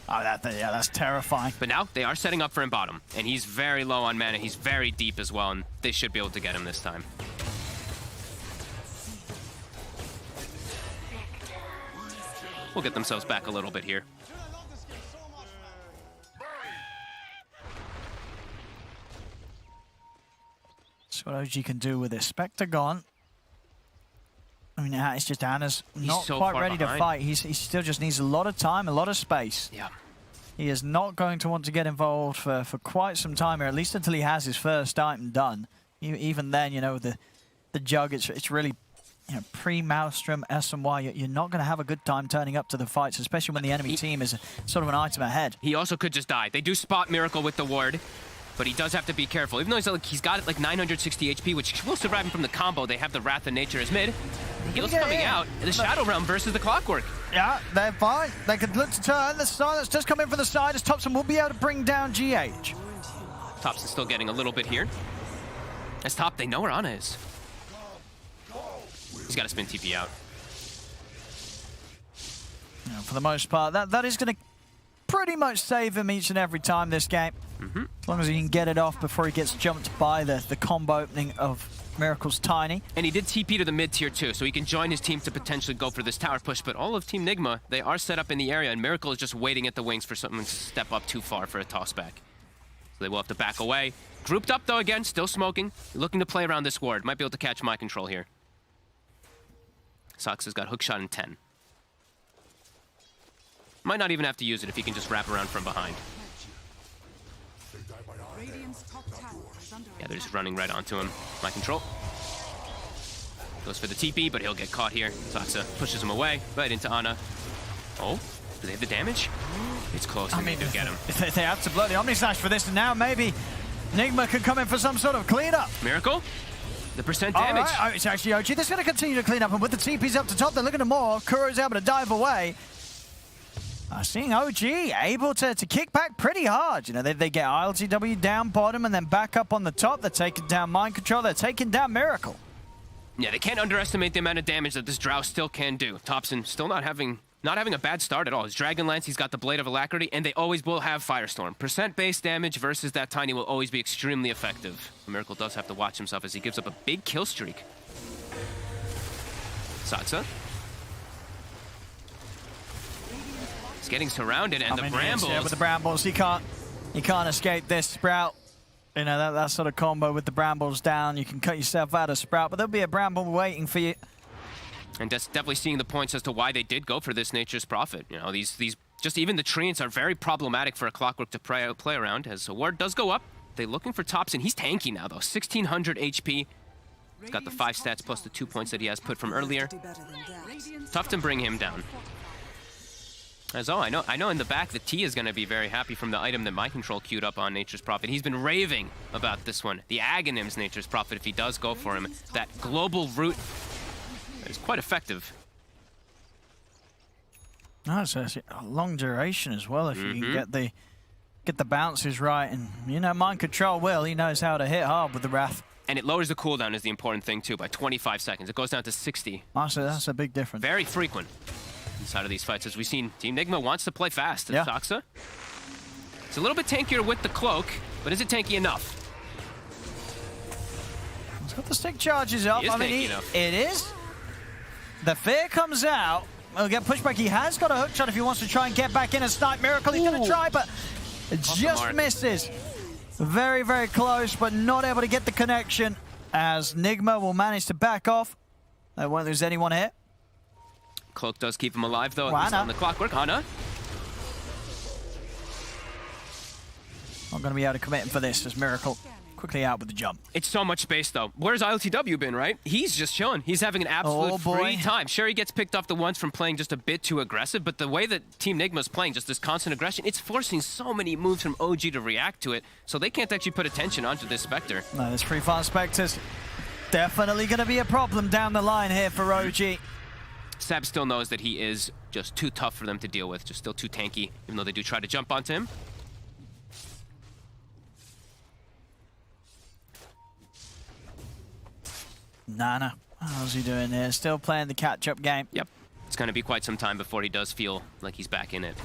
Oh, that's terrifying. But now they are setting up for him bottom, and he's very low on mana. He's very deep as well, and they should be able to get him this time. We'll get themselves back a little bit here. That's what OG can do with this. Spectre gone. I mean, it's just Anna's not so quite far ready behind. to fight. He still just needs a lot of time, a lot of space. Yeah. He is not going to want to get involved for quite some time here, at least until he has his first item done. Even then, you know, the Jug, it's really, you know, pre-Maelstrom, SMY, you're not going to have a good time turning up to the fights, especially when the enemy team is sort of an item ahead. He also could just die. They do spot Miracle with the ward, but he does have to be careful. Even though he's got like 960 HP, which will survive him from the combo. They have the Wrath of Nature as mid. Heals coming out. The Shadow Realm versus the Clockwork. Yeah, they're fine. They could look to turn. The silence does come in from the side as Thompson will be able to bring down GH. Thompson still getting a little bit here. As top, they know where Ana is. He's got to spin TP out. Yeah, for the most part, that is going to pretty much save him each and every time this game. As long as he can get it off before he gets jumped by the combo opening of Miracle's Tiny. And he did TP to the mid tier too, so he can join his team to potentially go for this tower push. But all of Team Nigma, they are set up in the area, and Miracle is just waiting at the wings for someone to step up too far for a toss back. So they will have to back away. Grouped up though again, still smoking. Looking to play around this ward. Might be able to catch my control here. Sox has got hookshot in 10. Might not even have to use it if he can just wrap around from behind. Yeah, they're just running right onto him. My control. Goes for the TP, but he'll get caught here. Soxa pushes him away, right into Ana. Oh, do they have the damage? It's close. I mean, get him. They have to blow the Omnislash for this, and now maybe Nigma can come in for some sort of cleanup. Miracle? The percent damage. All right. Oh, it's actually OG. They're going to continue to clean up, and with the TPs up to top, they're looking at more. Kuro's able to dive away. Seeing OG able to kick back pretty hard. You know, they get ILTW down bottom and then back up on the top. They're taking down Mind Control. They're taking down Miracle. Yeah, they can't underestimate the amount of damage that this Drow still can do. Thompson still not having a bad start at all. His Dragon Lance, he's got the Blade of Alacrity, and they always will have Firestorm. Percent-based damage versus that Tiny will always be extremely effective. Miracle does have to watch himself as he gives up a big kill streak. Soxa. He's getting surrounded, and the Brambles. Yeah, with the Brambles, he can't escape this Sprout. You know, that sort of combo with the Brambles down, you can cut yourself out of Sprout, but there'll be a Bramble waiting for you. And just definitely seeing the points as to why they did go for this Nature's Prophet. You know, these just even the Treants are very problematic for a Clockwork to play around, as a ward does go up. They're looking for Thompson. He's tanky now, though. 1,600 HP. He's got the 5 stats plus the 2 points that he has put from earlier. Tough to bring him down. As I know in the back that T is going to be very happy from the item that My Control queued up on Nature's Prophet. He's been raving about this one. The Aghanim's Nature's Prophet, if he does go for him. That global root is quite effective. No, it's a long duration as well if you can get the bounces right. And, you know, Mind Control he knows how to hit hard with the Wrath. And it lowers the cooldown is the important thing, too, by 25 seconds. It goes down to 60. That's a big difference. Very frequent inside of these fights. As we've seen, Team Nigma wants to play fast. Yeah. Soxa. It's a little bit tankier with the cloak, but is it tanky enough? He's got the stick charges up. He is tanky enough. It is. The fear comes out. He'll get pushed back. He has got a hook shot if he wants to try and get back in and snipe Miracle. He's going to try, but it just misses. Very, very close, but not able to get the connection as Nigma will manage to back off. They won't lose anyone here. Cloak does keep him alive, though, at least on the Clockwork. Ana. Not going to be able to commit him for this as Miracle quickly out with the jump. It's so much space, though. Where's ILTW been, right? He's just chilling. He's having an absolute free time. Sure, he gets picked off the once from playing just a bit too aggressive, but the way that Team Nigma's playing, just this constant aggression, it's forcing so many moves from OG to react to it, so they can't actually put attention onto this Spectre. No, this free fire Spectre's definitely going to be a problem down the line here for OG. Seb still knows that he is just too tough for them to deal with, just still too tanky, even though they do try to jump onto him. Nana, how's he doing here? Still playing the catch-up game. Yep. It's going to be quite some time before he does feel like he's back in it.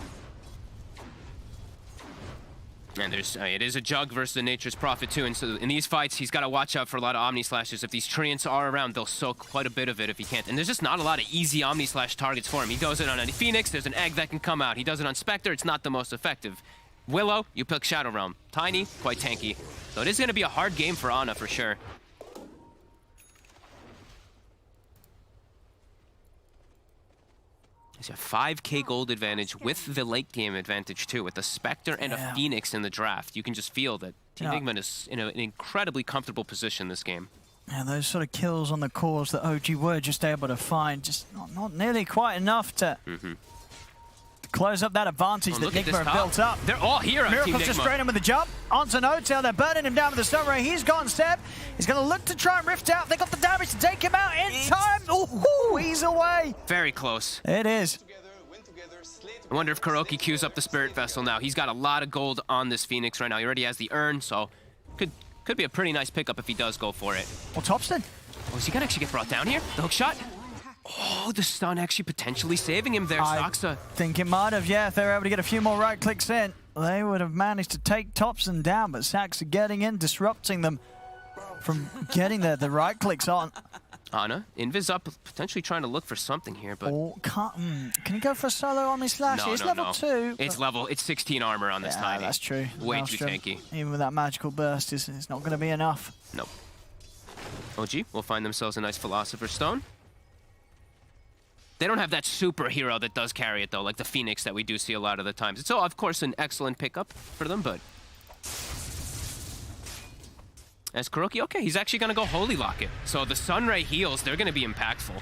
And it is a Jug versus the Nature's Prophet too, and so in these fights, he's got to watch out for a lot of Omni Slashes. If these Treants are around, they'll soak quite a bit of it if he can't. And there's just not a lot of easy Omni Slash targets for him. He does it on a Phoenix, there's an egg that can come out. He does it on Spectre, it's not the most effective. Willow, you pick Shadow Realm. Tiny, quite tanky. So it is going to be a hard game for Ana for sure. He's got 5k gold advantage with the late game advantage too, with a Spectre and a Phoenix in the draft. You can just feel that Team Nigma is in an incredibly comfortable position this game. Yeah, those sort of kills on the cores that OG were just able to find, just not nearly quite enough to close up that advantage that Nigma have built up. They're all here on Team Miracle's Nigma. just spraying him with the jump. Onto N0tail, they're burning him down with the stun ray. He's gone, Seb. He's going to look to try and rift out. They got the damage to take him out in time. Ooh, he's away. Very close. It is. I wonder if Kuroki queues up the Spirit Vessel now. He's got a lot of gold on this Phoenix right now. He already has the urn, so could be a pretty nice pickup if he does go for it. Well, Topson. Oh, is he gonna actually get brought down here? The hook shot? Oh, the stun actually potentially saving him there, Saxa. I think it might have, yeah. If they were able to get a few more right clicks in, they would have managed to take Topson down, but Saxa getting in, disrupting them from getting the right clicks on. Ana, Invis up, potentially trying to look for something here, but... Oh, can he go for a solo on his slash? No, it's no, level no. 2. It's 16 armor on this Tiny. That's true. Way too tanky. Even with that magical burst, it's not going to be enough. Nope. OG will find themselves a nice Philosopher's Stone. They don't have that superhero that does carry it, though, like the Phoenix that we do see a lot of the times. It's, of course, an excellent pickup for them, but... As Kuroki, okay, he's actually going to go Holy Lock it. So the Sunray heals, they're going to be impactful.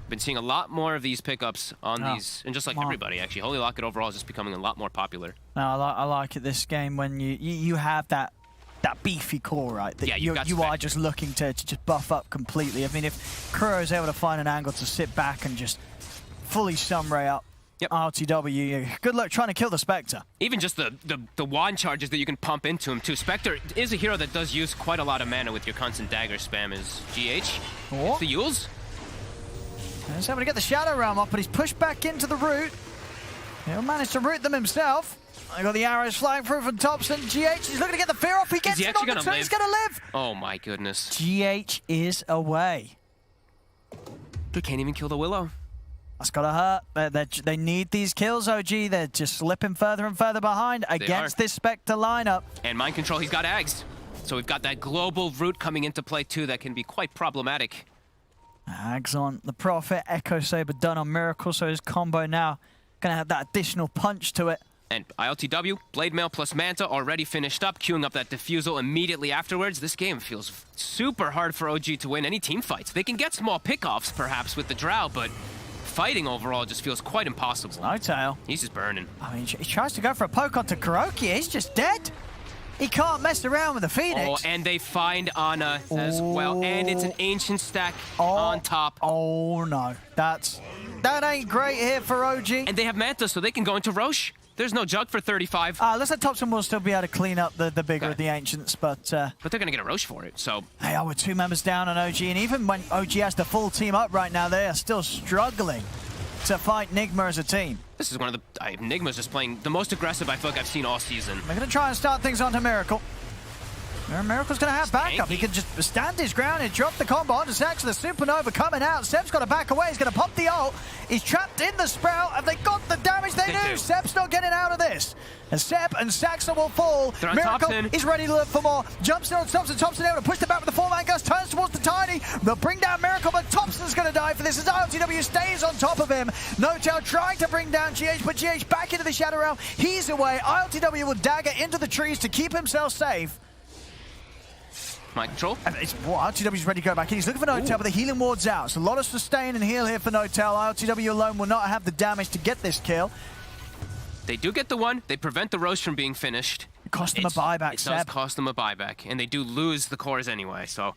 Been seeing a lot more of these pickups on these, and just like everybody, actually. Holy Lock it overall is just becoming a lot more popular. No, I like it this game when you have that beefy core, right? That you are just looking to just buff up completely. I mean, if Kuro is able to find an angle to sit back and just fully Sunray up, RTW, good luck trying to kill the Spectre. Even just the wand charges that you can pump into him too. Spectre is a hero that does use quite a lot of mana with your constant dagger spam is GH. Oh. The Yules. He's able to get the Shadow Realm up, but he's pushed back into the root. He'll manage to root them himself. I got the arrows flying through from Topson. GH is looking to get the fear off. He gets it on the turn. He's going to live. Oh my goodness. GH is away. They can't even kill the Willow. That's gotta hurt. They need these kills, OG. They're just slipping further and further behind against this Spectre lineup. And Mind Control, he's got Ags. So we've got that global root coming into play too that can be quite problematic. Ags on the Prophet, Echo Saber done on Miracle, so his combo now gonna have that additional punch to it. And ILTW, Blade Mail plus Manta already finished up, queuing up that Diffusal immediately afterwards. This game feels super hard for OG to win any team fights. They can get small pickoffs perhaps with the Drow, but fighting overall just feels quite impossible. N0tail. He's just burning. I mean, he tries to go for a poke onto Kuroki. He's just dead. He can't mess around with the Phoenix. Oh, and they find Ana as well. And it's an Ancient stack on top. Oh, no. That ain't great here for OG. And they have Manta, so they can go into Roche. There's no jug for 35. Looks like Topson will still be able to clean up the bigger of the Ancients, but they're going to get a Roche for it, so... They are with 2 members down on OG, and even when OG has the full team up right now, they are still struggling to fight Nigma as a team. This is one of the... Nigma's just playing the most aggressive I feel like I've seen all season. They're going to try and start things onto Miracle. Miracle's going to have backup. He can just stand his ground and drop the combo onto Saxa. The Supernova coming out. Seb's got to back away. He's going to pop the ult. He's trapped in the Sprout. Have they got the damage? They do. Seb's not getting out of this. And Seb and Saxa will fall. Miracle is ready to look for more. Jumps in on Topson. Topson able to push the back with the 4-man gust. Turns towards the Tiny. They'll bring down Miracle, but Topson's going to die for this as ILTW stays on top of him. N0tail trying to bring down GH, but GH back into the Shadow Realm. He's away. ILTW will dagger into the trees to keep himself safe. Mind Control. RTW's ready to go back in. He's looking for N0tail, but the healing ward's out. So a lot of sustain and heal here for N0tail. RTW alone will not have the damage to get this kill. They do get the one. They prevent the Roche from being finished. It cost them a buyback, Seb. It does cost them a buyback, and they do lose the cores anyway, so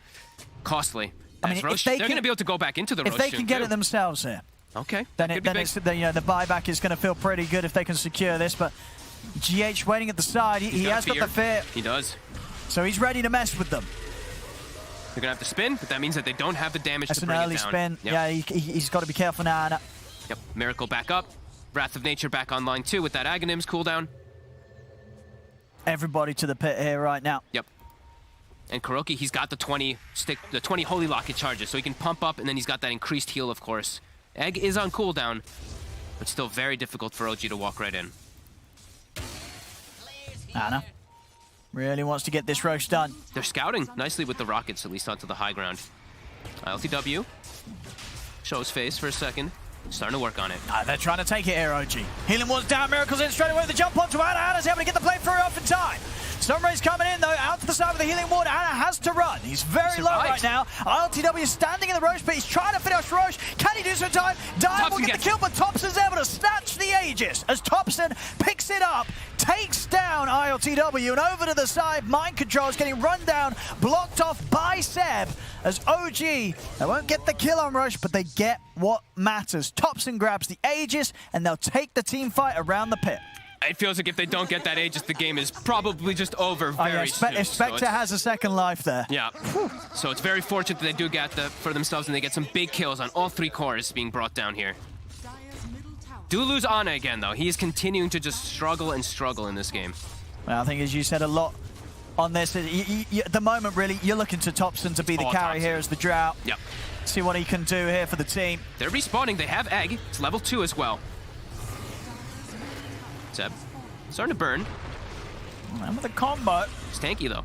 costly. I mean, Roche, they're going to be able to go back into the Roche. If they can get it themselves here, okay, then the buyback is going to feel pretty good if they can secure this. But GH waiting at the side. He has got the fear. He does. So he's ready to mess with them. They're going to have to spin, but that means that they don't have the damage That's to bring it down. That's an early spin. Yep. Yeah, he's got to be careful now. Yep, Miracle back up. Wrath of Nature back online too with that Aghanims cooldown. Everybody to the pit here right now. Yep. And Kuroki, he's got the 20 Holy Locket charges, so he can pump up, and then he's got that increased heal, of course. Egg is on cooldown, but still very difficult for OG to walk right in. Ana really wants to get this Roche done. They're scouting nicely with the rockets, at least onto the high ground. ILTW shows face for a second. Starting to work on it. They're trying to take it here, OG. Healing Ward's down, Miracle's in straight away with the jump onto Anna. Anna's able to get the play through off in time. Sunray's coming in though, out to the side with the healing ward. Anna has to run. He's very low right now. ILTW is standing in the Roche, but he's trying to finish Roche. Can he do so in time? Dive will get the kill, but Thompson's able to snatch the Aegis as Thompson picks it up, takes down ILTW, and over to the side, Mind Control is getting run down, blocked off by Seb as OG. They won't get the kill on Roche, but they get what matters. Thompson grabs the Aegis, and they'll take the team fight around the pit. It feels like if they don't get that Aegis, the game is probably just over very soon. If Spectre has a second life there. Yeah. So it's very fortunate that they do get for themselves, and they get some big kills on all 3 cores being brought down here. Do lose Ana again, though. He is continuing to just struggle and struggle in this game. Well, I think, as you said, a lot on this. At the moment, really, you're looking to Thompson to be the carry here as the Drought. Yep. See what he can do here for the team. They're respawning. They have Egg. It's level 2 as well. Seb, starting to burn. Remember the combo. It's tanky, though.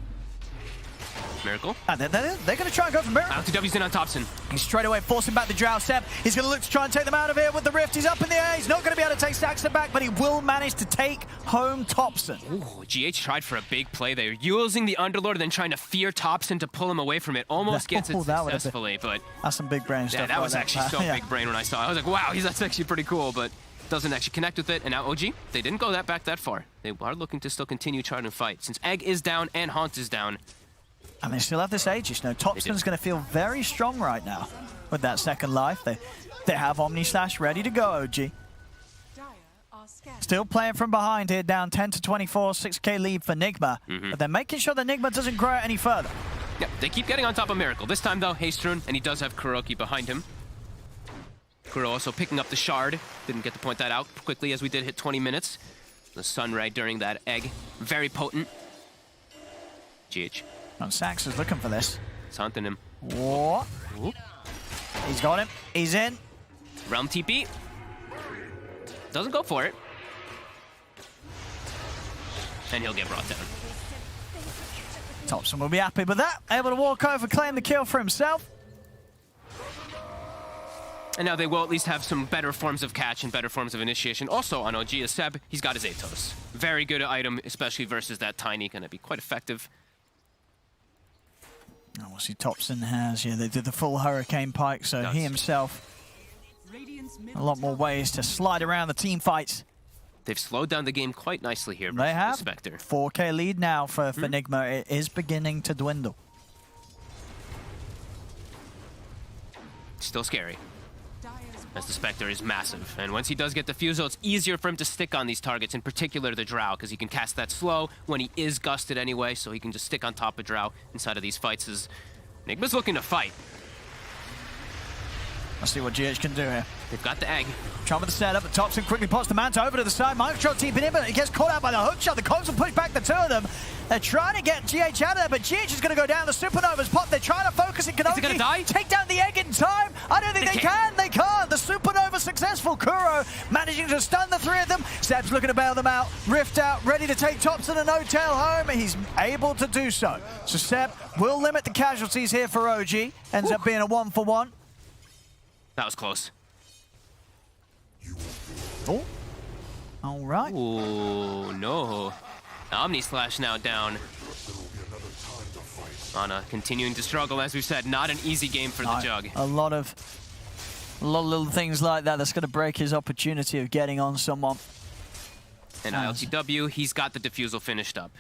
Miracle. They're going to try and go for Miracle. ILTW's in on Thompson. He's straight away forcing back the Drow. Seb, he's going to look to try and take them out of here with the Rift. He's up in the air. He's not going to be able to take Saxon back, but he will manage to take home Thompson. Ooh, GH tried for a big play there. Using the Underlord, then trying to fear Thompson to pull him away from it. Almost gets it successfully, but... That's some big brain stuff. Yeah, that was actually so big brain when I saw it. I was like, wow, that's actually pretty cool, but doesn't actually connect with it. And now OG, they didn't go back that far. They are looking to still continue trying to fight. Since Egg is down and Haunt is down, and they still have this Aegis. No, Thompson's going to feel very strong right now with that second life. They have Omni Slash ready to go, OG. Still playing from behind here, down 10 to 24, 6k lead for Nigma. But they're making sure that Nigma doesn't grow any further. Yeah, they keep getting on top of Miracle. This time, though, Hastrun, and he does have Kuroki behind him. Kuro also picking up the Shard. Didn't get to point that out quickly as we did hit 20 minutes. The Sunray during that Egg, very potent. GH. And Sax is looking for this. It's hunting him. What? He's got him. He's in. Realm TP. Doesn't go for it. And he'll get brought down. Thompson will be happy with that. Able to walk over, claim the kill for himself. And now they will at least have some better forms of catch and better forms of initiation. Also on OG as Seb, he's got his Atos. Very good item, especially versus that Tiny. Gonna be quite effective. Oh, we'll see Thompson has, they did the full Hurricane Pike, so he himself, a lot more ways to slide around the team fights. They've slowed down the game quite nicely here. They have. Spectre. 4k lead now for Nigma. It is beginning to dwindle. Still scary, as the Spectre is massive. And once he does get the Fusel, it's easier for him to stick on these targets, in particular the Drow, because he can cast that slow when he is gusted anyway, so he can just stick on top of Drow inside of these fights. As Nigma's looking to fight. Let's see what GH can do here. They've got the Egg. Trying with the setup, but Thompson quickly pops the Manta over to the side. Mind Control teeping in, but he gets caught out by the hook shot. The Cogs will push back the two of them. They're trying to get GH out of there, but GH is going to go down. The Supernova's pop. They're trying to focus. It can only gonna die? take down the Egg in time. I don't think they can. They can't. The Supernova successful. Kuro managing to stun the 3 of them. Seb's looking to bail them out. Rift out, ready to take Thompson and Hotel home. He's able to do so. So Seb will limit the casualties here for OG. Ends up being a 1-for-1. That was close. Oh. All right. Oh, no. Omni Slash now down. Ana continuing to struggle, as we've said. Not an easy game for the Jug. A lot of little things like that that's going to break his opportunity of getting on someone. And ILTW, he's got the Diffusal finished up,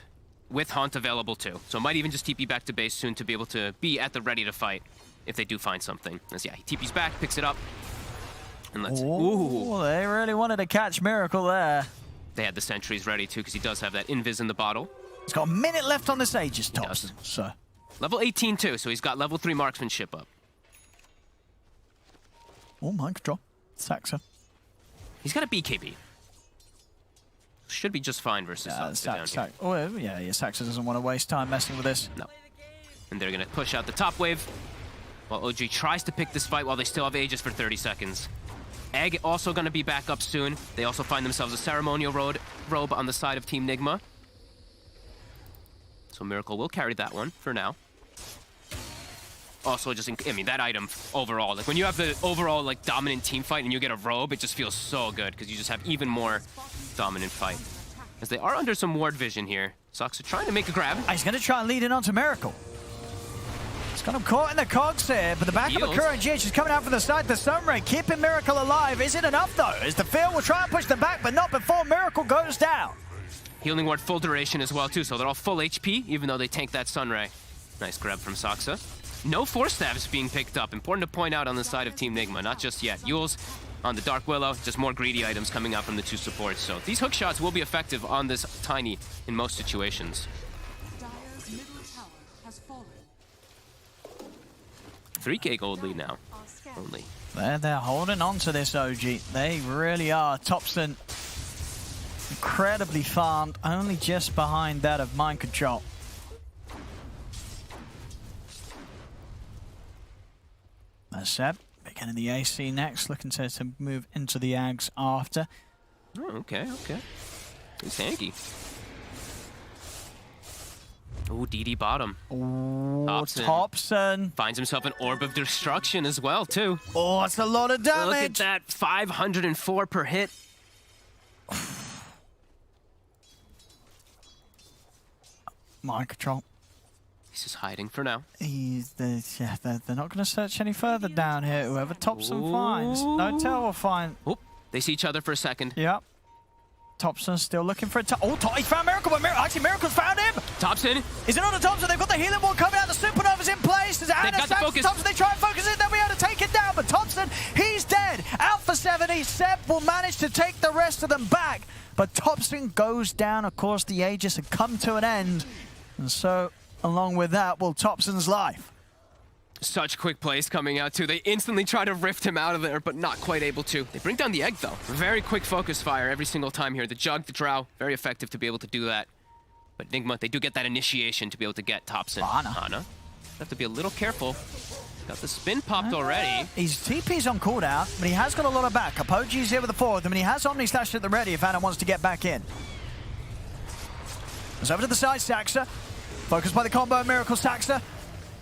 with Haunt available too. So might even just TP back to base soon to be able to be at the ready to fight if they do find something. As he TP's back, picks it up. And let's Ooh, they really wanted to catch Miracle there. They had the sentries ready too, because he does have that invis in the bottle. He's got a minute left on this Aegis, Thompson. So level 18 too, so he's got level 3 marksmanship up. Oh, Mind Control. Saxa. He's got a BKB. Should be just fine versus down here. Saxa doesn't want to waste time messing with this. No. And they're going to push out the top wave, while OG tries to pick this fight while they still have Aegis for 30 seconds. Egg also going to be back up soon. They also find themselves a ceremonial robe on the side of Team Nigma. So Miracle will carry that one for now. also just, I mean, that item overall, like when you have the overall like dominant team fight and you get a robe, it just feels so good because you just have even more dominant fight. As they are under some ward vision here. Sox are trying to make a grab. He's going to try and lead in onto Miracle. It's got him caught in the cogs here, but the backup of Kuro and GH is coming out from the side. The Sunray keeping Miracle alive. Is it enough though? As the field will try and push them back, but not before Miracle goes down. Healing ward full duration as well too, so they're all full HP, even though they tank that Sunray. Nice grab from Soxa. No Force Staves being picked up. Important to point out on the side of Team Nigma, not just yet. Yules on the Dark Willow, just more greedy items coming out from the two supports. So these hook shots will be effective on this Tiny in most situations. Dire's middle tower has fallen. 3k gold lead now, only. They're holding on to this, OG. They really are. Thompson incredibly farmed, only just behind that of Mind Control. That's Seb. Beginning the AC next, looking to move into the Ags after. Oh, okay. He's hanky. Oh, DD bottom. Oh, Thompson. Finds himself an Orb of Destruction as well, too. Oh, that's a lot of damage. Look at that, 504 per hit. Mind Control. He's just hiding for now. They're not going to search any further down here. Whoever Thompson finds. No tell will find. Oh, they see each other for a second. Yep. Thompson's still looking for a he found Miracle, but actually Miracle's found him! Thompson! Is it on the Thompson? They've got the healing wall coming out, the Supernova's in place. There's Anna got the focus. Thompson, they try and focus it, they'll be able to take it down, but Thompson, he's dead! Out for 70, Seb will manage to take the rest of them back, but Thompson goes down. Of course, the Aegis had come to an end, and so along with that will Thompson's life. Such quick plays coming out, too. They instantly try to rift him out of there, but not quite able to. They bring down the egg, though. Very quick focus fire every single time here. The Jug, the Drow, very effective to be able to do that. But Nigma, they do get that initiation to be able to get Thompson. Ana. Have to be a little careful. Got the spin popped already. His TP's on cooldown, but he has got a lot of backup. OG's here with the 4 of them, and he has Omni stashed at the ready if Ana wants to get back in. Goes over to the side, Saxa. Focused by the combo, Miracle Saxa.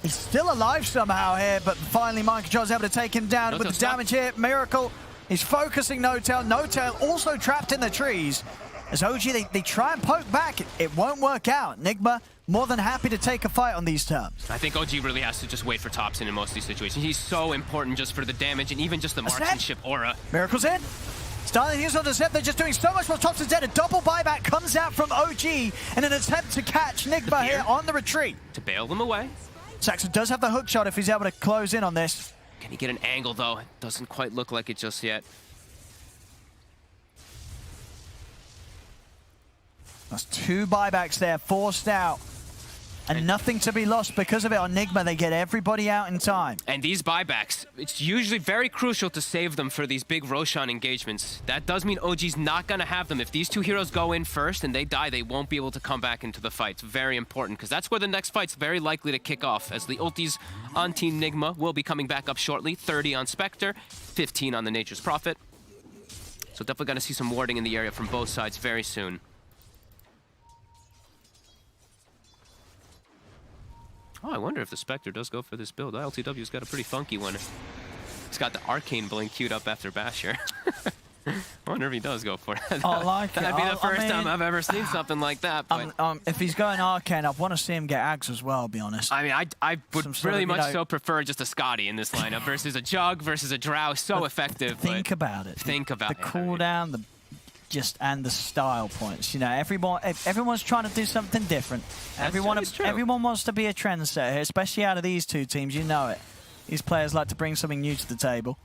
He's still alive somehow here, but finally Mind Control's able to take him down with the damage here. Miracle is focusing No-Tail. No-Tail also trapped in the trees. As OG, they try and poke back. It won't work out. Nigma more than happy to take a fight on these terms. I think OG really has to just wait for Thompson in most of these situations. He's so important just for the damage and even just the marksmanship aura. Miracle's in. Starting to use on the Zep, they're just doing so much while Thompson's dead. A double buyback comes out from OG in an attempt to catch Nigma here on the retreat. To bail them away. Saxon does have the hook shot if he's able to close in on this. Can he get an angle, though? It doesn't quite look like it just yet. That's 2 buybacks there, forced out. And nothing to be lost because of it on Nigma. They get everybody out in time. And these buybacks, it's usually very crucial to save them for these big Roshan engagements. That does mean OG's not going to have them. If these 2 heroes go in first and they die, they won't be able to come back into the fight. It's very important because that's where the next fight's very likely to kick off, as the ultis on Team Nigma will be coming back up shortly. 30 on Spectre, 15 on the Nature's Prophet. So definitely going to see some warding in the area from both sides very soon. Oh, I wonder if the Spectre does go for this build. ILTW's got a pretty funky one. He's got the Arcane Blink queued up after Basher. I wonder if he does go for it. I like That'd be the first time I've ever seen something like that. But if he's going Arcane, I want to see him get Ags as well, I'll be honest. I mean, I would really much so prefer just a Scotty in this lineup versus a Jug versus a Drow. So effective. Think about it. Think about it. The cooldown, and the style points. You know, everyone's trying to do something different. Everyone wants to be a trendsetter, especially out of these 2 teams. You know it. These players like to bring something new to the table.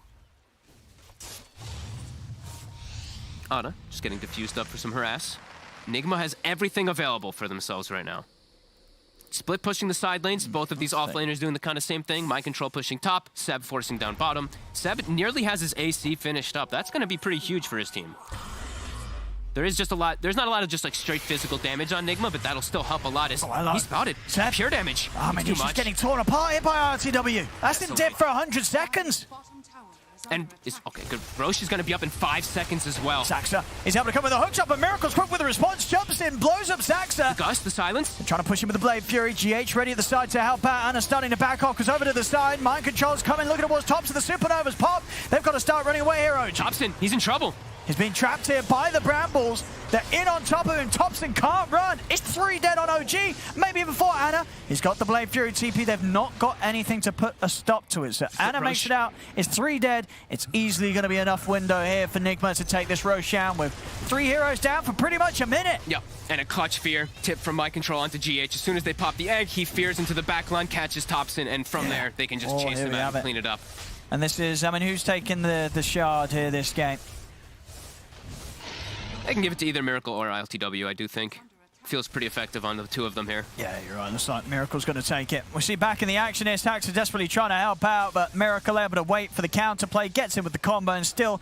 Ana just getting diffused up for some harass. Nigma has everything available for themselves right now. Split pushing the side lanes. Both of these offlaners doing the kind of same thing. Mind Control pushing top. Seb forcing down bottom. Seb nearly has his AC finished up. That's going to be pretty huge for his team. There's not a lot of just like straight physical damage on Nigma, but that'll still help a lot. He's spotted. Seb? Pure damage. Oh man, he's just getting torn apart here by RTW. That's in dip for 100 seconds. And it's okay, good. Roche is going to be up in 5 seconds as well. Saxa is able to come with a hook shot, but Miracle's quick with a response. Jumps in, blows up Saxa. The Gust, the silence. They're trying to push him with the Blade Fury. GH ready at the side to help out. Anna starting to back off, goes over to the side. Mind Control's coming, looking towards Tops of the Supernova's pop. They've got to start running away here, OG. Thompson, he's in trouble. He's being trapped here by the Brambles. They're in on top of him. Thompson can't run. It's 3 dead on OG. Maybe even 4. Anna, he's got the Blade Fury TP. They've not got anything to put a stop to it. So Anna makes it out. It's 3 dead. It's easily going to be enough window here for Nigma to take this Roshan with 3 heroes down for pretty much a minute. Yep, and a clutch fear tip from My Control onto GH. As soon as they pop the egg, he fears into the backline, catches Thompson, and from there, they can just chase him out and clean it up. And this is, I mean, who's taking the shard here this game? I can give it to either Miracle or ILTW, I do think. Feels pretty effective on the 2 of them here. Yeah, you're right. Looks like Miracle's going to take it. We see back in the action here, Saxa desperately trying to help out, but Miracle able to wait for the counterplay, gets in with the combo, and still,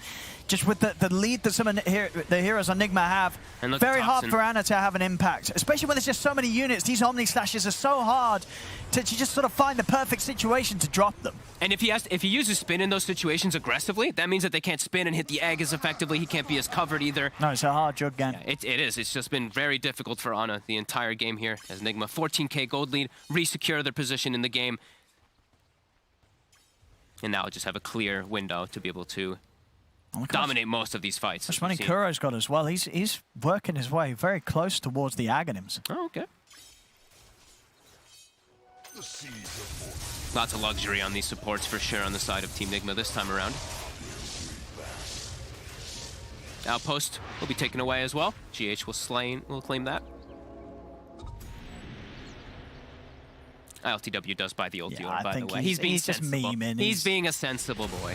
just with the lead that some of the heroes on Nigma have, very hard for Anna to have an impact, especially when there's just so many units. These Omni Slashes are so hard to just sort of find the perfect situation to drop them. And if he uses spin in those situations aggressively, that means that they can't spin and hit the egg as effectively. He can't be as covered either. No, it's a hard jug game. Yeah, it is. It's just been very difficult for Ana the entire game here as Nigma 14k gold lead, re-secure their position in the game. And now just have a clear window to be able to dominate most of these fights. That's money Kuro's got as well. He's working his way very close towards the Aghanims. Oh, okay. Lots of luxury on these supports for sure on the side of Team Nigma this time around. Outpost will be taken away as well. GH will claim that. ILTW does buy the old dealer, by the way. He's just memeing. He's being a sensible boy.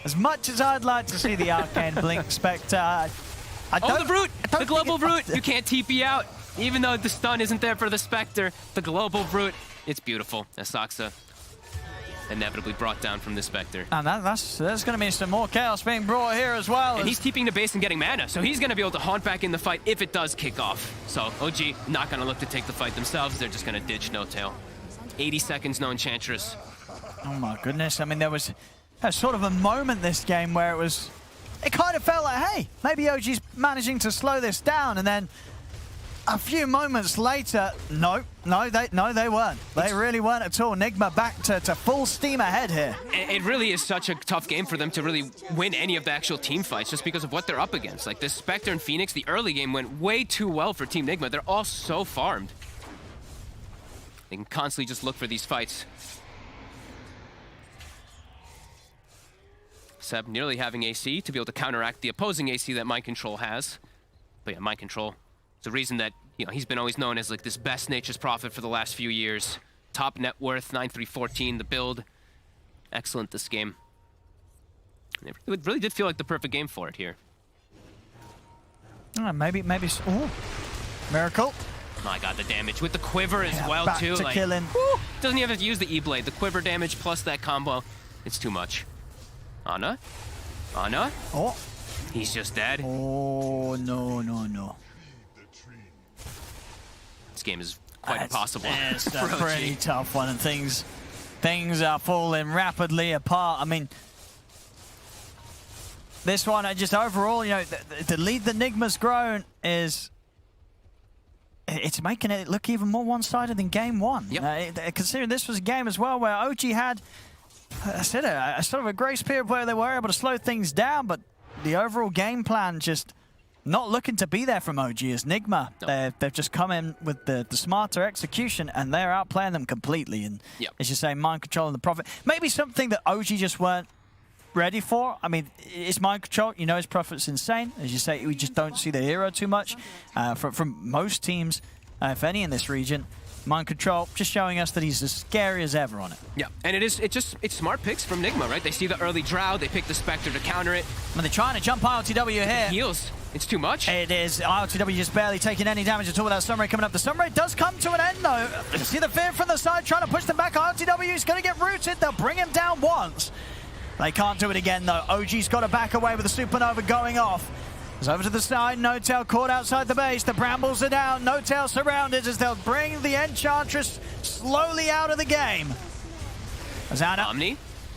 As much as I'd like to see the Arcane Blink Spectre, the Brute! The Global Brute! You can't TP out! Even though the stun isn't there for the Spectre, the Global Brute, it's beautiful. As Saxa inevitably brought down from the Spectre. And there's going to be some more chaos being brought here as well. And he's TPing the base and getting mana, so he's going to be able to haunt back in the fight if it does kick off. So OG not going to look to take the fight themselves. They're just going to ditch No Tail. 80 seconds, no Enchantress. Oh my goodness. I mean, there was a sort of a moment this game where it kind of felt like, hey, maybe OG's managing to slow this down, and then a few moments later, no, they weren't. They really weren't at all. Nigma back to full steam ahead here. It really is such a tough game for them to really win any of the actual team fights just because of what they're up against. Like this Spectre and Phoenix, the early game went way too well for Team Nigma. They're all so farmed. They can constantly just look for these fights. Seb nearly having AC to be able to counteract the opposing AC that Mind Control has. But yeah, Mind Control, it's a reason that he's been always known as like this best Nature's Prophet for the last few years. Top net worth, 9-3-14, the build. Excellent this game. It really did feel like the perfect game for it here. Maybe, ooh, Miracle. My god, the damage with the quiver as well back too. To killing. Doesn't even have to use the E-Blade. The quiver damage plus that combo, it's too much. Ana? Oh. He's just dead. Oh, no. This game is quite impossible. It's a pretty tough one, and things are falling rapidly apart. I mean, this one, overall, the lead that Nigma's grown is... It's making it look even more one-sided than game one. Yep. Considering this was a game as well where OG had, I said a sort of a grace period where they were able to slow things down, but the overall game plan just not looking to be there from OG as Nigma. Nope. They've just come in with the smarter execution, and they're outplaying them completely. And as you say, Mind Control and the Prophet. Maybe something that OG just weren't ready for. I mean, it's Mind Control. His Prophet's insane. As you say, we just don't see the hero too much from most teams, if any, in this region. Mind Control just showing us that he's as scary as ever on it. Yeah, and it's smart picks from Nigma, right? They see the early Drow, they pick the Spectre to counter it. And they're trying to jump ILTW here. It heals. It's too much. It is. ILTW just barely taking any damage at all without Sunray coming up. The Sunray does come to an end, though. See the fear from the side, trying to push them back. ILTW is going to get rooted. They'll bring him down once. They can't do it again, though. OG's got to back away with the Supernova going off. It's over to the side. No Tail caught outside the base. The Brambles are down. No Tail surrounded as they'll bring the Enchantress slowly out of the game. As Anna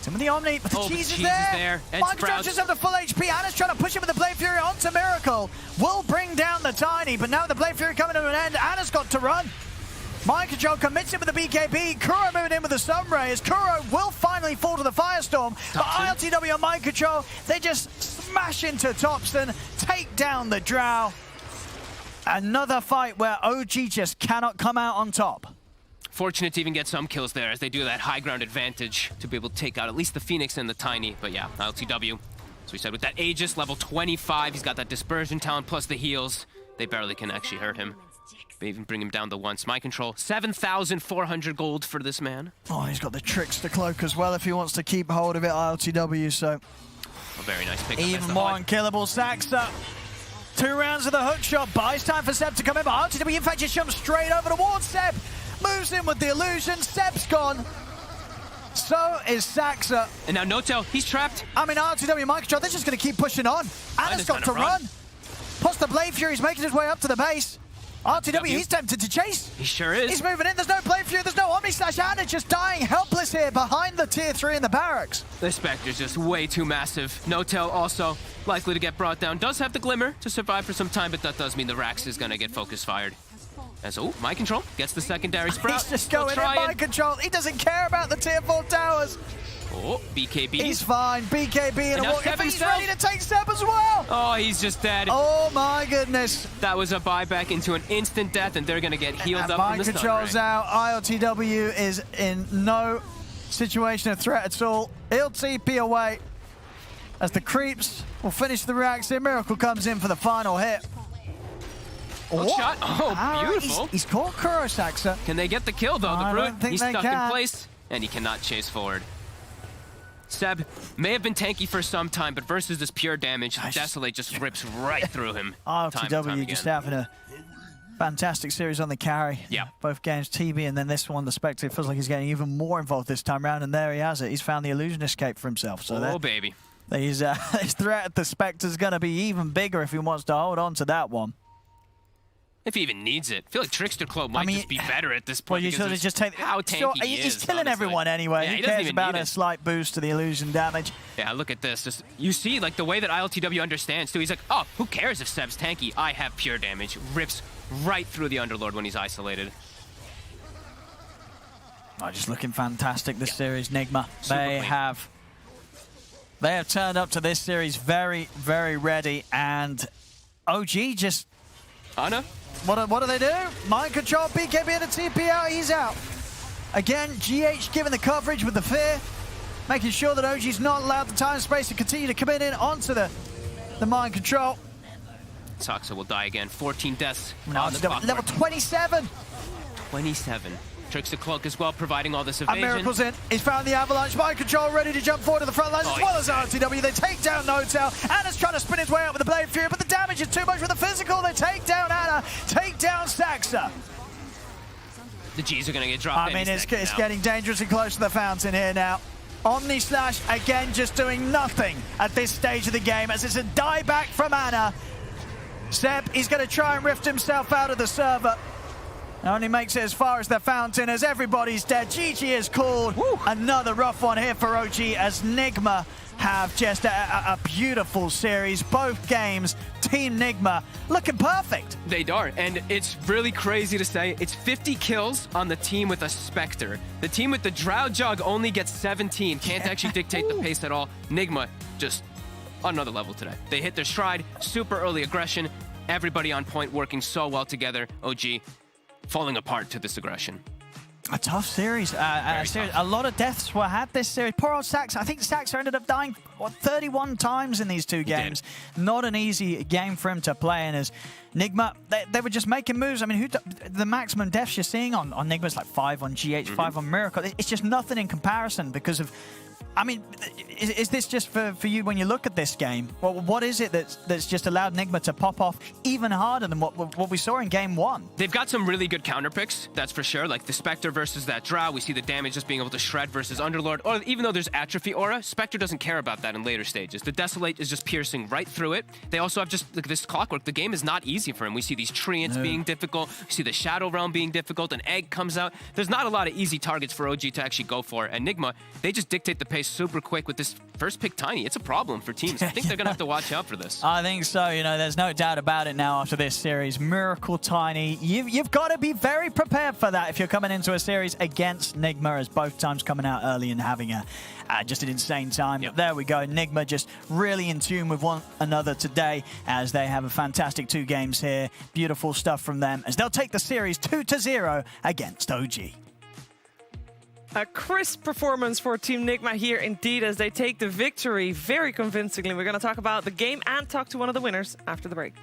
in with the Omni, but the Oh, cheese the is cheese there. And Mike Sprouts. just have the full HP. Anna's trying to push him with the Blade Fury onto Miracle. Will bring down the Tiny, but now the Blade Fury coming to an end. Anna's got to run. Mind Control commits it with the BKB. Kuro moving in with the Sunray as Kuro will finally fall to the Firestorm. But ILTW and Mind Control, they just smash into Topston, take down the Drow. Another fight where OG just cannot come out on top. Fortunate to even get some kills there as they do that high ground advantage to be able to take out at least the Phoenix and the Tiny. But yeah, LTW, as we said, with that Aegis, level 25, he's got that dispersion talent plus the heals. They barely can actually hurt him. They even bring him down to once. My Control, 7,400 gold for this man. Oh, he's got the Trickster Cloak as well if he wants to keep hold of it, ILTW, so... A very nice pick. Even more unkillable. Saxa. 2 rounds of the hook shot. Buys time for Seb to come in, but ILTW in fact just jumps straight over towards Seb. Moves in with the illusion. Seb's gone. So is Saxa. And now Notel, he's trapped. I mean, ILTW Mind Control, they're just going to keep pushing on. Anna's got to run. Plus the Blade Fury, he's making his way up to the base. RTW, he's tempted to chase. He sure is. He's moving in. There's no Blade Fury. There's no Omni Slash. Anna just dying helpless here behind the tier 3 in the barracks. The Spectre's just way too massive. Notel also likely to get brought down. Does have the Glimmer to survive for some time, but that does mean the Rax is going to get focus fired. As, oh, Mind Control gets the secondary Sprout. He's just going in Mind Control. He doesn't care about the tier 4 towers. Oh, BKB. He's fine. BKB and a walk. He's ready to take Seb as well. Oh, he's just dead. Oh my goodness. That was a buyback into an instant death, and they're going to get healed and up Mind from the Control's stun out. ILTW is in no situation of threat at all. He'll TP away as the creeps will finish the reaction. Miracle comes in for the final hit. Hook shot. Oh, beautiful. He's caught Kuro Saxa. Can they get the kill, though? I The don't Brute, think he's they stuck can. in place, and he cannot chase forward. Seb may have been tanky for some time, but versus this pure damage, Desolate just rips right through him. ILTW just having a fantastic series on the carry. Yeah. Both games, TB, and then this one, the Spectre, feels like he's getting even more involved this time around, and there he has it. He's found the illusion escape for himself. So oh, baby. His threat at the Spectre's going to be even bigger if he wants to hold on to that one. If he even needs it. I feel like Trickster Club might just be better at this point. Well, you should have just take how tanky he he's is, killing honestly. everyone anyway. Yeah, he doesn't cares even about need a it. slight boost to the illusion damage. Yeah, look at this. Just, you see, like, the way that ILTW understands, too. He's like, oh, who cares if Seb's tanky? I have pure damage. Rips right through the Underlord when he's isolated. Oh, just looking fantastic this series, Nigma. Super They have turned up to this series very, very ready, and OG just... Anna? What do they do? Mind Control, BKB and a TP out, he's out. Again, GH giving the coverage with the fear, making sure that OG's not allowed the time and space to continue to come in onto the Mind Control. Saxa will die again. 14 deaths. No, level 27. 27. Trickster Cloak as well, providing all this And evasion. Miracle's in. He's found the Avalanche. Mind Control ready to jump forward to the front lines as well as RTW. They take down Notel. Anna's trying to spin his way out with the Blade Fury, but the damage is too much with the physical. They take down Anna, take down Saxa. The G's are going to get dropped. I mean, it's getting dangerously close to the fountain here now. Omni Slash, again, just doing nothing at this stage of the game as it's a dieback from Anna. Seb, he's going to try and rift himself out of the server. Only makes it as far as the fountain as everybody's dead. GG is called. Woo. Another rough one here for OG as Nigma have just a beautiful series. Both games, Team Nigma looking perfect. They are, and it's really crazy to say. It's 50 kills on the team with a Spectre. The team with the Drow Jug only gets 17. Can't actually dictate the pace at all. Nigma just on another level today. They hit their stride, super early aggression. Everybody on point working so well together. OG falling apart to this aggression. A tough series. A lot of deaths were had this series. Poor old Saxa. I think Saxa ended up dying 31 times in these two games. Not an easy game for him to play. And as Nigma, they were just making moves. I mean, the maximum deaths you're seeing on Nigma is like 5 on GH, 5 on Miracle. It's just nothing in comparison because of... I mean, is this just for you when you look at this game? Well, what is it that's just allowed Nigma to pop off even harder than what we saw in game 1? They've got some really good counter picks, that's for sure. Like the Spectre versus that Drow. We see the damage just being able to shred versus Underlord. Or even though there's Atrophy Aura, Spectre doesn't care about that in later stages. The Desolate is just piercing right through it. They also have just like this clockwork. The game is not easy for him. We see these Treants being difficult. We see the Shadow Realm being difficult. An Egg comes out. There's not a lot of easy targets for OG to actually go for. And Nigma, they just dictate the pace super quick with this first pick Tiny. It's a problem for teams. I think they're going to have to watch out for this. I think so. You know, there's no doubt about it now after this series. Miracle Tiny. You've got to be very prepared for that if you're coming into a series against Nigma, as both times coming out early and having just an insane time. Yep. But there we go. Nigma just really in tune with one another today as they have a fantastic 2 games here. Beautiful stuff from them as they'll take the series 2-0 against OG. A crisp performance for Team Nigma here indeed as they take the victory very convincingly. We're going to talk about the game and talk to one of the winners after the break.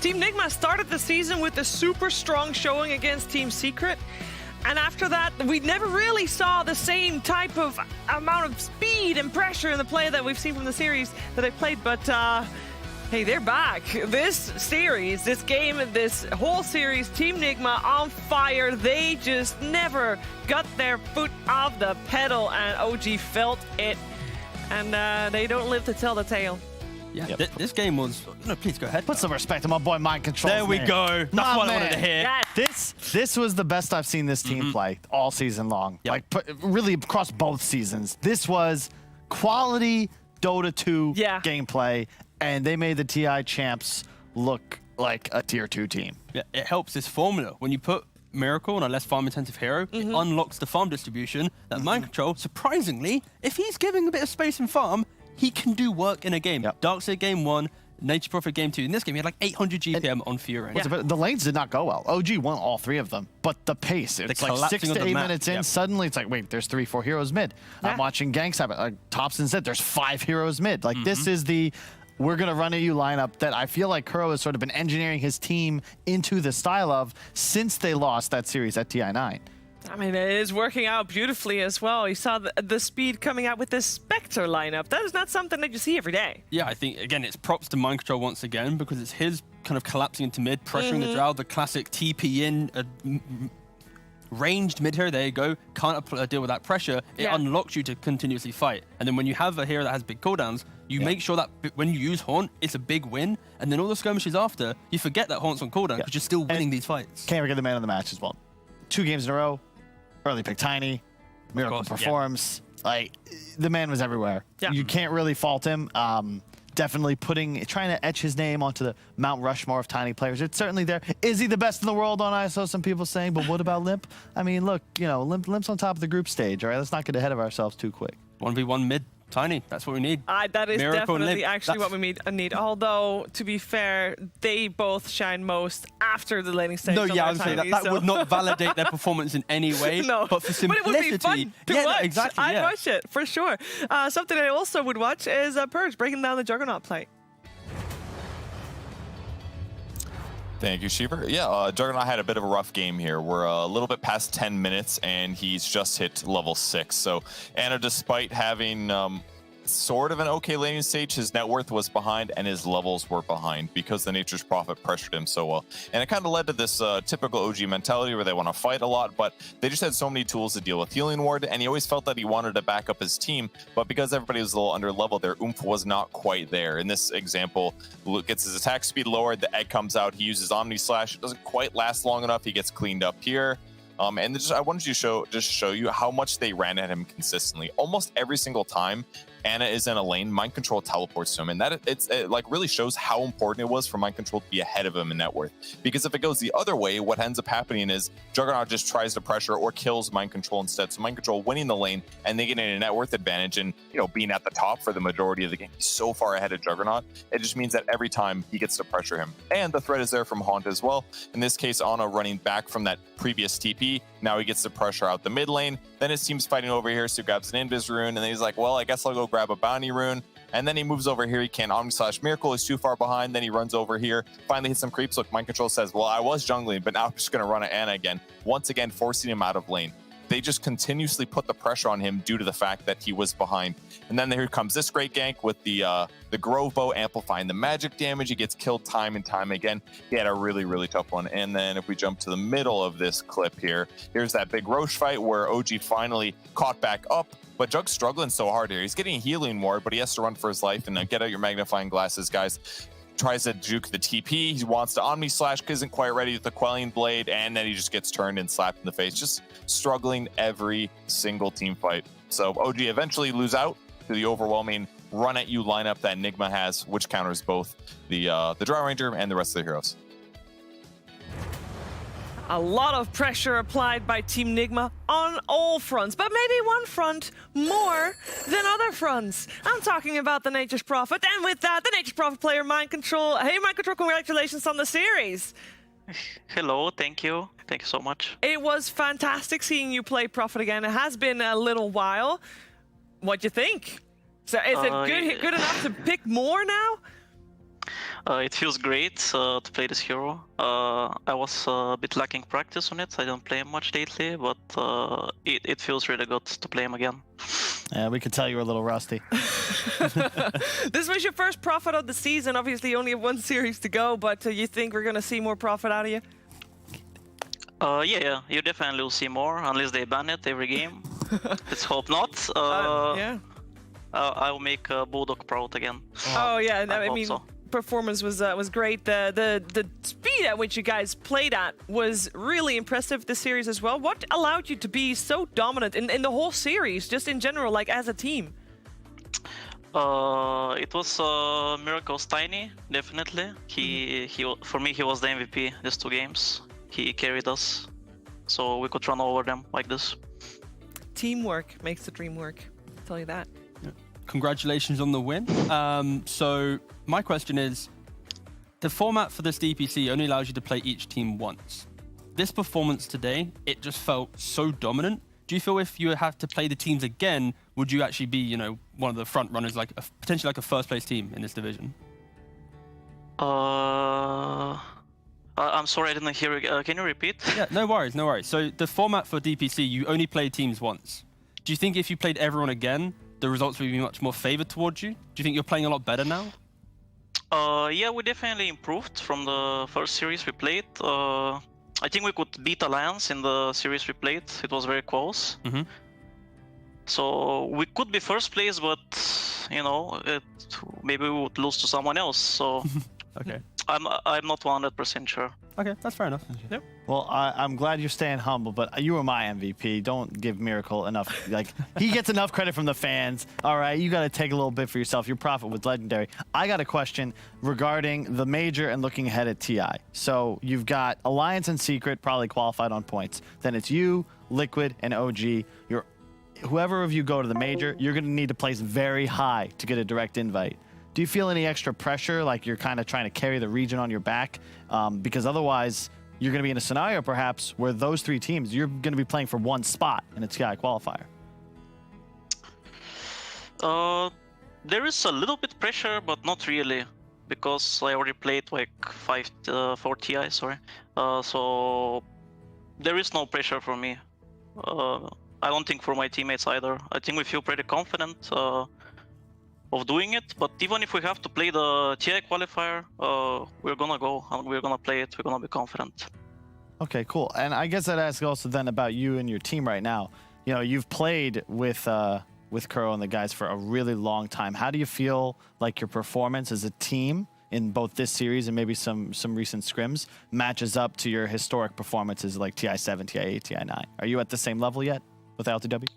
Team Nigma started the season with a super strong showing against Team Secret. And after that, we never really saw the same type of amount of speed and pressure in the play that we've seen from the series that they played. But hey, they're back. This series, this game, this whole series, Team Nigma on fire. They just never got their foot off the pedal, and OG felt it. And they don't live to tell the tale. Yeah, this game was... No, please go ahead. Put some respect on my boy Mind Control. There we go. That's what I wanted to hear. Yes. This was the best I've seen this team play all season long. Yep. Like, really across both seasons. This was quality Dota 2 gameplay, and they made the TI champs look like a tier 2 team. Yeah, it helps this formula. When you put Miracle on a less farm-intensive hero, it unlocks the farm distribution that Mind Control, surprisingly, if he's giving a bit of space and farm, he can do work in a game. Yep. Darkseid game 1, Nature Prophet game 2. In this game, he had like 800 GPM on Fury. The lanes did not go well. OG won all 3 of them, but the pace, it's like 6 to 8 minutes in, suddenly it's like, wait, there's 3-4 heroes mid. I'm watching ganks happen. Like Thompson said, there's 5 heroes mid. Like this is the we're going to run at you lineup that I feel like Kuro has sort of been engineering his team into the style of since they lost that series at TI9. I mean, it is working out beautifully as well. You saw the speed coming out with this Spectre lineup. That is not something that you see every day. Yeah, I think, again, it's props to Mind Control once again, because it's his kind of collapsing into mid, pressuring the Drow, the classic TP in, ranged mid hero, there you go, can't deal with that pressure. It unlocks you to continuously fight. And then when you have a hero that has big cooldowns, you make sure that when you use Haunt, it's a big win. And then all the skirmishes after, you forget that Haunt's on cooldown because you're still winning these fights. Can't forget the man of the match as well. 2 games in a row. Early pick Tiny, Miracle performs. Like, the man was everywhere. You can't really fault him. Definitely trying to etch his name onto the Mount Rushmore of Tiny players. It's certainly there. Is he the best in the world on ISO? Some people saying, but what about Limp? I mean, look, you know, Limp's on top of the group stage. All right, let's not get ahead of ourselves too quick. 1v1 mid. Tiny, that's what we need. That is Miracle definitely actually what we need. Although, to be fair, they both shine most after the laning stage. No, yeah, I was saying that would not validate their performance in any way. No, but for simplicity, but it would be fun to watch. Exactly, I'd watch it for sure. Something I also would watch is Purge breaking down the Juggernaut play. Thank you, Sheever. Yeah, Juggernaut had a bit of a rough game here. We're a little bit past 10 minutes, and he's just hit level 6. So, Anna, despite having sort of an okay laning stage, his net worth was behind, and his levels were behind because the Nature's Prophet pressured him so well. And it kind of led to this typical OG mentality where they want to fight a lot, but they just had so many tools to deal with Healing Ward, and he always felt that he wanted to back up his team, but because everybody was a little under level, their oomph was not quite there. In this example, Luke gets his attack speed lowered, the egg comes out, he uses Omni Slash, it doesn't quite last long enough, he gets cleaned up here. And I wanted to show you how much they ran at him consistently. Almost every single time Anna is in a lane, Mind Control teleports to him, and that it like really shows how important it was for Mind Control to be ahead of him in net worth. Because if it goes the other way, what ends up happening is Juggernaut just tries to pressure or kills Mind Control instead. So Mind Control winning the lane, and they get a net worth advantage, and being at the top for the majority of the game, he's so far ahead of Juggernaut. It just means that every time he gets to pressure him, and the threat is there from Haunt as well. In this case, Anna running back from that previous TP. Now he gets the pressure out the mid lane. Then his team's fighting over here, so he grabs an Invis rune, and then he's like, well, I guess I'll go grab a bounty rune. And then he moves over here. He can't Omni Slash Miracle. He's too far behind. Then he runs over here. Finally hits some creeps. Look, Mind Control says, well, I was jungling, but now I'm just going to run at Anna again. Once again, forcing him out of lane. They just continuously put the pressure on him due to the fact that he was behind. And then here comes this great gank with the Grove Bow amplifying the magic damage. He gets killed time and time again. He had a really, really tough one. And then if we jump to the middle of this clip here, here's that big Roche fight where OG finally caught back up. But Jug's struggling so hard here. He's getting Healing Ward, but he has to run for his life. And get out your magnifying glasses, guys. Tries to juke the TP. He wants to Omni Slash, isn't quite ready with the Quelling Blade, and then he just gets turned and slapped in the face. Just struggling every single team fight. So OG eventually lose out to the overwhelming run at you lineup that Nigma has, which counters both the Drow Ranger and the rest of the heroes. A lot of pressure applied by Team Nigma on all fronts, but maybe one front more than other fronts. I'm talking about the Nature's Prophet, and with that, the Nature's Prophet player, Mind Control. Hey, Mind Control, congratulations on the series. Hello, thank you. Thank you so much. It was fantastic seeing you play Prophet again. It has been a little while. What'd you think? So is it good enough to pick more now? It feels great to play this hero. I was a bit lacking practice on it. I don't play him much lately, but it feels really good to play him again. Yeah, we could tell you were a little rusty. This was your first profit of the season. Obviously, you only have one series to go, but you think we're going to see more profit out of you? Yeah, you definitely will see more, unless they ban it every game. Let's hope not. Yeah. I'll make Bulldog proud again. Oh yeah, I I mean, so. performance was great. The speed at which you guys played at was really impressive this series as well. What allowed you to be so dominant in the whole series, just in general, like as a team? It was Miracle's Tiny, definitely. For me, he was the MVP these 2 games. He carried us, so we could run over them like this. Teamwork makes the dream work. I'll tell you that. Congratulations on the win. So my question is, the format for this DPC only allows you to play each team once. This performance today, it just felt so dominant. Do you feel if you have to play the teams again, would you actually be, you know, one of the front runners, like potentially like a first place team in this division? I'm sorry, I didn't hear it. Can you repeat? Yeah, no worries, no worries. So the format for DPC, you only play teams once. Do you think if you played everyone again, the results would be much more favored towards you? Do you think you're playing a lot better now? Yeah, we definitely improved from the first series we played. I think we could beat Alliance in the series we played. It was very close. Mm-hmm. So we could be first place, but you know, maybe we would lose to someone else. So okay. I'm not 100% sure. Okay, that's fair enough. Yep. Well, I'm glad you're staying humble, but you were my MVP. Don't give Miracle enough. Like, he gets enough credit from the fans. All right, you got to take a little bit for yourself. Your profit was legendary. I got a question regarding the major and looking ahead at TI. So you've got Alliance and Secret probably qualified on points. Then it's you, Liquid, and OG. Whoever of you go to the major, you're going to need to place very high to get a direct invite. Do you feel any extra pressure, like you're kind of trying to carry the region on your back? Because otherwise, you're going to be in a scenario, perhaps, where those 3 teams, you're going to be playing for one spot in a TI qualifier. There is a little bit pressure, but not really, because I already played like 4 TI, sorry. So there is no pressure for me. I don't think for my teammates either. I think we feel pretty confident of doing it, but even if we have to play the TI qualifier, we're gonna go and we're gonna play it. We're gonna be confident. Okay, cool. And I guess I'd ask also then about you and your team right now. You know, you've played with Kuro and the guys for a really long time. How do you feel like your performance as a team in both this series and maybe some recent scrims matches up to your historic performances like TI7, TI8, TI9? Are you at the same level yet with LTW?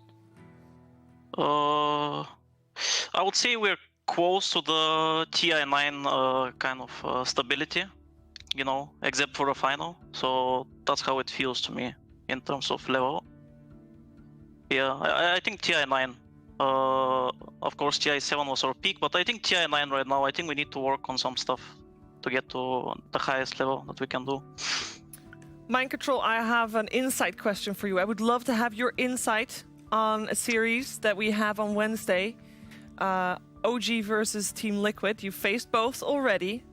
I would say we're close to the TI9 kind of stability, you know, except for the final. So that's how it feels to me in terms of level. Yeah, I think TI9. Of course, TI7 was our peak, but I think TI9 right now, I think we need to work on some stuff to get to the highest level that we can do. Mind Control, I have an insight question for you. I would love to have your insight on a series that we have on Wednesday. OG versus Team Liquid. You faced both already.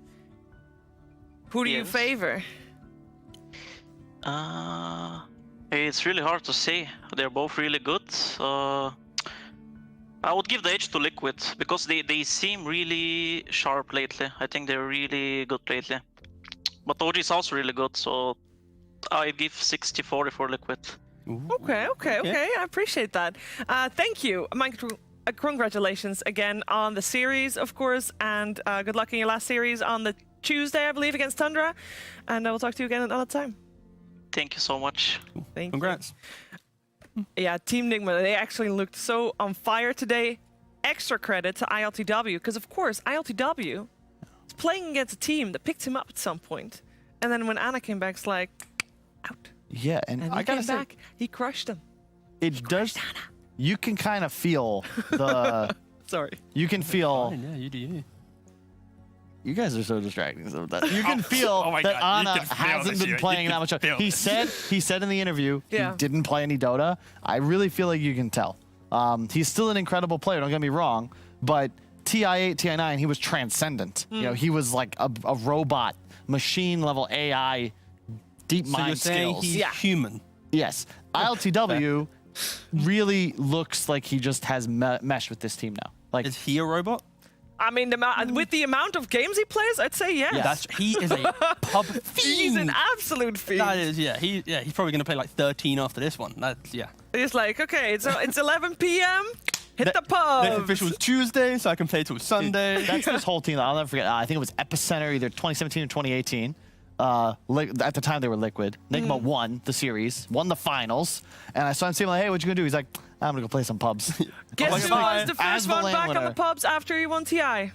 Who do you favor? It's really hard to say. They're both really good. I would give the edge to Liquid because they seem really sharp lately. I think they're really good lately. But OG is also really good, so I give 60-40 for Liquid. Okay. I appreciate that. Thank you, Mind Control. Congratulations again on the series, of course, and good luck in your last series on the Tuesday, I believe, against Tundra. And I will talk to you again another time. Thank you so much. Thank Congrats. you. Yeah, Team Nigma, they actually looked so on fire today. Extra credit to ILTW, because of course, ILTW is playing against a team that picked him up at some point. And then when Anna came back, it's like, out. Yeah, and he I gotta came say, back, he crushed them. It does. You can kind of feel the. Sorry. You can feel. Fine, yeah, you do you. You guys are so distracting sometimes. You can feel that Anna hasn't been playing that much. He said in the interview he didn't play any Dota. I really feel like you can tell. He's still an incredible player. Don't get me wrong, but TI8, TI9, he was transcendent. You know, he was like a robot, machine level AI, deep So you're mind saying skills. he's human? Yes. ILTW really looks like he just has meshed with this team now. Like, Is he a robot? I mean, with the amount of games he plays, I'd say yes. He is a pub fiend. He's an absolute fiend. That is, he's probably going to play like 13 after this one. That's, He's like, okay, it's 11 p.m. Hit the pub. Next official is Tuesday, so I can play till Sunday. that's this whole team. I'll never forget. I think it was Epicenter, either 2017 or 2018. At the time, they were Liquid. Nigma won the series, won the finals, and I saw him saying, like, "Hey, what you gonna do?" He's like, "I'm gonna go play some pubs." Guess who was the As first the one lane back on the winner. pubs after he won TI?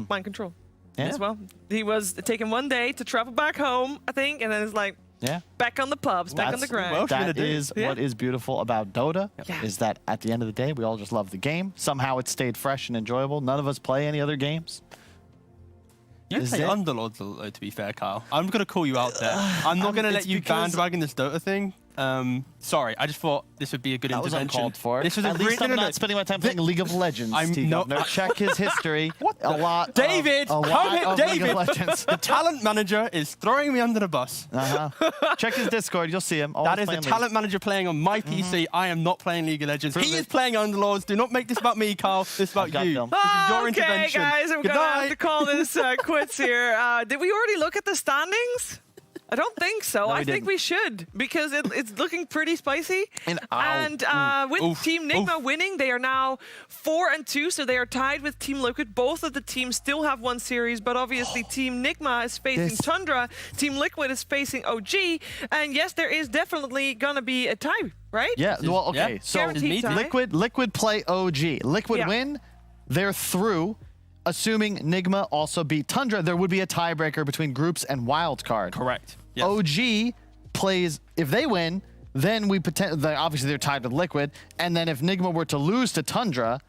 Mind Control. Yeah. As well. He was taking 1 day to travel back home, I think, and then it's like, Yeah. back on the pubs, back on the That's- grind. That is what is beautiful about Dota, Yeah. is that at the end of the day, we all just love the game. Somehow it stayed fresh and enjoyable. None of us play any other games. You Is play it? Underlords, though, to be fair, Kyle. I'm going to call you out there. I'm not going to let it's you because- bandwagon this Dota thing. Sorry, I just thought this would be a good That was intervention. uncalled for. This was At a least great, I'm not spending my time playing League of Legends. I'm T. not- Governor. Check his history. A lot. David, of, a come lot here, of League David. of Legends. The talent manager is throwing me under the bus. Check his Discord. You'll see him. Always That is the playing League. talent manager playing on my PC. I am not playing League of Legends. Prove He it. is playing Underlords. Do not make this about me, Carl. This is about got you. them. This is your Okay, intervention. guys, we're Good going to have night. to call this quits here. Did we already look at the standings? I don't think so. No, we I think didn't. we should, because it's looking pretty spicy. And with Oof. Team Nigma Oof. winning, they are now 4-2, so they are tied with Team Liquid. Both of the teams still have one series, but obviously Team Nigma is facing This- Tundra, Team Liquid is facing OG, and yes, there is definitely gonna be a tie, right? Yeah. Well, okay. Yeah. So Guaranteed tie. Liquid play OG. Liquid Yeah. win. They're through. Assuming Nigma also beat Tundra, there would be a tiebreaker between groups and wildcard. Correct. Yes. OG plays, if they win, then obviously they're tied with Liquid. And then if Nigma were to lose to Tundra,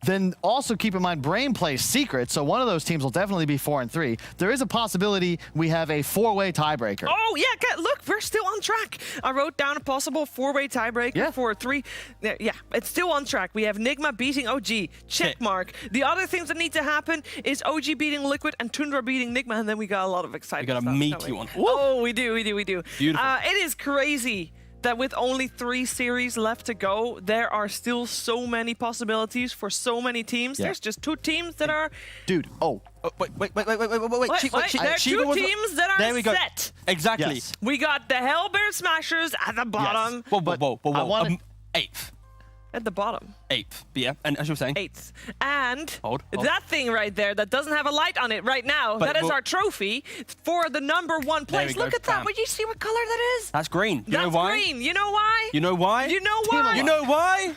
then also keep in mind Brain plays Secret, so one of those teams will definitely be 4-3. There is a possibility we have a 4-way tiebreaker. Oh, yeah, look, we're still on track. I wrote down a possible 4-way tiebreaker for 3. Yeah, it's still on track. We have Nigma beating OG, check mark. The other things that need to happen is OG beating Liquid and Tundra beating Nigma, and then we got a lot of exciting We got a stuff, meaty don't we? one. Oh, we do. Beautiful. It is crazy that with only 3 series left to go, there are still so many possibilities for so many teams. Yeah. There's just 2 teams that are... Dude, Wait. Wait, there are 2 teams that are There we go. set. Exactly. Yes. We got the Hellbear Smashers at the bottom. Whoa. I wanted- 8th. At the bottom. 8th. Yeah. And as you were saying, 8th. And Hold. that thing right there that doesn't have a light on it right now, But that is we'll- our trophy for the #1 place. go, Look at that. bam. Would you see what color that is? that's green. You know That's why? green. You know why? You know why? You know why? You know why?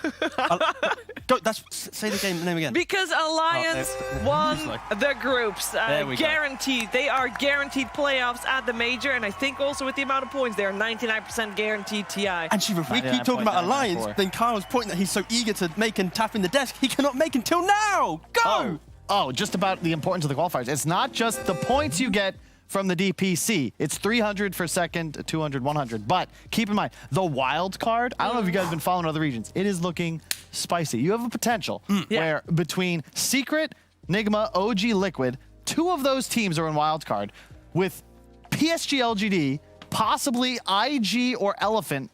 Say the game name again. Because Alliance there- won Sorry. the groups. There we go. Guaranteed. They are guaranteed playoffs at the major, and I think also with the amount of points, they are 99% guaranteed TI. And Shiva, if we keep talking about 99.994. Alliance, then Kyle's point that he's so eager to make and tap in the desk, he cannot make until now. Go! Oh, just about the importance of the qualifiers. It's not just the points you get from the DPC. It's 300 for second, 200, 100. But keep in mind, the wild card, I don't know if you guys have been following other regions, it is looking spicy. You have a potential where between Secret, Nigma, OG, Liquid, 2 of those teams are in wild card with PSG LGD, possibly IG or Elephant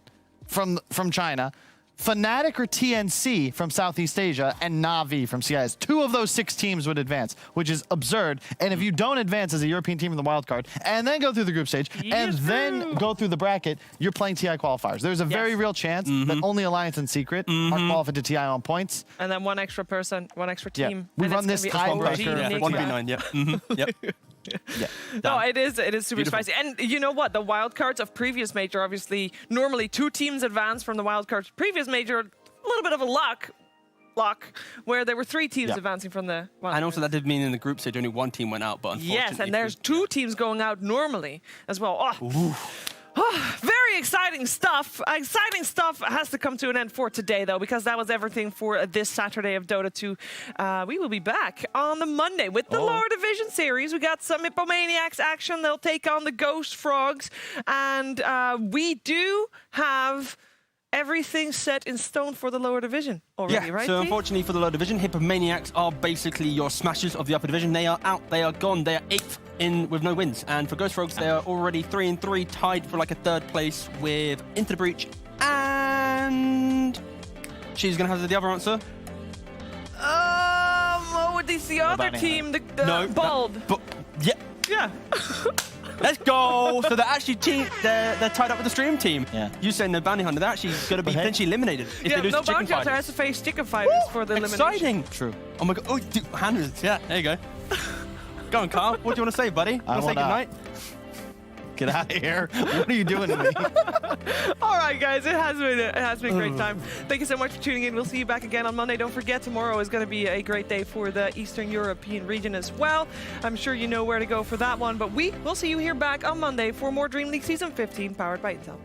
from China, Fnatic or TNC from Southeast Asia, and Na'Vi from CIS. 2 of those 6 teams would advance, which is absurd. And if you don't advance as a European team in the wild card, and then go through the group stage, and then go through the bracket, you're playing TI qualifiers. There's a very real chance that only Alliance and Secret are qualified to TI on points. And then 1 extra person, 1 extra team. We and run it's this gonna be OG, tiebreaker. Yeah, Nigma. 1v9, yep. Yep. Yeah. No, it is super Beautiful. spicy. And you know what? The wildcards of previous major, obviously, normally 2 teams advance from the wildcards. Previous major, a little bit of a luck, where there were 3 teams advancing from the wildcards. And also that did mean in the group stage only 1 team went out, but unfortunately... Yes, and there's 2 teams going out normally as well. Very exciting stuff. Exciting stuff has to come to an end for today, though, because that was everything for this Saturday of Dota 2. We will be back on the Monday with the Lower Division Series. We got some Hippomaniacs action. They'll take on the Ghost Frogs. And we do have everything set in stone for the lower division already, Yeah, right? so T? unfortunately for the lower division, Hippomaniacs are basically your smashers of the upper division. They are out, they are gone, they are 8th in with no wins. And for Ghost Rogues, they are already 3-3, tied for like a 3rd place with Into the Breach. And she's gonna have the other answer. Oh, it's the other team, the No, Bald. Yeah. Yeah. Let's go! So they're actually they're tied up with the stream team. Yeah. You saying no bounty hunter, they're actually going to be potentially eliminated if Yeah, they lose no to chicken bounty hunter has fighters. to face chicken fighters for the elimination. Exciting! True. Oh my god! Oh, dude, hundreds. Yeah, there you go. Go on, Carl. What do you want to say, buddy? Want to say goodnight? Get out of here. What are you doing to me? All right, guys, it has been a great time. Thank you so much for tuning in. We'll see you back again on Monday. Don't forget, tomorrow is going to be a great day for the Eastern European region as well. I'm sure you know where to go for that one, but we will see you here back on Monday for more Dream League Season 15 powered by Intel.